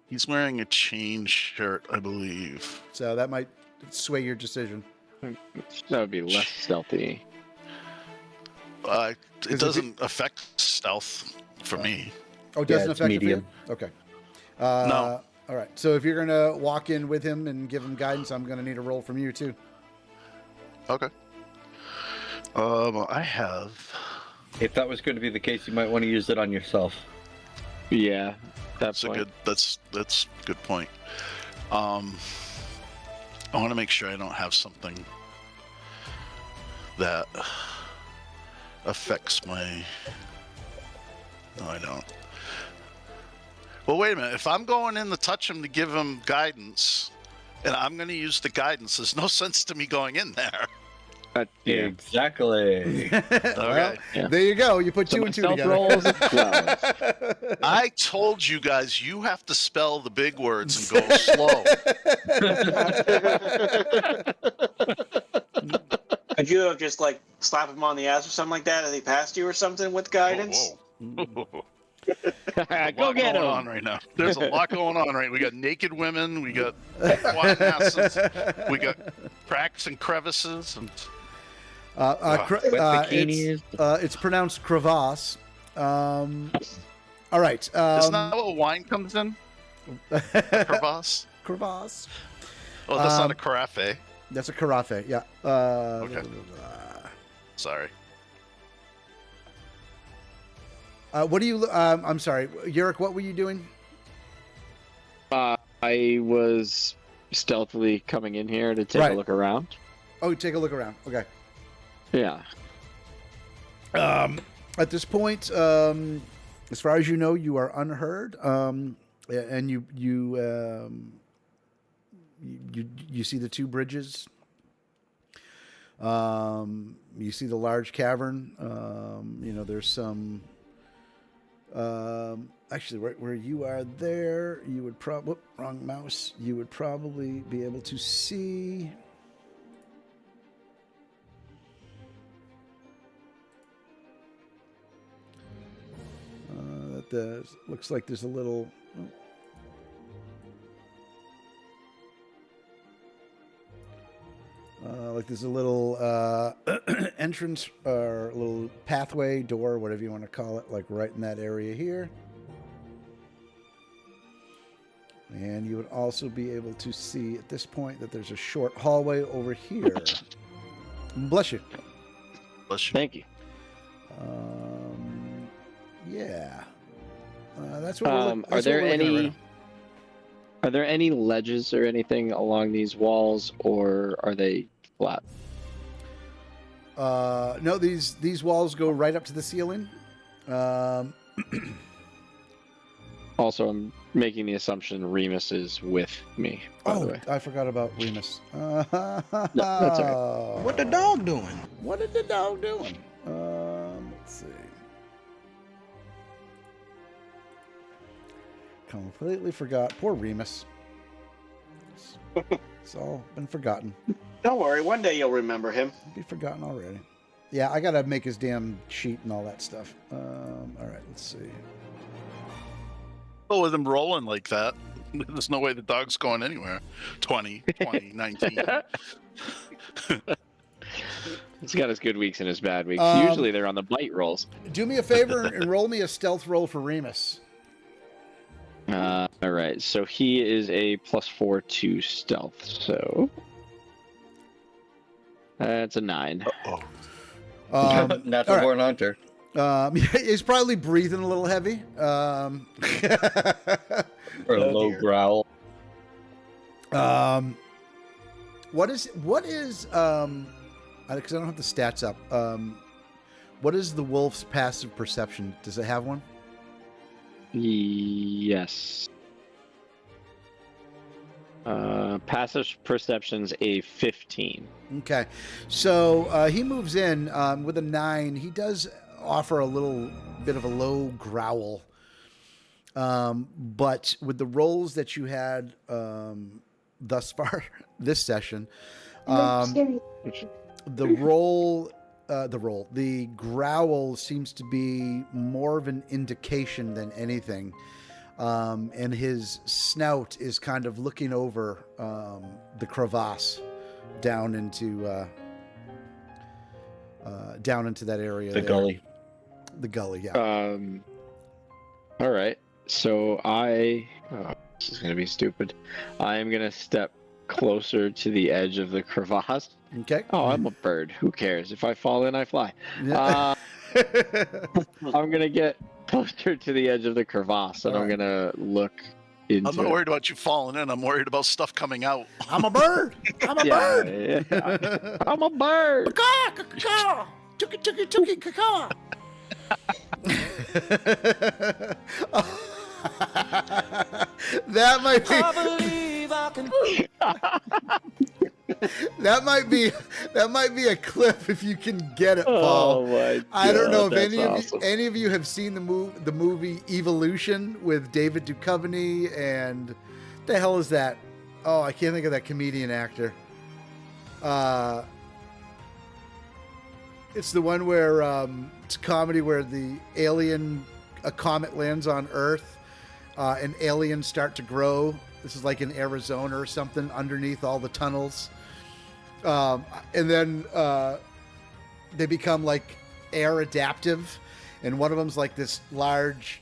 He's wearing a chain shirt, I believe. So that might sway your decision. That would be less stealthy. It doesn't affect stealth for me. Oh, it doesn't affect medium. it for you? Okay. No. All right. So if you're gonna walk in with him and give him guidance, I'm gonna need a roll from you too. Okay. I have. If that was going to be the case, you might want to use it on yourself. Yeah, That's a good point. I want to make sure I don't have something that affects my. No, I don't. Well, wait a minute. If I'm going in to touch him to give him guidance, and I'm going to use the guidance, there's no sense to me going in there. Yeah. Exactly. Okay. Well, there you go. You put 2 and 2 together. Rolls, I told you guys you have to spell the big words and go slow. Could you have just like slapped him on the ass or something like that as he passed you or something with guidance? Whoa. Go get him. On right now. There's a lot going on right. We got naked women. We got wide masses. We got cracks and crevices. And it's pronounced crevasse. All right. Isn't that what wine comes in? A crevasse. Crevasse. Oh, that's not a carafe. That's a carafe. Yeah. Okay. Sorry. What do you? I'm sorry, Yurik. What were you doing? I was stealthily coming in here to take a look around. Oh, take a look around. Okay. Yeah. At this point, as far as you know, you are unheard, and you see the two bridges. You see the large cavern. There's some. Actually, right where you are there, you would probably... wrong mouse. You would probably be able to see... looks like there's a little... like there's a little entrance or a little pathway, door, whatever you want to call it, like right in that area here. And you would also be able to see at this point that there's a short hallway over here. Bless you. Bless you. Thank you. Yeah. That's what we're looking, are there any ledges or anything along these walls, or are they flat? No, these walls go right up to the ceiling. Also, I'm making the assumption Remus is with me. By the way. I forgot about Remus. No, that's all What the dog doing? What is the dog doing? Let's see. Completely forgot. Poor Remus. It's all been forgotten. Don't worry, one day you'll remember him. Be forgotten already. Yeah, I gotta make his damn sheet and all that stuff. All right, let's see. Oh, with him rolling like that, there's no way the dog's going anywhere. 20, 19. He's got his good weeks and his bad weeks. Usually they're on the bite rolls. Do me a favor and roll me a stealth roll for Remus. All right, so he is a +4 to stealth, so that's a 9. Natural born hunter. He's probably breathing a little heavy. Or a low growl. What is because I don't have the stats up. What is the wolf's passive perception? Does it have one? Yes. Passive perception's a 15. Okay, so he moves in with a 9. He does offer a little bit of a low growl, but with the rolls that you had thus far this session, the growl seems to be more of an indication than anything. And his snout is kind of looking over the crevasse down into that area. The gully. The gully, yeah. All right. So this is gonna be stupid. I am gonna step closer to the edge of the crevasse. Okay. Oh, I'm a bird. Who cares? If I fall in, I fly. Yeah. I'm gonna get closer to the edge of the crevasse, and I'm gonna look into. I'm not worried about you falling in. I'm worried about stuff coming out. I'm a bird. I'm a bird. Yeah. I'm a bird. Caw, Tuki, caw. That might be. I believe I can. That might be a clip if you can get it, Paul. Oh my God, I don't know if awesome. any of you have seen the movie Evolution with David Duchovny and the hell is that? Oh, I can't think of that comedian actor. It's the one where it's a comedy where the alien a comet lands on Earth, and aliens start to grow. This is like in Arizona or something, underneath all the tunnels. And then they become like air adaptive, and one of them's like this large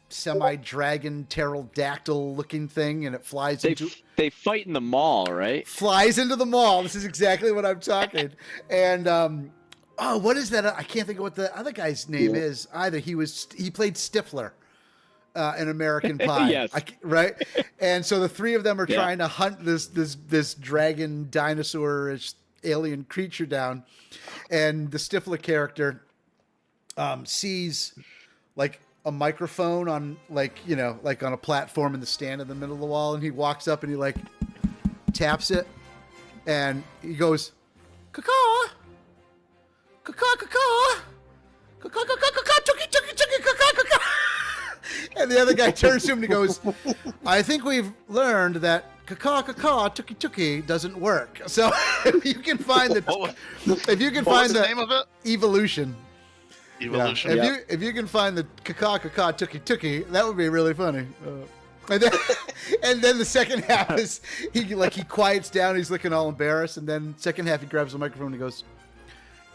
semi-dragon pterodactyl looking thing, and it flies They fight in the mall, right? Flies into the mall. This is exactly what I'm talking. And what is that? I can't think of what the other guy's name is either. He played Stifler in American Pie. Yes. Right? And so the three of them are trying to hunt this dragon dinosaur-ish alien creature down. And the Stifler character sees like a microphone on like on a platform in the stand in the middle of the wall, and he walks up and he like taps it, and he goes, "Caw, caw, caw, caw, caw, caw, caw, tucky, tucky, tucky, caw, caw." And the other guy turns to him and he goes, "I think we've learned that caw, caw, tucky, tucky doesn't work. So if you can find the name of it? Evolution." Evolution. Yeah. If you can find the caw tucky tucky, that would be really funny. And then the second half is he quiets down. He's looking all embarrassed, and then second half he grabs the microphone and he goes,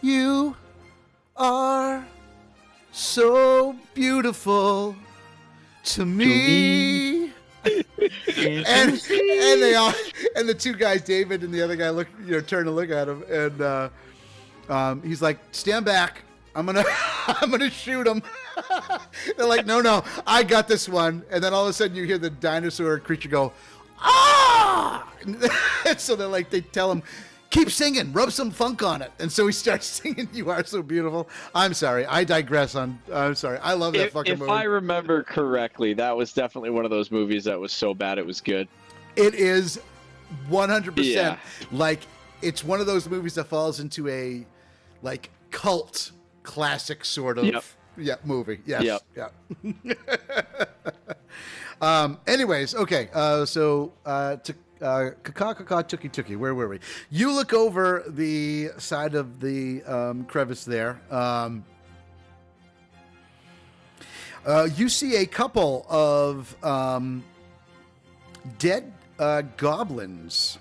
"You are so beautiful to me." and the two guys, David and the other guy, turn to look at him, and he's like, "Stand back. I'm gonna shoot him." They're like, no, I got this one. And then all of a sudden you hear the dinosaur creature go, "Ah!" So they tell him, "Keep singing, rub some funk on it." And so he starts singing "You Are So Beautiful." I'm sorry, I digress. I'm sorry. I love that fucking movie. If I remember correctly, that was definitely one of those movies that was so bad it was good. It is 100%. Like, it's one of those movies that falls into a like cult classic sort of movie. Yes. Yep. Anyways, okay. So caw tucky tucky. Where were we? You look over the side of the crevice there. You see a couple of dead goblins.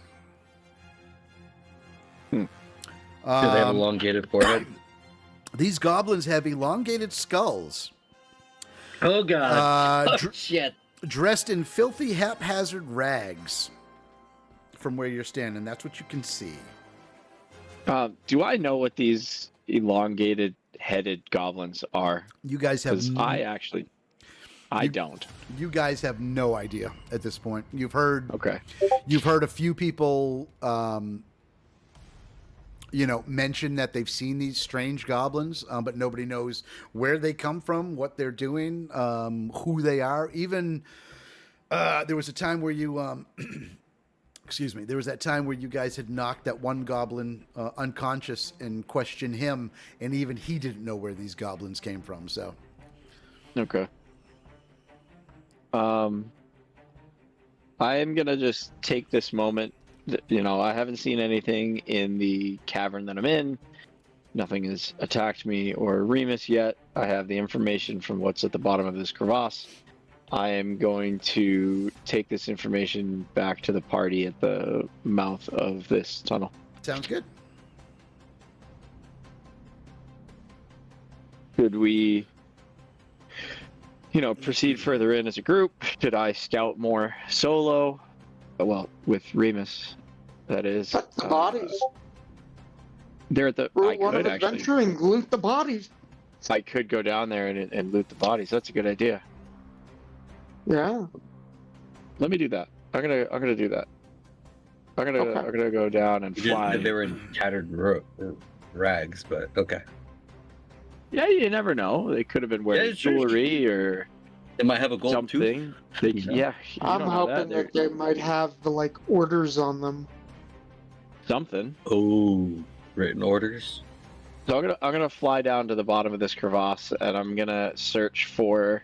Do they have elongated forehead? These goblins have elongated skulls. Oh, God. Shit. Dressed in filthy, haphazard rags from where you're standing. That's what you can see. Do I know what these elongated headed goblins are? You guys have... I don't. You guys have no idea at this point. You've heard... Okay. You've heard a few people... mention that they've seen these strange goblins, but nobody knows where they come from, what they're doing, who they are. Even there was a time where you, excuse me, there was that time where you guys had knocked that one goblin unconscious and questioned him, and even he didn't know where these goblins came from. So, okay. I am gonna just take this moment. I haven't seen anything in the cavern that I'm in. Nothing has attacked me or Remus yet. I have the information from what's at the bottom of this crevasse. I am going to take this information back to the party at the mouth of this tunnel. Sounds good. Should we, proceed further in as a group? Should I scout more solo? Well, with Remus, that is. But the bodies. They're at the. Rule one of adventuring, loot the bodies. I could go down there and loot the bodies. That's a good idea. Yeah. Let me do that. I'm gonna do that. I'm gonna go down and fly. They were in tattered rags, but okay. Yeah, you never know. They could have been wearing jewelry or. They might have a gold something. tooth. Yeah. I'm hoping that they might have the orders on them. Something. Oh, written orders. So I'm gonna fly down to the bottom of this crevasse and I'm gonna search for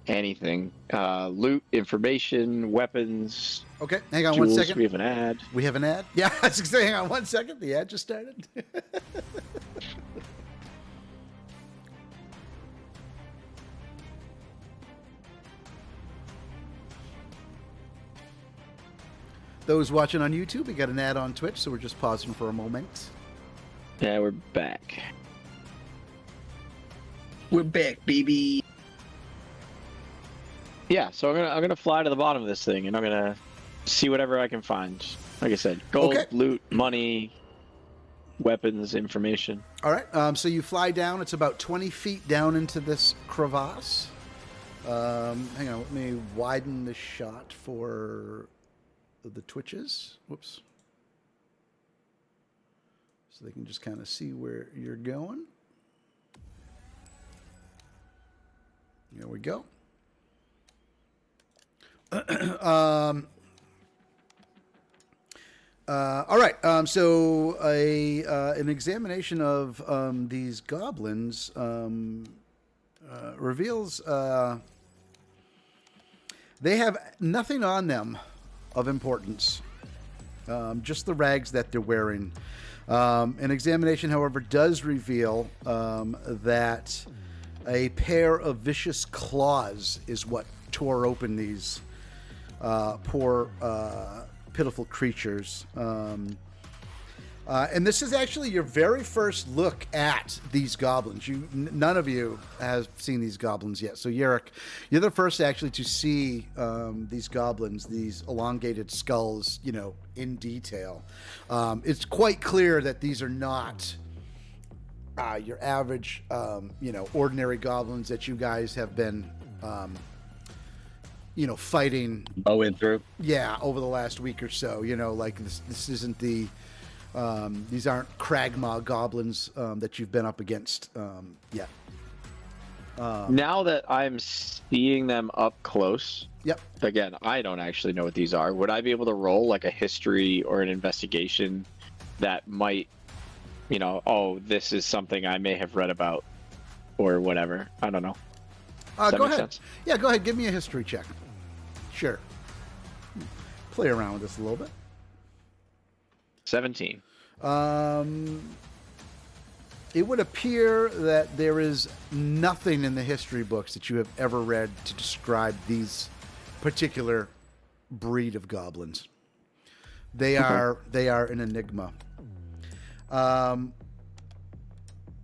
anything, loot, information, weapons. Okay, hang on jewels. 1 second. We have an ad. We have an ad. Yeah, I was gonna say, hang on 1 second. The ad just started. Those watching on YouTube, we got an ad on Twitch, so we're just pausing for a moment. Yeah, we're back. We're back, baby. Yeah, so I'm gonna fly to the bottom of this thing, and I'm gonna see whatever I can find. Like I said, gold, loot, money, weapons, information. All right. So you fly down. It's about 20 feet down into this crevasse. Hang on. Let me widen the shot for the Twitches. Whoops. So they can just kind of see where you're going. There we go. All right. So an examination of these goblins reveals they have nothing on them of importance. Just the rags that they're wearing. An examination, however, does reveal that a pair of vicious claws is what tore open these poor, pitiful creatures. And this is actually your very first look at these goblins. None of you has seen these goblins yet. So, Yerrick, you're the first actually to see these goblins, these elongated skulls, in detail. It's quite clear that these are not your average, ordinary goblins that you guys have been, fighting. Bowing through. Yeah, over the last week or so. Like this isn't the. These aren't Kragmaw goblins that you've been up against yet. Now that I'm seeing them up close, yep. Again, I don't actually know what these are. Would I be able to roll like a history or an investigation that might, this is something I may have read about or whatever? I don't know. Go ahead. Sense? Yeah, go ahead. Give me a history check. Sure. Play around with this a little bit. 17. It would appear that there is nothing in the history books that you have ever read to describe these particular breed of goblins. They are an enigma.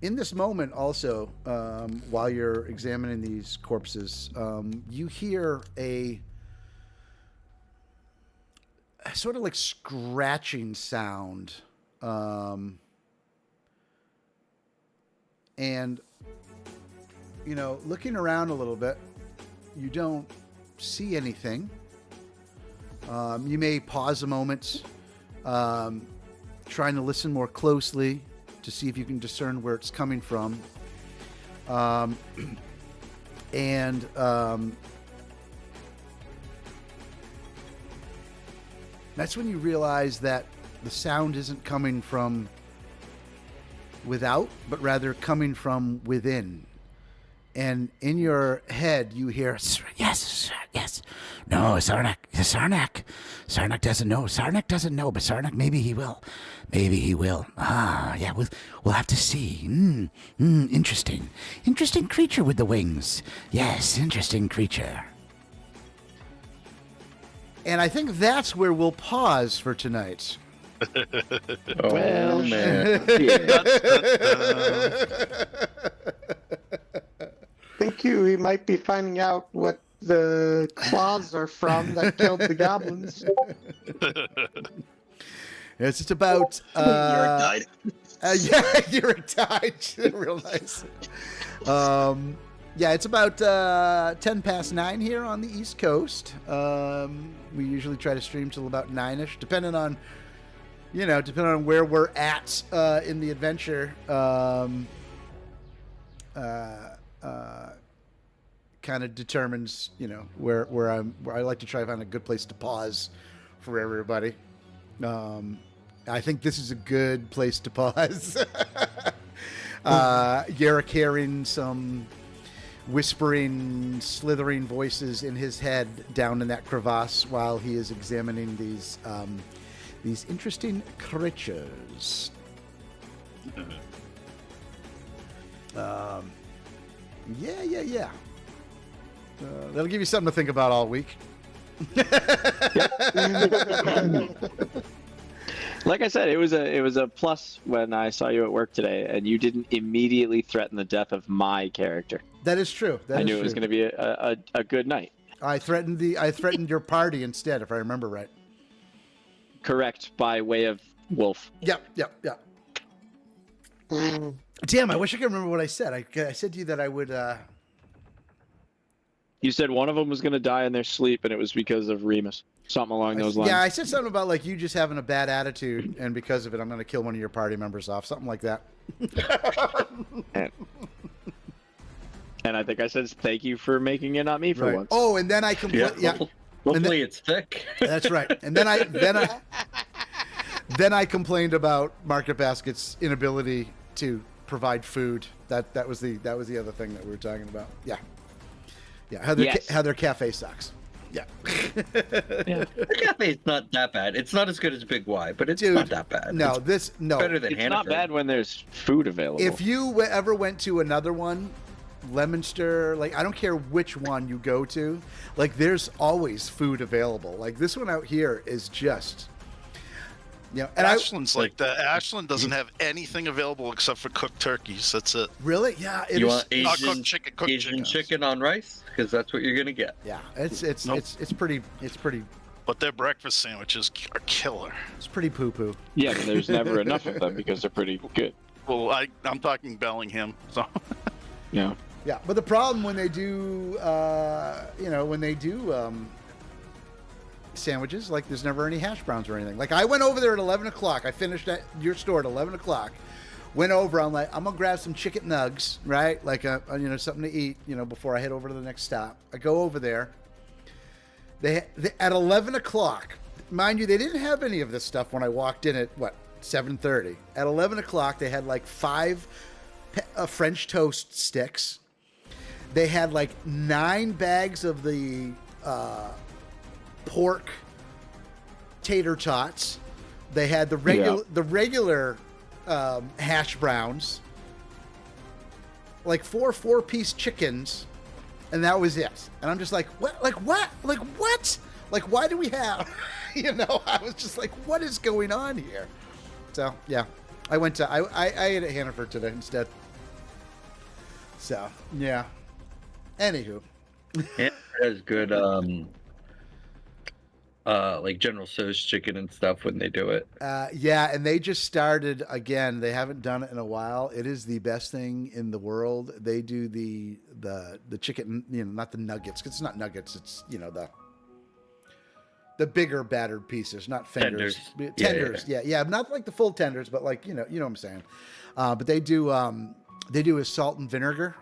In this moment, also, while you're examining these corpses, you hear a sort of like scratching sound. And, looking around a little bit, you don't see anything. You may pause a moment, trying to listen more closely to see if you can discern where it's coming from. That's when you realize that the sound isn't coming from without, but rather coming from within. And in your head, you hear, yes. No, Sarnak doesn't know. Sarnak doesn't know, but Sarnak, maybe he will. Ah, yeah, we'll have to see. Interesting. Interesting creature with the wings. Yes, interesting creature. And I think that's where we'll pause for tonight. Well, man. Thank you. We might be finding out what the claws are from that killed the goblins. Yes, it's about. You're died. Yeah, you're died. Real nice. Yeah, it's about 10 past 9 here on the East Coast. We usually try to stream till about 9ish, depending on where we're at in the adventure. Kind of determines, where I like to try to find a good place to pause for everybody. I think this is a good place to pause. Yerrick hearing some whispering, slithering voices in his head down in that crevasse while he is examining these interesting creatures. Yeah. That'll give you something to think about all week. Like I said, it was a plus when I saw you at work today, and you didn't immediately threaten the death of my character. That is true. I knew it was going to be a good night. I threatened your party instead, if I remember right. Correct, by way of wolf. Yep. Damn, I wish I could remember what I said. I said to you that I would. You said one of them was going to die in their sleep, and it was because of Remus. Something along those lines. Yeah, I said something about like you just having a bad attitude, and because of it, I'm going to kill one of your party members off. Something like that. And I think I said thank you for making it not me for once. Oh, and then I complained. Yeah. Hopefully it's thick. That's right. And then I complained about Market Basket's inability to provide food. That was the other thing that we were talking about. Yeah. How their cafe sucks. Yeah. The cafe's not that bad. It's not as good as Big Y, but it's not that bad. No, it's better than it's Hannaford. not bad when there's food available. If you ever went to another one, Lemonster, like I don't care which one you go to, like there's always food available. Like this one out here is just, and Ashland's like that. Ashland doesn't have anything available except for cooked turkeys. That's it. Really? Yeah. You want cooked Asian chicken on rice? Because that's what you're gonna get. Yeah, it's pretty. But their breakfast sandwiches are killer. It's pretty poo-poo. Yeah, but there's never enough of them because they're pretty good. Well, I'm talking Bellingham, so. Yeah. Yeah, but the problem when they do, sandwiches, like there's never any hash browns or anything. Like I went over there at 11 o'clock. I finished at your store at 11 o'clock. Went over. I'm like, I'm gonna grab some chicken nugs, right? Like something to eat, before I head over to the next stop. I go over there. They at 11 o'clock, mind you, they didn't have any of this stuff when I walked in at 7:30. At 11 o'clock, they had like 5 French toast sticks. They had like 9 bags of the pork tater tots. They had the regular hash browns, like 4 4-piece chickens, and that was it. And I'm just like, what? Like what? Like what? Like why do we have? I was just like, what is going on here? So yeah, I went to I ate at Hannaford today instead. So yeah. Anywho, it has good like General Tso's chicken and stuff when they do it. Yeah, and they just started again. They haven't done it in a while. It is the best thing in the world. They do the chicken, not the nuggets. 'Cause it's not nuggets. It's the bigger battered pieces, not fingers. Tenders. Yeah. Not like the full tenders, but like you know what I'm saying. But they do a salt and vinegar.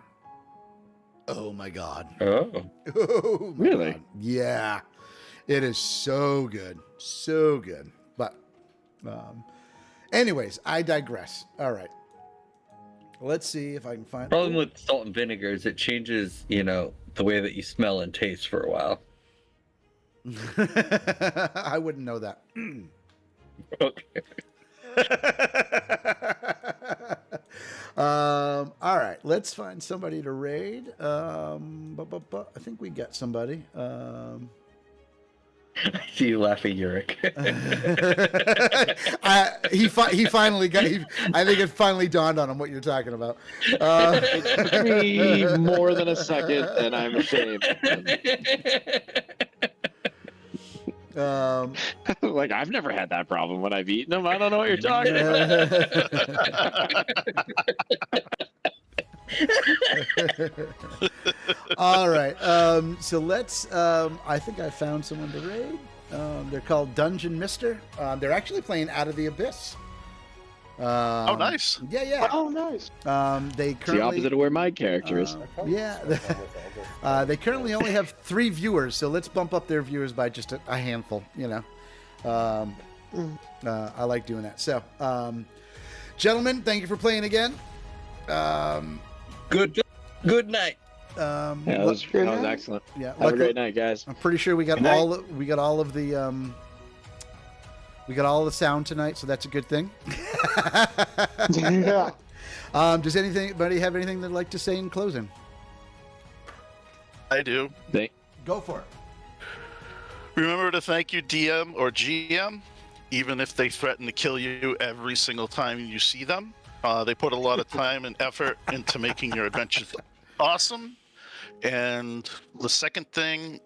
Oh my God. Oh my really? God. Yeah. It is so good. So good. But anyways, I digress. All right. Let's see if I can find... Problem with salt and vinegar is it changes, the way that you smell and taste for a while. I wouldn't know that. Okay. All right. Let's find somebody to raid. I think we got somebody. I see you laughing, Yurik. He finally got. I think it finally dawned on him what you're talking about. It took me more than a second, and I'm ashamed. Like I've never had that problem when I've eaten them. I don't know what you're talking about. All right. So let's. I think I found someone to raid. They're called Dungeon Mister. They're actually playing Out of the Abyss. Oh, nice. Yeah. Oh, nice. They currently, the opposite of where my character is. Yeah. They currently only have 3 viewers, so let's bump up their viewers by just a handful. I like doing that. So, gentlemen, thank you for playing again. Good night. That was excellent. Yeah, have a great night, guys. I'm pretty sure we got all of the sound tonight, so that's a good thing. Yeah. Does anybody have anything they'd like to say in closing? I do. Go for it. Remember to thank your DM or GM, even if they threaten to kill you every single time you see them. They put a lot of time and effort into making your adventures awesome. And the second thing,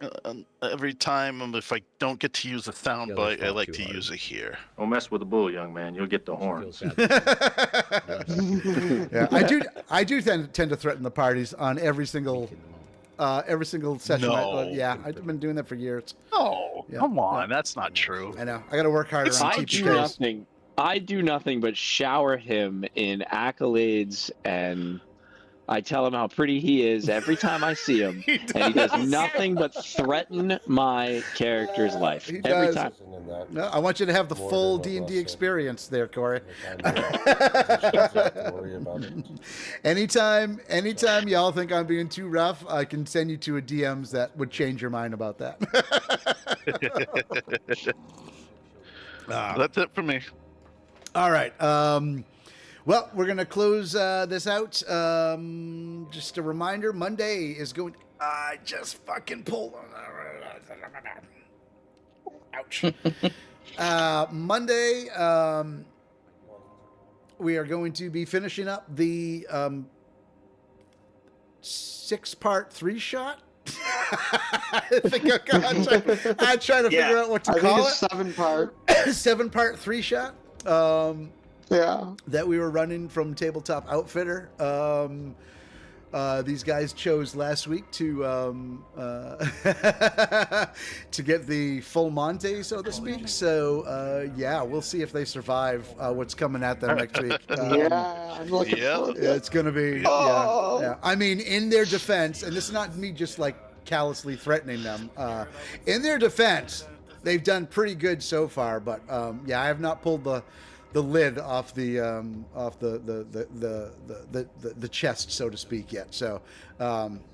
every time if I don't get to use a soundbite, I like to use it here. Don't mess with the bull, young man. You'll get the horns. Yeah, I do tend to threaten the parties on every single session. No. I've been doing that for years. Oh, Yeah. come on, that's not true. I know. I got to work harder on TPKs. I do nothing but shower him in accolades, and I tell him how pretty he is every time I see him. And he does nothing but threaten my character's life every time. No, I want you to have the full D&D experience there, Corey. Anytime y'all think I'm being too rough, I can send you to a DMs that would change your mind about that. That's it for me. All right. Well, we're going to close this out. Just a reminder, Monday is going... I just fucking pulled... Ouch. Monday, we are going to be finishing up the 6-part 3-shot. I think I'm trying to figure out what to call it. 7-part. 7-part 3-shot. That we were running from Tabletop Outfitter. These guys chose last week to get the full Monte, so to speak. So we'll see if they survive what's coming at them next week. I'm looking forward to it. It's going to be. Yeah. I mean, in their defense, and this is not me just like callously threatening them. In their defense, they've done pretty good so far. But I have not pulled the lid off the chest, so to speak, yet. So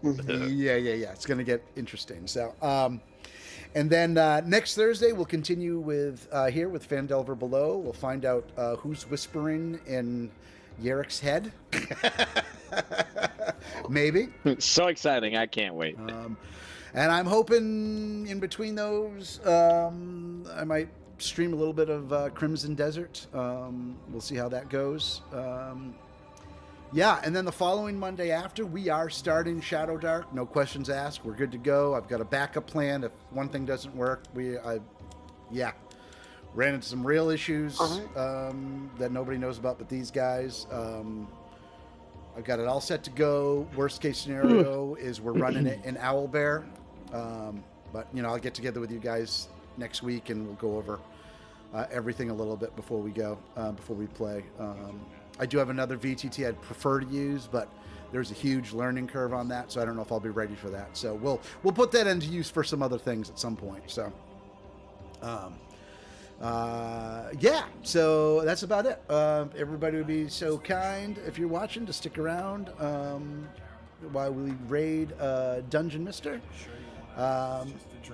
it's gonna get interesting. So and then next Thursday we'll continue with here with Phandelver Below. We'll find out who's whispering in Yarrick's head. Maybe. So exciting! I can't wait. And I'm hoping in between those I might stream a little bit of Crimson Desert. We'll see how that goes. And then the following Monday after, we are starting Shadow Dark. No questions asked. We're good to go. I've got a backup plan if one thing doesn't work. Ran into some real issues that nobody knows about but these guys. I've got it all set to go. Worst case scenario is we're running it in Owlbear. But I'll get together with you guys next week and we'll go over everything a little bit before we go, before we play. I do have another VTT I'd prefer to use, but there's a huge learning curve on that, so I don't know if I'll be ready for that. So we'll put that into use for some other things at some point. So so that's about it. Everybody would be so kind, if you're watching, to stick around while we raid Dungeon Mister.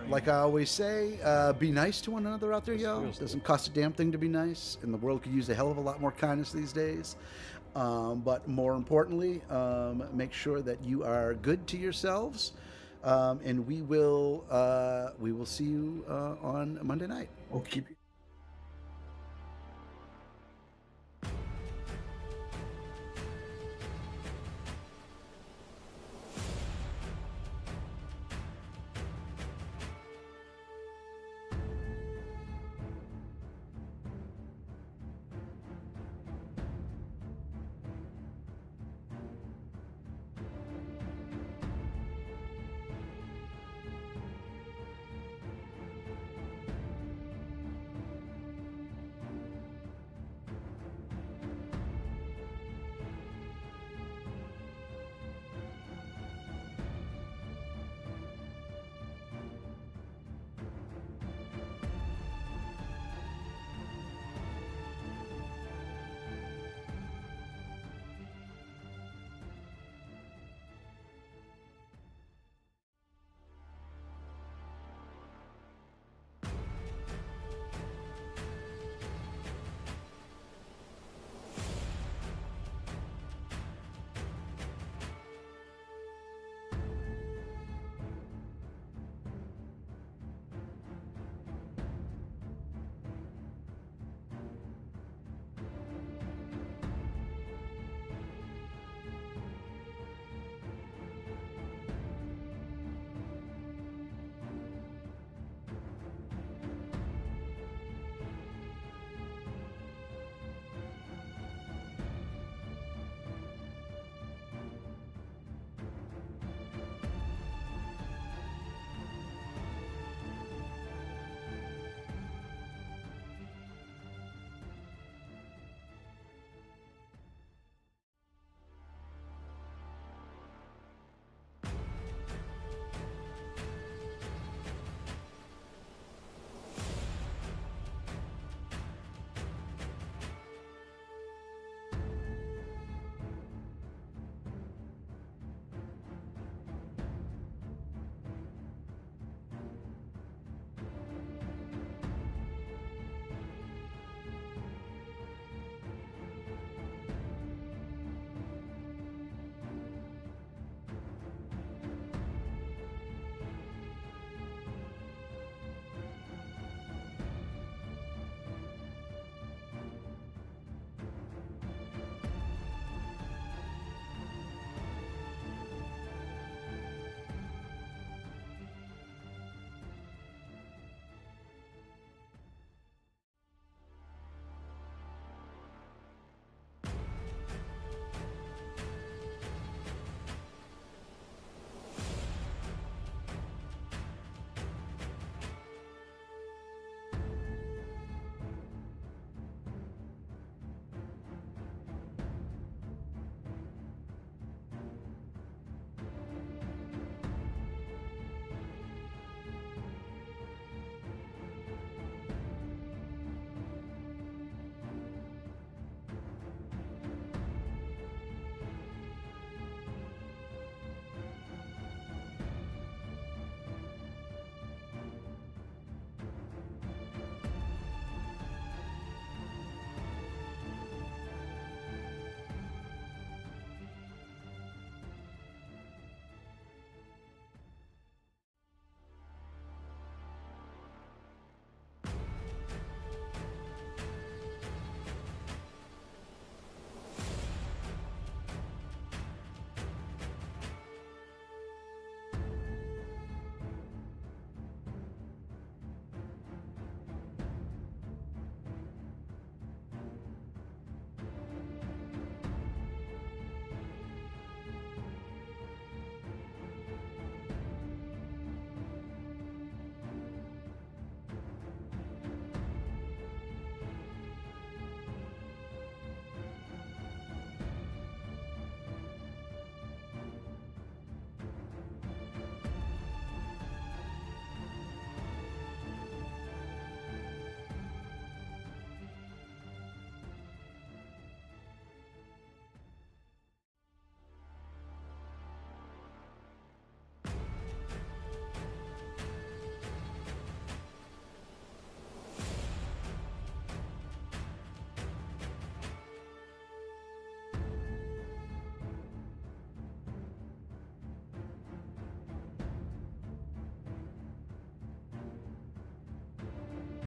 Like I always say, be nice to one another out there, yo. It doesn't cost a damn thing to be nice, and the world could use a hell of a lot more kindness these days. But more importantly, make sure that you are good to yourselves, and we will see you on Monday night. We'll keep you.